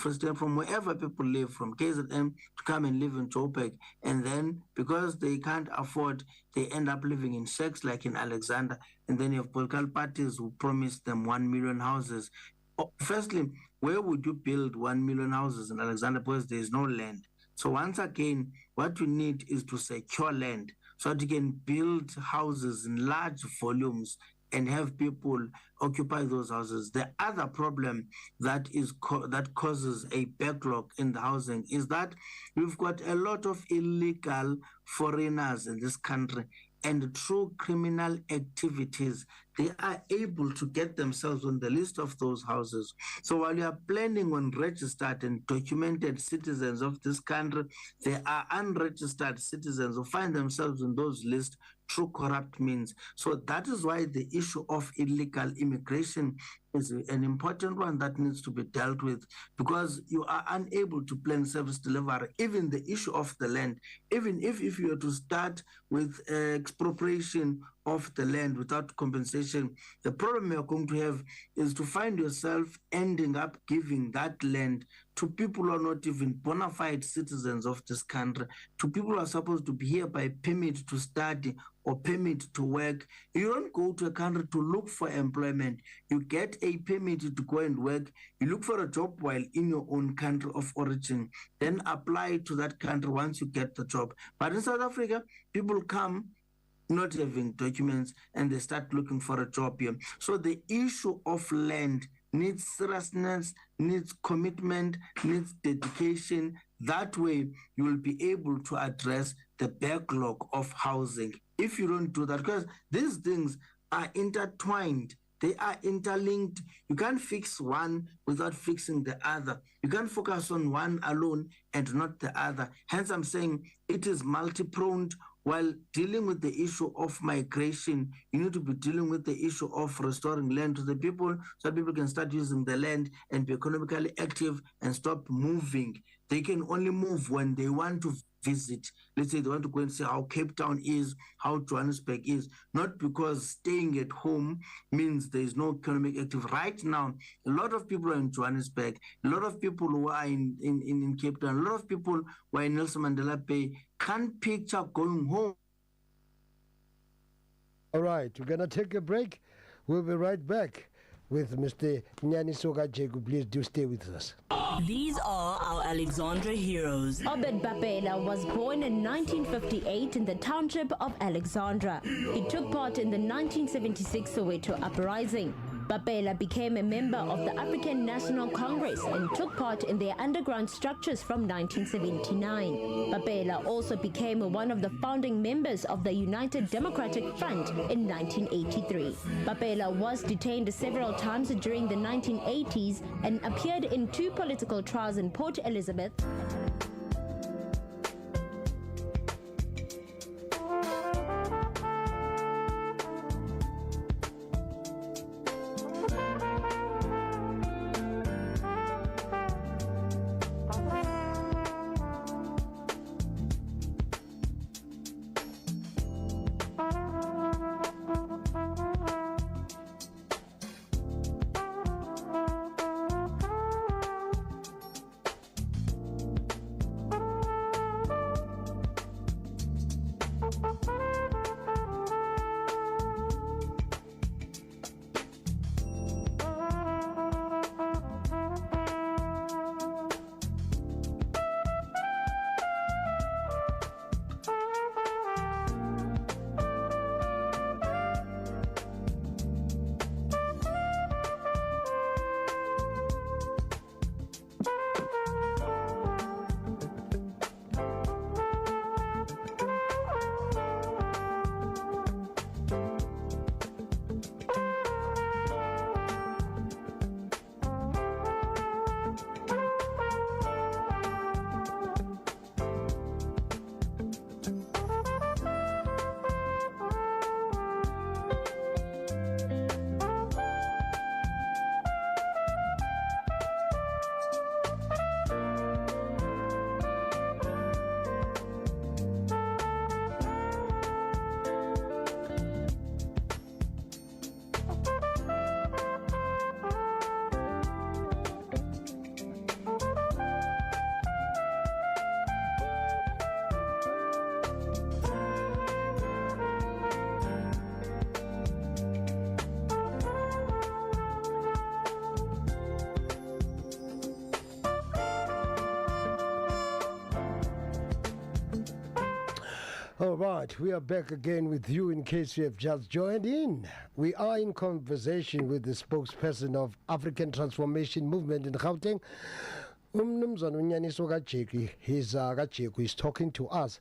wherever people live, from KZN, to come and live in Joburg. And then because they can't afford, they end up living in shacks like in Alexander. And then you have political parties who promise them 1 million houses. Firstly, where would you build 1 million houses in Alexander? Because there is no land. So once again, what you need is to secure land so that you can build houses in large volumes and have people occupy those houses. The other problem that causes a backlog in the housing is that we've got a lot of illegal foreigners in this country, and through criminal activities, they are able to get themselves on the list of those houses. So while you are planning on registered and documented citizens of this country, there are unregistered citizens who find themselves on those lists through corrupt means. So that is why the issue of illegal immigration is an important one that needs to be dealt with, because you are unable to plan service delivery. Even the issue of the land, even if you were to start with expropriation of the land without compensation, the problem you're going to have is to find yourself ending up giving that land to people who are not even bona fide citizens of this country, to people who are supposed to be here by permit to study or permit to work. You don't go to a country to look for employment. You get a permit to go and work. You look for a job while in your own country of origin, then apply to that country once you get the job. But in South Africa, people come not having documents and they start looking for a job here. So the issue of land needs seriousness, needs commitment, needs dedication. That way, you will be able to address the backlog of housing. If you don't do that, because these things are intertwined, they are interlinked. You can't fix one without fixing the other. You can't focus on one alone and not the other. Hence, I'm saying it is multi-pronged. While dealing with the issue of migration, you need to be dealing with the issue of restoring land to the people so that people can start using the land and be economically active and stop moving. They can only move when they want to visit. Let's say they want to go and see how Cape Town is, how Johannesburg is, not because staying at home means there is no economic activity. Right now, a lot of people are in Johannesburg, a lot of people who are in Cape Town, a lot of people who are in Nelson Mandela Bay can't picture going home All right, we're going to take a break. We'll be right back with Mr. Nyaniso Jeku. Please do stay with us. These are our Alexandra heroes. Obed Bapela was born in 1958 in the township of Alexandra. He took part in the 1976 Soweto uprising. Bapela became a member of the African National Congress and took part in their underground structures from 1979. Bapela also became one of the founding members of the United Democratic Front in 1983. Bapela was detained several times during the 1980s and appeared in 2 political trials in Port Elizabeth. All right, we are back again with you in case you have just joined in. We are in conversation with the spokesperson of African Transformation Movement in Gauteng. Umnumzana Nyaniso Jeku, he's talking to us.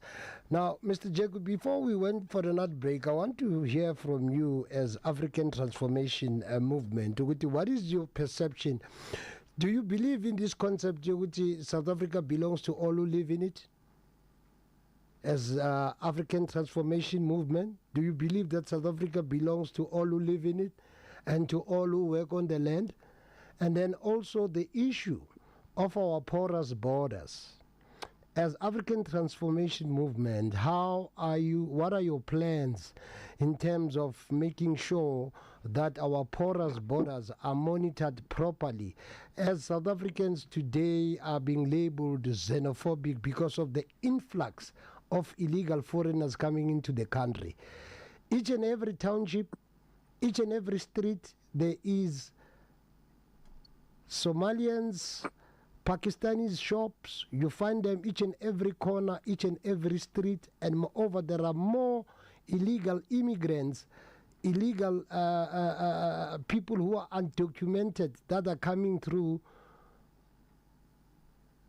Now, Mr. Jeku, before we went for another break, I want to hear from you as African Transformation Movement. What is your perception? Do you believe in this concept, South Africa belongs to all who live in it? As African Transformation Movement, do you believe that South Africa belongs to all who live in it and to all who work on the land? And then also the issue of our porous borders. As African Transformation Movement, what are your plans in terms of making sure that our porous borders are monitored properly? As South Africans today are being labeled xenophobic because of the influx of illegal foreigners coming into the country. Each and every township, each and every street, there is Somalians, Pakistanis shops. You find them each and every corner, each and every street, and moreover, there are more illegal immigrants, illegal people who are undocumented that are coming through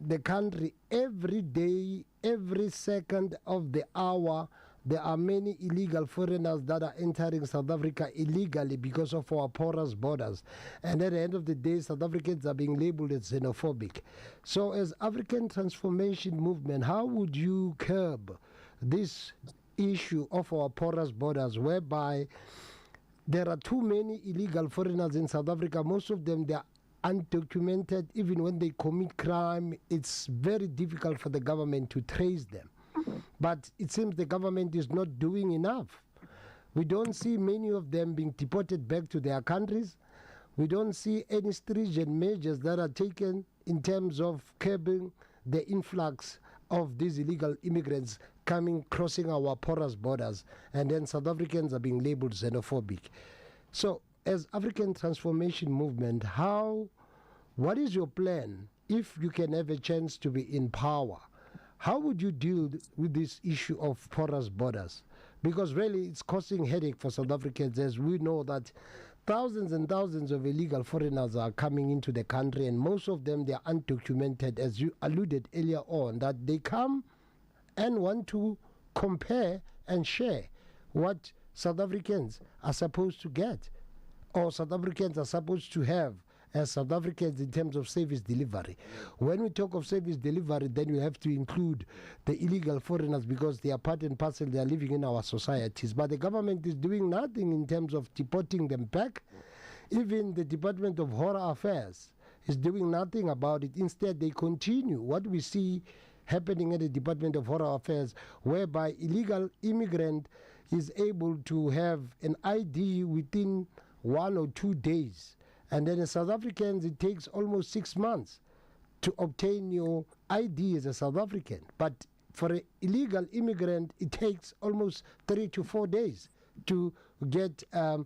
the country every day, every second of the hour. There are many illegal foreigners that are entering South Africa illegally because of our porous borders. And at the end of the day, South Africans are being labeled as xenophobic. So as African Transformation Movement, how would you curb this issue of our porous borders, whereby there are too many illegal foreigners in South Africa? Most of them, they are undocumented. Even when they commit crime, it's very difficult for the government to trace them. But it seems the government is not doing enough. We don't see many of them being deported back to their countries. We don't see any stringent measures that are taken in terms of curbing the influx of these illegal immigrants crossing our porous borders, and then South Africans are being labeled xenophobic. So, as African Transformation Movement, what is your plan if you can have a chance to be in power? How would you deal with this issue of porous borders? Because really it's causing headache for South Africans, as we know that thousands and thousands of illegal foreigners are coming into the country, and most of them, they are undocumented, as you alluded earlier on, that they come and want to compare and share what South Africans are supposed to get, or South Africans are supposed to have as South Africans in terms of service delivery. When we talk of service delivery, then you have to include the illegal foreigners, because they are part and parcel, they are living in our societies. But the government is doing nothing in terms of deporting them back. Even the Department of Home Affairs is doing nothing about it. Instead, they continue what we see happening at the Department of Home Affairs, whereby illegal immigrant is able to have an ID within 1 or 2 days. And then as South Africans, it takes almost 6 months to obtain your ID as a South African. But for an illegal immigrant, it takes almost 3 to 4 days to get an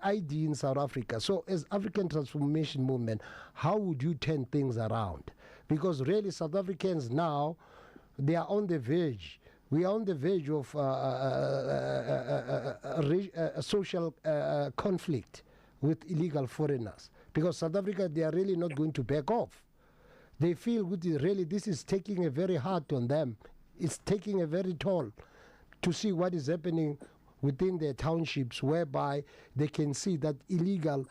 ID in South Africa. So as African Transformation Movement, how would you turn things around? Because really South Africans now, they are on the verge. We are on the verge of social conflict with illegal foreigners, because South Africa, they are really not going to back off. They feel really this is taking a very hard on them. It's taking a very toll to see what is happening within their townships, whereby they can see that illegal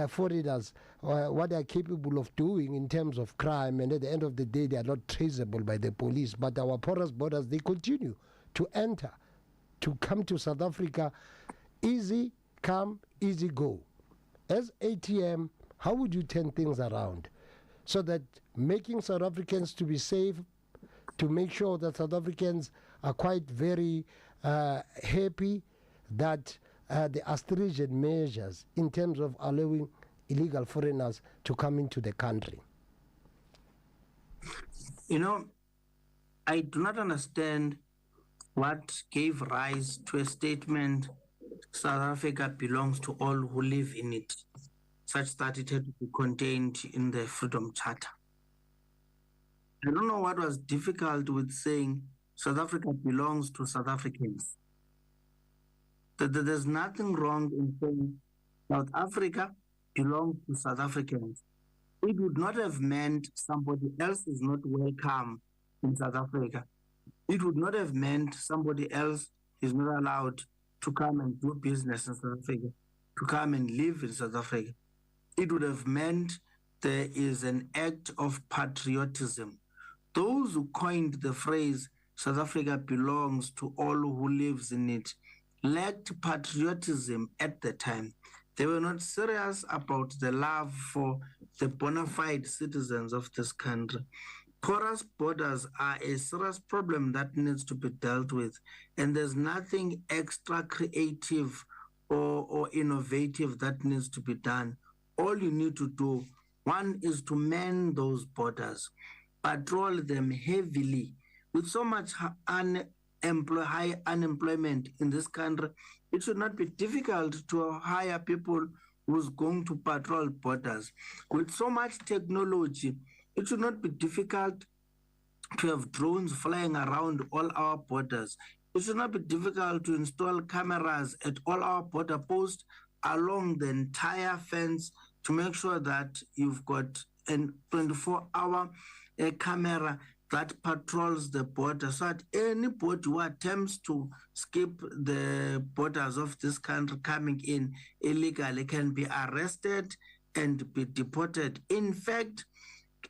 foreigners, what they are capable of doing in terms of crime, and at the end of the day, they are not traceable by the police. But our porous borders, they continue to enter, to come to South Africa. Easy come, easy go. As ATM, how would you turn things around so that making South Africans to be safe, to make sure that South Africans are quite very happy that there are stringent measures in terms of allowing illegal foreigners to come into the country? You know, I do not understand what gave rise to a statement, South Africa belongs to all who live in it, such that it had to be contained in the Freedom Charter. I don't know what was difficult with saying South Africa belongs to South Africans. That there's nothing wrong in saying South Africa belongs to South Africans. It would not have meant somebody else is not welcome in South Africa. It would not have meant somebody else is not allowed to come and do business in South Africa, to come and live in South Africa. It would have meant there is an act of patriotism. Those who coined the phrase South Africa belongs to all who lives in it lacked patriotism at the time. They were not serious about the love for the bona fide citizens of this country. Porous borders are a serious problem that needs to be dealt with, and there's nothing extra creative or innovative that needs to be done. All you need to do, one, is to man those borders, patrol them heavily. With so much high unemployment in this country, it should not be difficult to hire people who's going to patrol borders. With so much technology, it should not be difficult to have drones flying around all our borders. It should not be difficult to install cameras at all our border posts along the entire fence to make sure that you've got a 24-hour camera that patrols the border, so that anybody who attempts to skip the borders of this country coming in illegally can be arrested and be deported. In fact,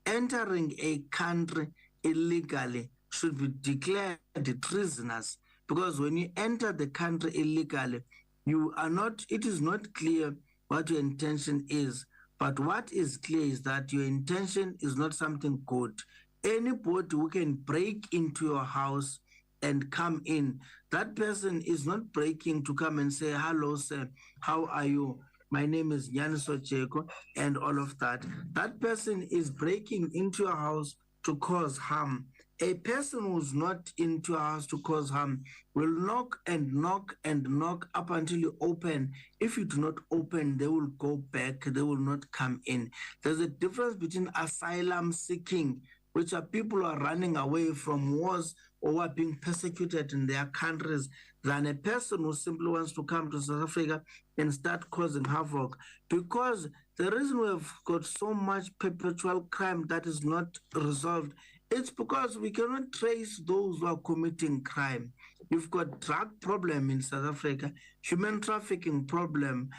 entering a country illegally should be declared treasonous, because when you enter the country illegally, it is not clear what your intention is, but what is clear is that your intention is not something good. Anybody who can break into your house and come in, that person is not breaking to come and say, hello, sir, how are you? My name is Nyaniso, Jeku, and all of that. That person is breaking into your house to cause harm. A person who's not into a house to cause harm will knock and knock and knock up until you open. If you do not open, they will go back. They will not come in. There's a difference between asylum seeking, which are people who are running away from wars or who are being persecuted in their countries, than a person who simply wants to come to South Africa and start causing havoc. Because the reason we've got so much perpetual crime that is not resolved, it's because we cannot trace those who are committing crime. You've got drug problem in South Africa, human trafficking problem,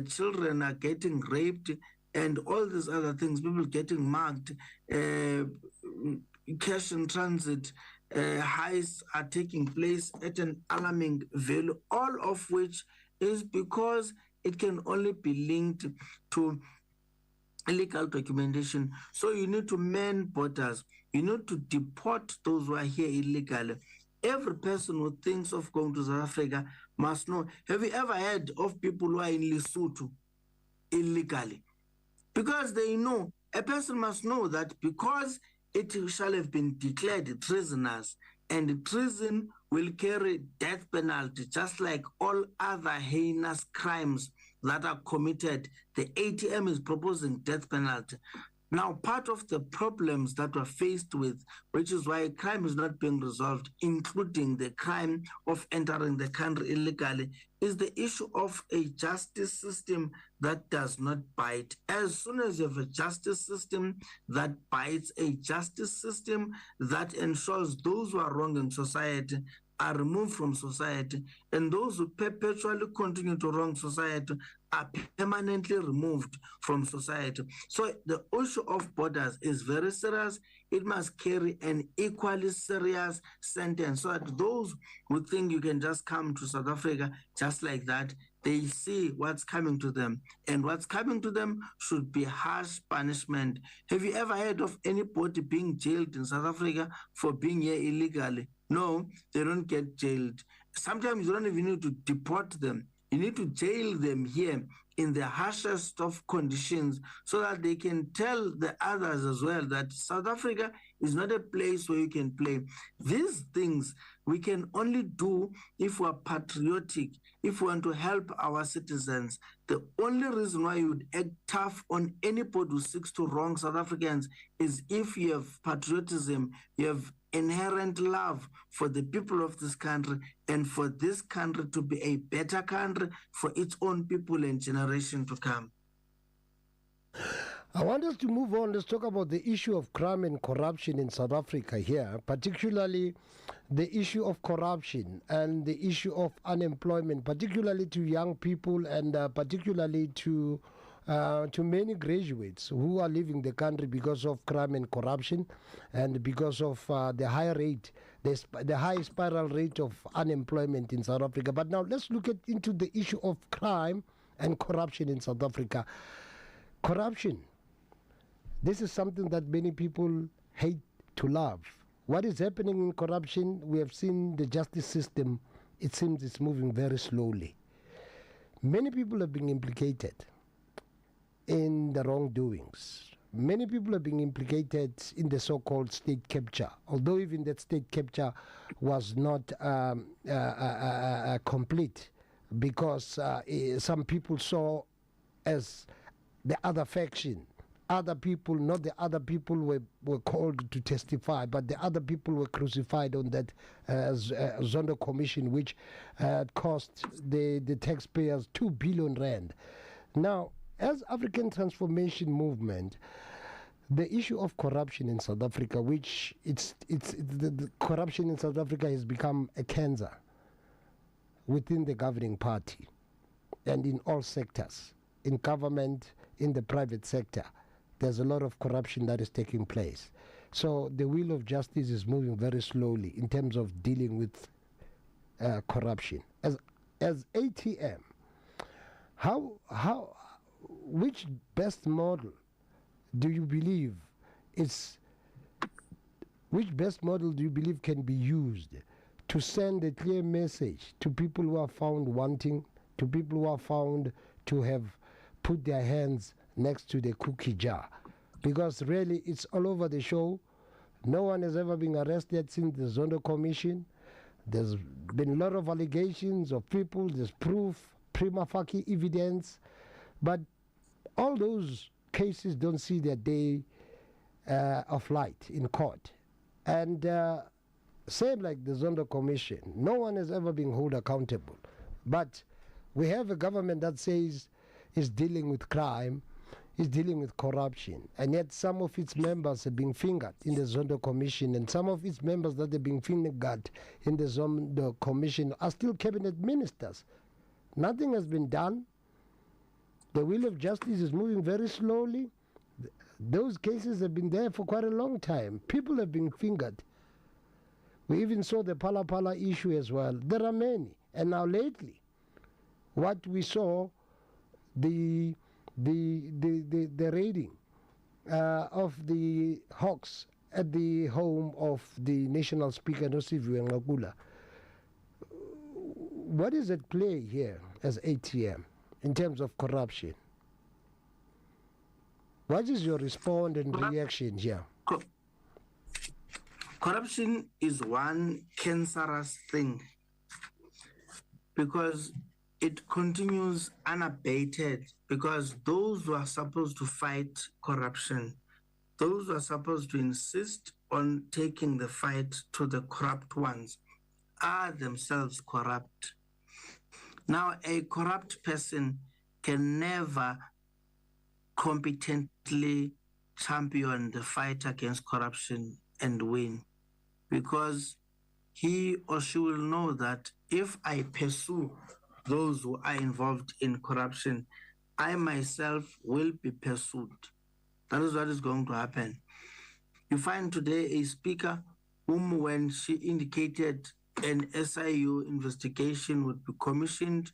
children are getting raped, and all these other things, people getting mugged, cash in transit, heists are taking place at an alarming value, all of which is because it can only be linked to illegal documentation. So you need to man borders. You need to deport those who are here illegally. Every person who thinks of going to South Africa must know. Have you ever heard of people who are in Lesotho illegally? Because they know, a person must know that because it shall have been declared treasonous, and treason will carry death penalty, just like all other heinous crimes that are committed. The ATM is proposing death penalty. Now, part of the problems that we're faced with, which is why crime is not being resolved, including the crime of entering the country illegally, is the issue of a justice system that does not bite. As soon as you have a justice system that bites, a justice system that ensures those who are wrong in society are removed from society, and those who perpetually continue to wrong society are permanently removed from society. So the issue of borders is very serious. It must carry an equally serious sentence, so that those who think you can just come to South Africa just like that, they see what's coming to them. And what's coming to them should be harsh punishment. Have you ever heard of anybody being jailed in South Africa for being here illegally? No, they don't get jailed. Sometimes you don't even need to deport them. You need to jail them here in the harshest of conditions so that they can tell the others as well that South Africa is not a place where you can play. These things we can only do if we're patriotic, if we want to help our citizens. The only reason why you would act tough on anybody who seeks to wrong South Africans is if you have patriotism, you have inherent love for the people of this country and for this country to be a better country for its own people and generation to come. I want us to move on. Let's talk about the issue of crime and corruption in South Africa here, particularly the issue of corruption and the issue of unemployment, particularly to young people and particularly to many graduates who are leaving the country because of crime and corruption and because of the high rate, the high spiral rate of unemployment in South Africa. But now let's look into the issue of crime and corruption in South Africa. Corruption. This is something that many people hate to love. What is happening in corruption? We have seen the justice system, it seems it's moving very slowly. Many people are being implicated in the wrongdoings. Many people are being implicated in the so-called state capture, although even that state capture was not complete, because some people saw as the other faction. Other people, not the other people were called to testify, but the other people were crucified on that Zondo Commission, which cost the taxpayers 2 billion rand. Now, as African Transformation Movement, the issue of corruption in South Africa, which the corruption in South Africa has become a cancer within the governing party and in all sectors, in government, in the private sector. There's a lot of corruption that is taking place. So the wheel of justice is moving very slowly in terms of dealing with corruption. As ATM, which best model do you believe can be used to send a clear message to people who are found wanting, to people who are found to have put their hands next to the cookie jar? Because really it's all over the show. No one has ever been arrested since the Zondo Commission. There's been a lot of allegations of people, there's proof, prima facie evidence, but all those cases don't see their day of light in court. And same like the Zondo Commission, no one has ever been held accountable. But we have a government that says is dealing with crime, is dealing with corruption, and yet some of its members have been fingered in the Zondo Commission, and some of its members that have been fingered in the Zondo Commission are still cabinet ministers. Nothing has been done. The wheel of justice is moving very slowly. Those cases have been there for quite a long time. People have been fingered. We even saw the Pala Pala issue as well. There are many. And now lately, what we saw, the raiding of the Hawks at the home of the National Speaker, Nosiviwe Ngakula. What is at play here as ATM in terms of corruption? What is your response and reaction here? Corruption is one cancerous thing because it continues unabated, because those who are supposed to fight corruption, those who are supposed to insist on taking the fight to the corrupt ones, are themselves corrupt. Now, a corrupt person can never competently champion the fight against corruption and win, because he or she will know that if I pursue those who are involved in corruption, I myself will be pursued. That is what is going to happen. You find today a speaker whom, when she indicated an SIU investigation would be commissioned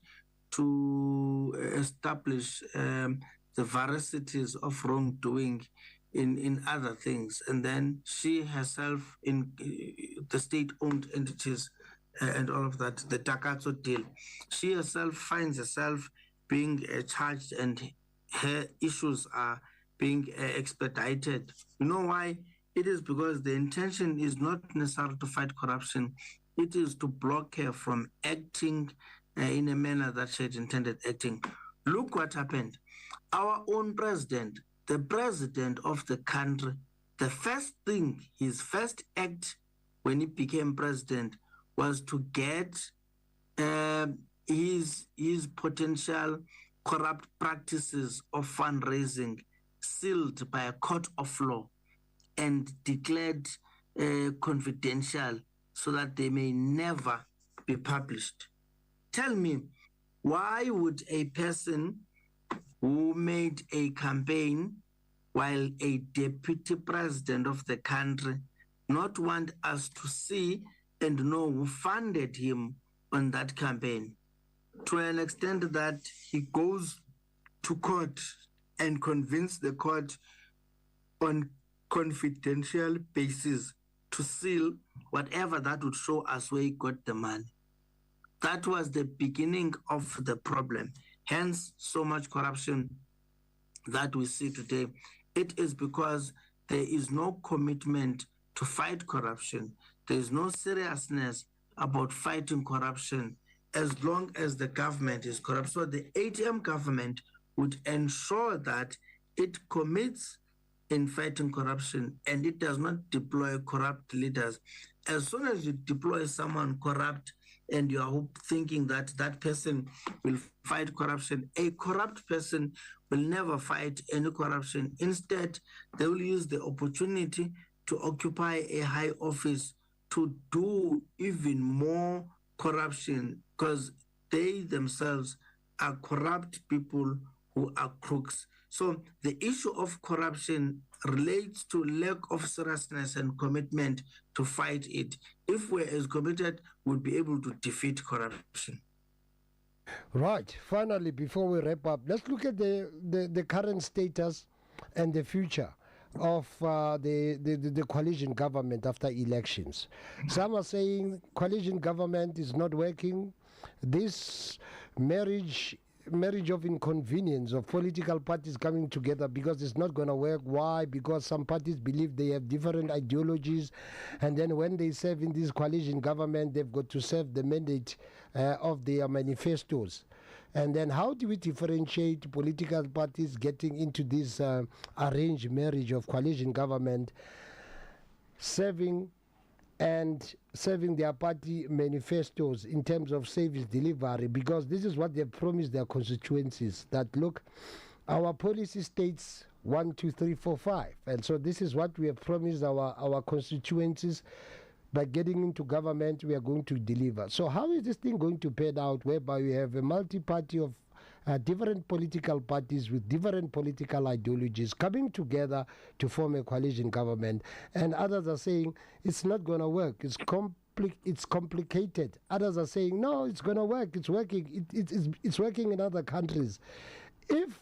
to establish the veracities of wrongdoing in other things, and then she herself in the state-owned entities and all of that, the Takatso deal, she herself finds herself being charged and her issues are being expedited. You know why? It is because the intention is not necessarily to fight corruption. It is to block her from acting in a manner that she had intended acting. Look what happened. Our own president, the president of the country, the first thing, his first act when he became president was to get his potential corrupt practices of fundraising sealed by a court of law and declared confidential so that they may never be published. Tell me, why would a person who made a campaign while a deputy president of the country not want us to see and know who funded him on that campaign, to an extent that he goes to court and convince the court on confidential basis to seal whatever that would show us where he got the money? That was the beginning of the problem. Hence, so much corruption that we see today. It is because there is no commitment to fight corruption. There is no seriousness about fighting corruption as long as the government is corrupt. So the ATM government would ensure that it commits in fighting corruption and it does not deploy corrupt leaders. As soon as you deploy someone corrupt and you are thinking that that person will fight corruption, a corrupt person will never fight any corruption. Instead, they will use the opportunity to occupy a high office to do even more corruption, because they themselves are corrupt people who are crooks. So the issue of corruption relates to lack of seriousness and commitment to fight it. If we're as committed, we'll be able to defeat corruption. Right. Finally, before we wrap up, let's look at the current status and the future of the coalition government after elections. Some are saying coalition government is not working. This marriage marriage of inconvenience of political parties coming together because it's not going to work. Why? Because some parties believe they have different ideologies, and then when they serve in this coalition government, they've got to serve the mandate of their manifestos. And then how do we differentiate political parties getting into this arranged marriage of coalition government, serving their party manifestos in terms of service delivery? Because this is what they've promised their constituencies, that look, our policy states 1, 2, 3, 4, 5, and so this is what we have promised our constituencies. By getting into government, we are going to deliver. So how is this thing going to pan out, whereby we have a multi-party of different political parties with different political ideologies coming together to form a coalition government, and others are saying it's not going to work, it's complicated. Others are saying no, it's going to work, it's working, it's working in other countries. If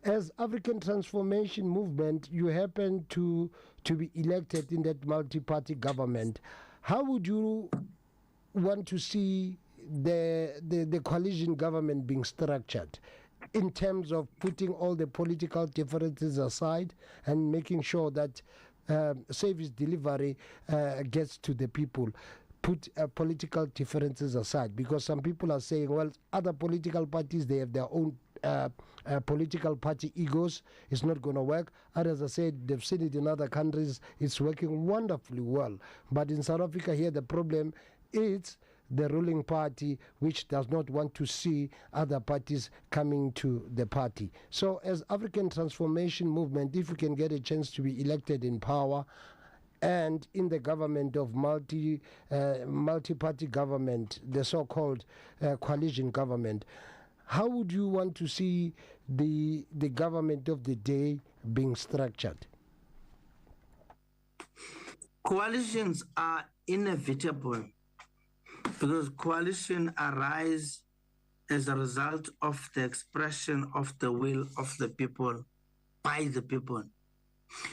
as African Transformation Movement you happen to be elected in that multi-party government, how would you want to see the coalition government being structured in terms of putting all the political differences aside and making sure that service delivery gets to the people? Put political differences aside, because some people are saying, well, other political parties, they have their own political party egos, it's not going to work. Others are saying they've seen it in other countries, it's working wonderfully well. But in South Africa here, the problem is the ruling party, which does not want to see other parties coming to the party. So as African Transformation Movement, if we can get a chance to be elected in power and in the government of multi-party government, the so-called coalition government, how would you want to see the government of the day being structured? Coalitions are inevitable because coalition arise as a result of the expression of the will of the people by the people.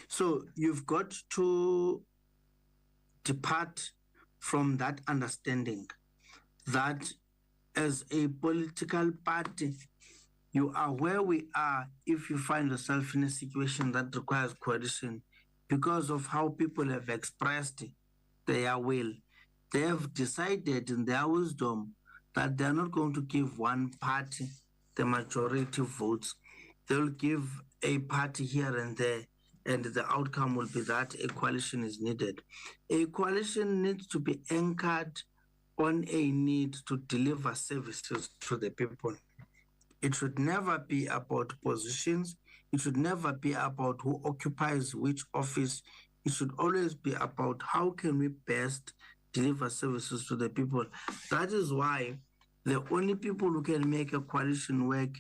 So you've got to depart from that understanding that as a political party, you are where we are if you find yourself in a situation that requires coalition because of how people have expressed their will. They have decided in their wisdom that they are not going to give one party the majority votes. They'll give a party here and there, and the outcome will be that a coalition is needed. A coalition needs to be anchored on a need to deliver services to the people. It should never be about positions. It should never be about who occupies which office. It should always be about how can we best deliver services to the people. That is why the only people who can make a coalition work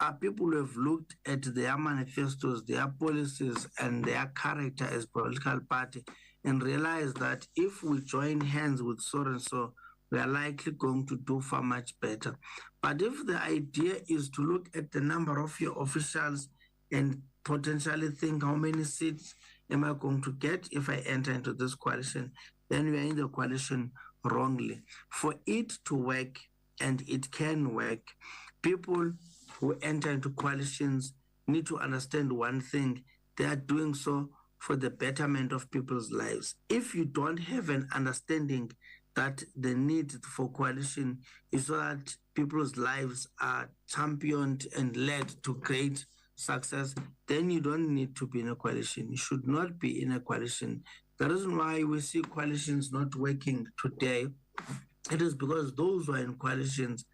are people who have looked at their manifestos, their policies, and their character as political party and realize that if we join hands with so and so, we are likely going to do far much better. But if the idea is to look at the number of your officials and potentially think how many seats am I going to get if I enter into this coalition, then we are in the coalition wrongly. For it to work, and it can work, people who enter into coalitions need to understand one thing: they are doing so for the betterment of people's lives. If you don't have an understanding that the need for coalition is so that people's lives are championed and led to great success, then you don't need to be in a coalition. You should not be in a coalition. The reason why we see coalitions not working today, it is because those who are in coalitions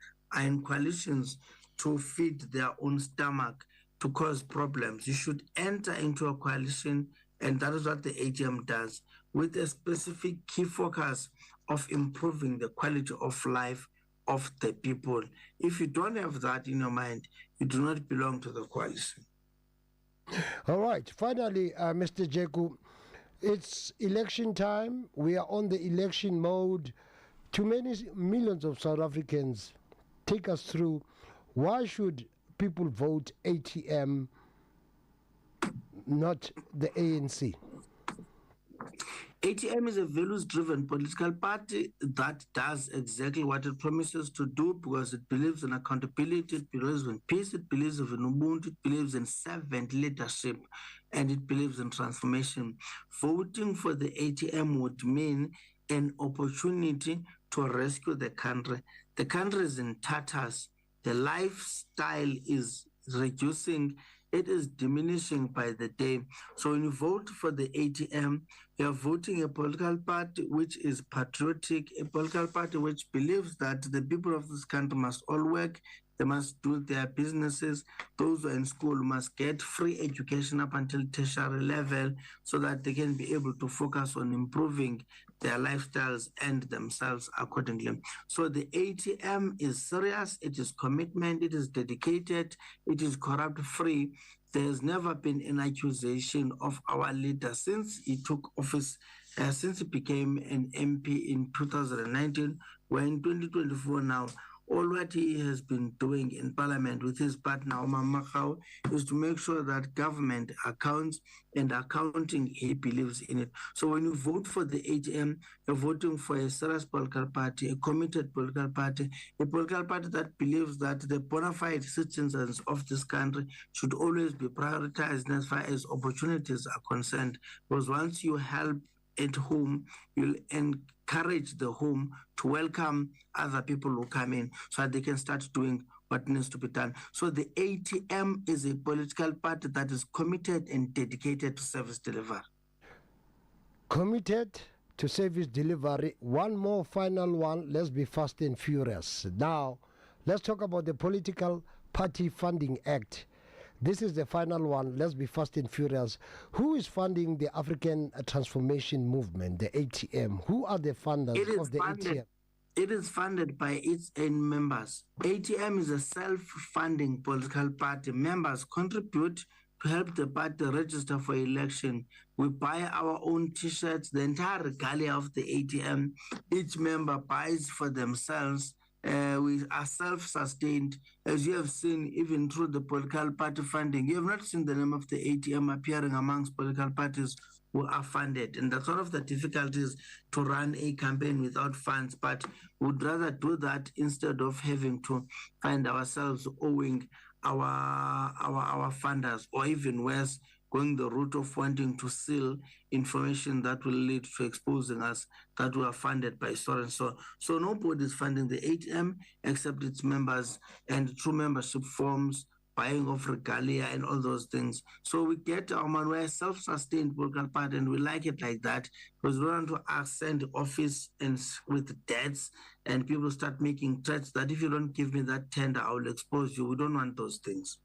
to feed their own stomach, to cause problems. You should enter into a coalition, and that is what the AGM does, with a specific key focus of improving the quality of life of the people. If you don't have that in your mind, you do not belong to the coalition. All right. Finally, Mr. Jeku, it's election time. We are on the election mode. Too many millions of South Africans. Take us through, why should people vote ATM, not the ANC? ATM is a values-driven political party that does exactly what it promises to do because it believes in accountability, it believes in peace, it believes in Ubuntu, it believes in servant leadership, and it believes in transformation. Voting for the ATM would mean an opportunity to rescue the country. The country is in tatters. The lifestyle is reducing. It is diminishing by the day. So when you vote for the ATM, you are voting a political party which is patriotic, a political party which believes that the people of this country must all work, they must do their businesses. Those who are in school must get free education up until tertiary level so that they can be able to focus on improving their lifestyles and themselves accordingly. So the ATM is serious, it is commitment, it is dedicated, it is corrupt-free. There's never been an accusation of our leader since he took office, since he became an MP in 2019. We're in 2024 now. All what he has been doing in Parliament with his partner Omar Makau is to make sure that government accounts and accounting, he believes in it. So when you vote for the ATM, you're voting for a serious political party, a committed political party, a political party that believes that the bona fide citizens of this country should always be prioritized as far as opportunities are concerned. Because once you help at home, you'll encourage the home to welcome other people who come in so that they can start doing what needs to be done. So the ATM is a political party that is committed and dedicated to service delivery. Committed to service delivery. One more final one. Let's be fast and furious. Now, let's talk about the Political Party Funding Act. This is the final one. Let's be fast and furious. Who is funding the African Transformation Movement, the ATM? Who are the funders of the ATM? It is funded by its own members. ATM is a self-funding political party. Members contribute to help the party register for election. We buy our own T-shirts, the entire regalia of the ATM. Each member buys for themselves. We are self-sustained, as you have seen, even through the political party funding. You have not seen the name of the ATM appearing amongst political parties who are funded. And that's one of the difficulties to run a campaign without funds, but would rather do that instead of having to find ourselves owing our funders, or even worse, going the route of wanting to seal information that will lead to exposing us that we are funded by so-and-so. So nobody is funding the ATM except its members and through membership forms, buying of regalia and all those things. So we get our man, we're a self-sustained political party, and we like it like that because we don't want to ascend office and with debts and people start making threats that if you don't give me that tender, I will expose you. We don't want those things.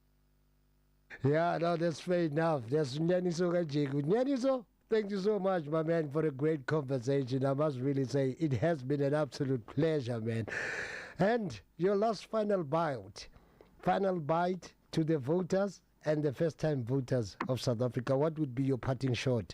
Yeah, no, that's fair enough. That's Nyaniso Jeku. Nyaniso, thank you so much, my man, for a great conversation. I must really say it has been an absolute pleasure, man. And your last final bite to the voters and the first-time voters of South Africa. What would be your parting shot?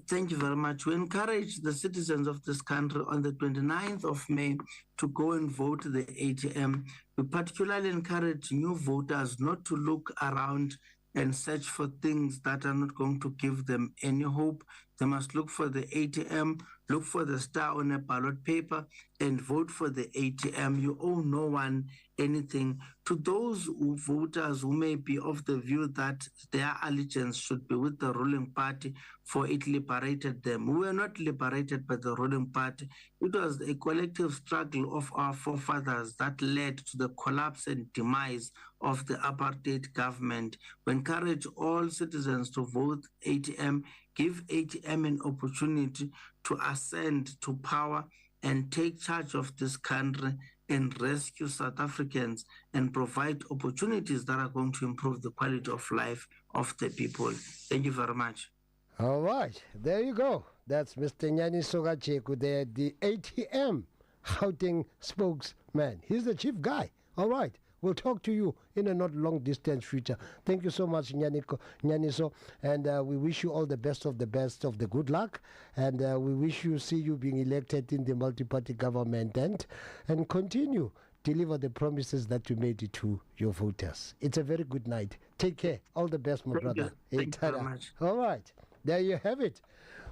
Thank you very much. We encourage the citizens of this country on the 29th of May to go and vote the ATM. We particularly encourage new voters not to look around and search for things that are not going to give them any hope. They must look for the ATM, look for the star on a ballot paper, and vote for the ATM. You owe no one anything. To those voters who may be of the view that their allegiance should be with the ruling party, for it liberated them. We were not liberated by the ruling party. It was a collective struggle of our forefathers that led to the collapse and demise of the apartheid government. We encourage all citizens to vote ATM, give ATM an opportunity to ascend to power and take charge of this country and rescue South Africans and provide opportunities that are going to improve the quality of life of the people. Thank you very much. All right, there you go. That's Mr. Nyaniso Jeku, the ATM Gauteng spokesman. He's the chief guy. All right, we'll talk to you in a not long distance future. Thank you so much, Nyaniso, and we wish you all the best of the good luck, and we see you being elected in the multi-party government and continue deliver the promises that you made to your voters. It's a very good night. Take care. All the best, my brother. Thank you very much. All right. There you have it.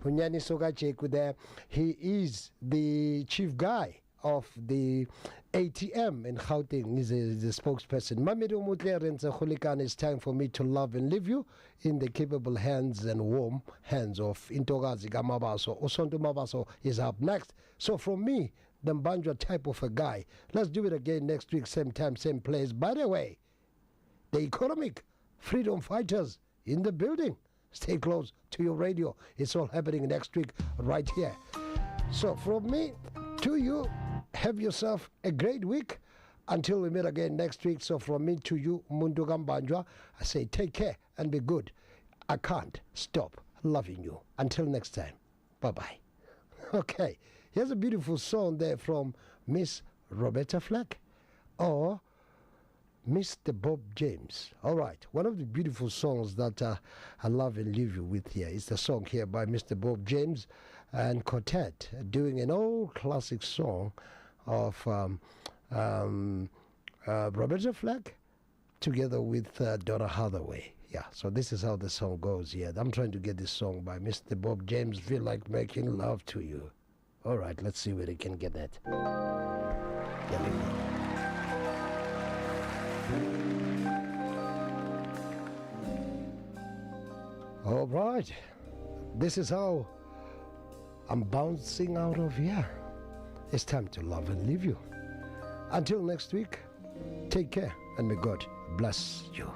Nyaniso Jeku there. He is the chief guy of the ATM in Gauteng. He's the spokesperson. Mamiru Mutlerenza Khulikan, it's time for me to love and leave you in the capable hands and warm hands of Intogazi Mabaso. Osonto Mabaso is up next. So from me, the Mbanjwa type of a guy, let's do it again next week, same time, same place. By the way, the economic freedom fighters in the building. Stay close to your radio. It's all happening next week right here. So from me to you, have yourself a great week until we meet again next week. So from me to you, Muntu Kambanjwa, I say take care and be good. I can't stop loving you. Until next time, bye-bye. Okay, here's a beautiful song there from Miss Roberta Flack or Mr. Bob James. All right, one of the beautiful songs that I love and leave you with here is the song here by Mr. Bob James and Quartet doing an old classic song of Roberta Flack together with Donna Hathaway. Yeah, so this is how the song goes here. I'm trying to get this song by Mr. Bob James, Feel Like Making Love to You. All right, let's see where they can get that. There we go. All right, this is how I'm bouncing out of here. It's time to love and leave you. Until next week, take care and may God bless you.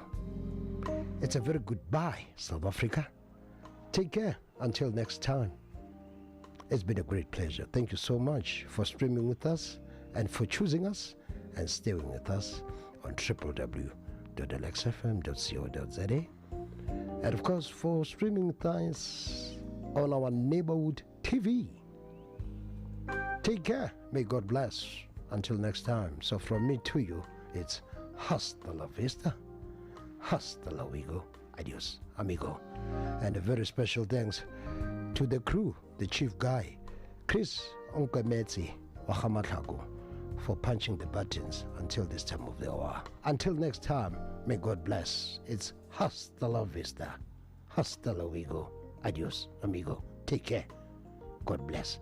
It's a very goodbye, South Africa. Take care until next time. It's been a great pleasure. Thank you so much for streaming with us and for choosing us and staying with us on www.lxfm.co.za. And of course, for streaming with us on our neighborhood TV. Take care. May God bless. Until next time. So from me to you, it's hasta la vista. Hasta luego. Adios, amigo. And a very special thanks to the crew, the chief guy, Chris Onkametsi Wakamatlago, for punching the buttons until this time of the hour. Until next time, may God bless. It's hasta la vista. Hasta luego. Adios, amigo. Take care. God bless.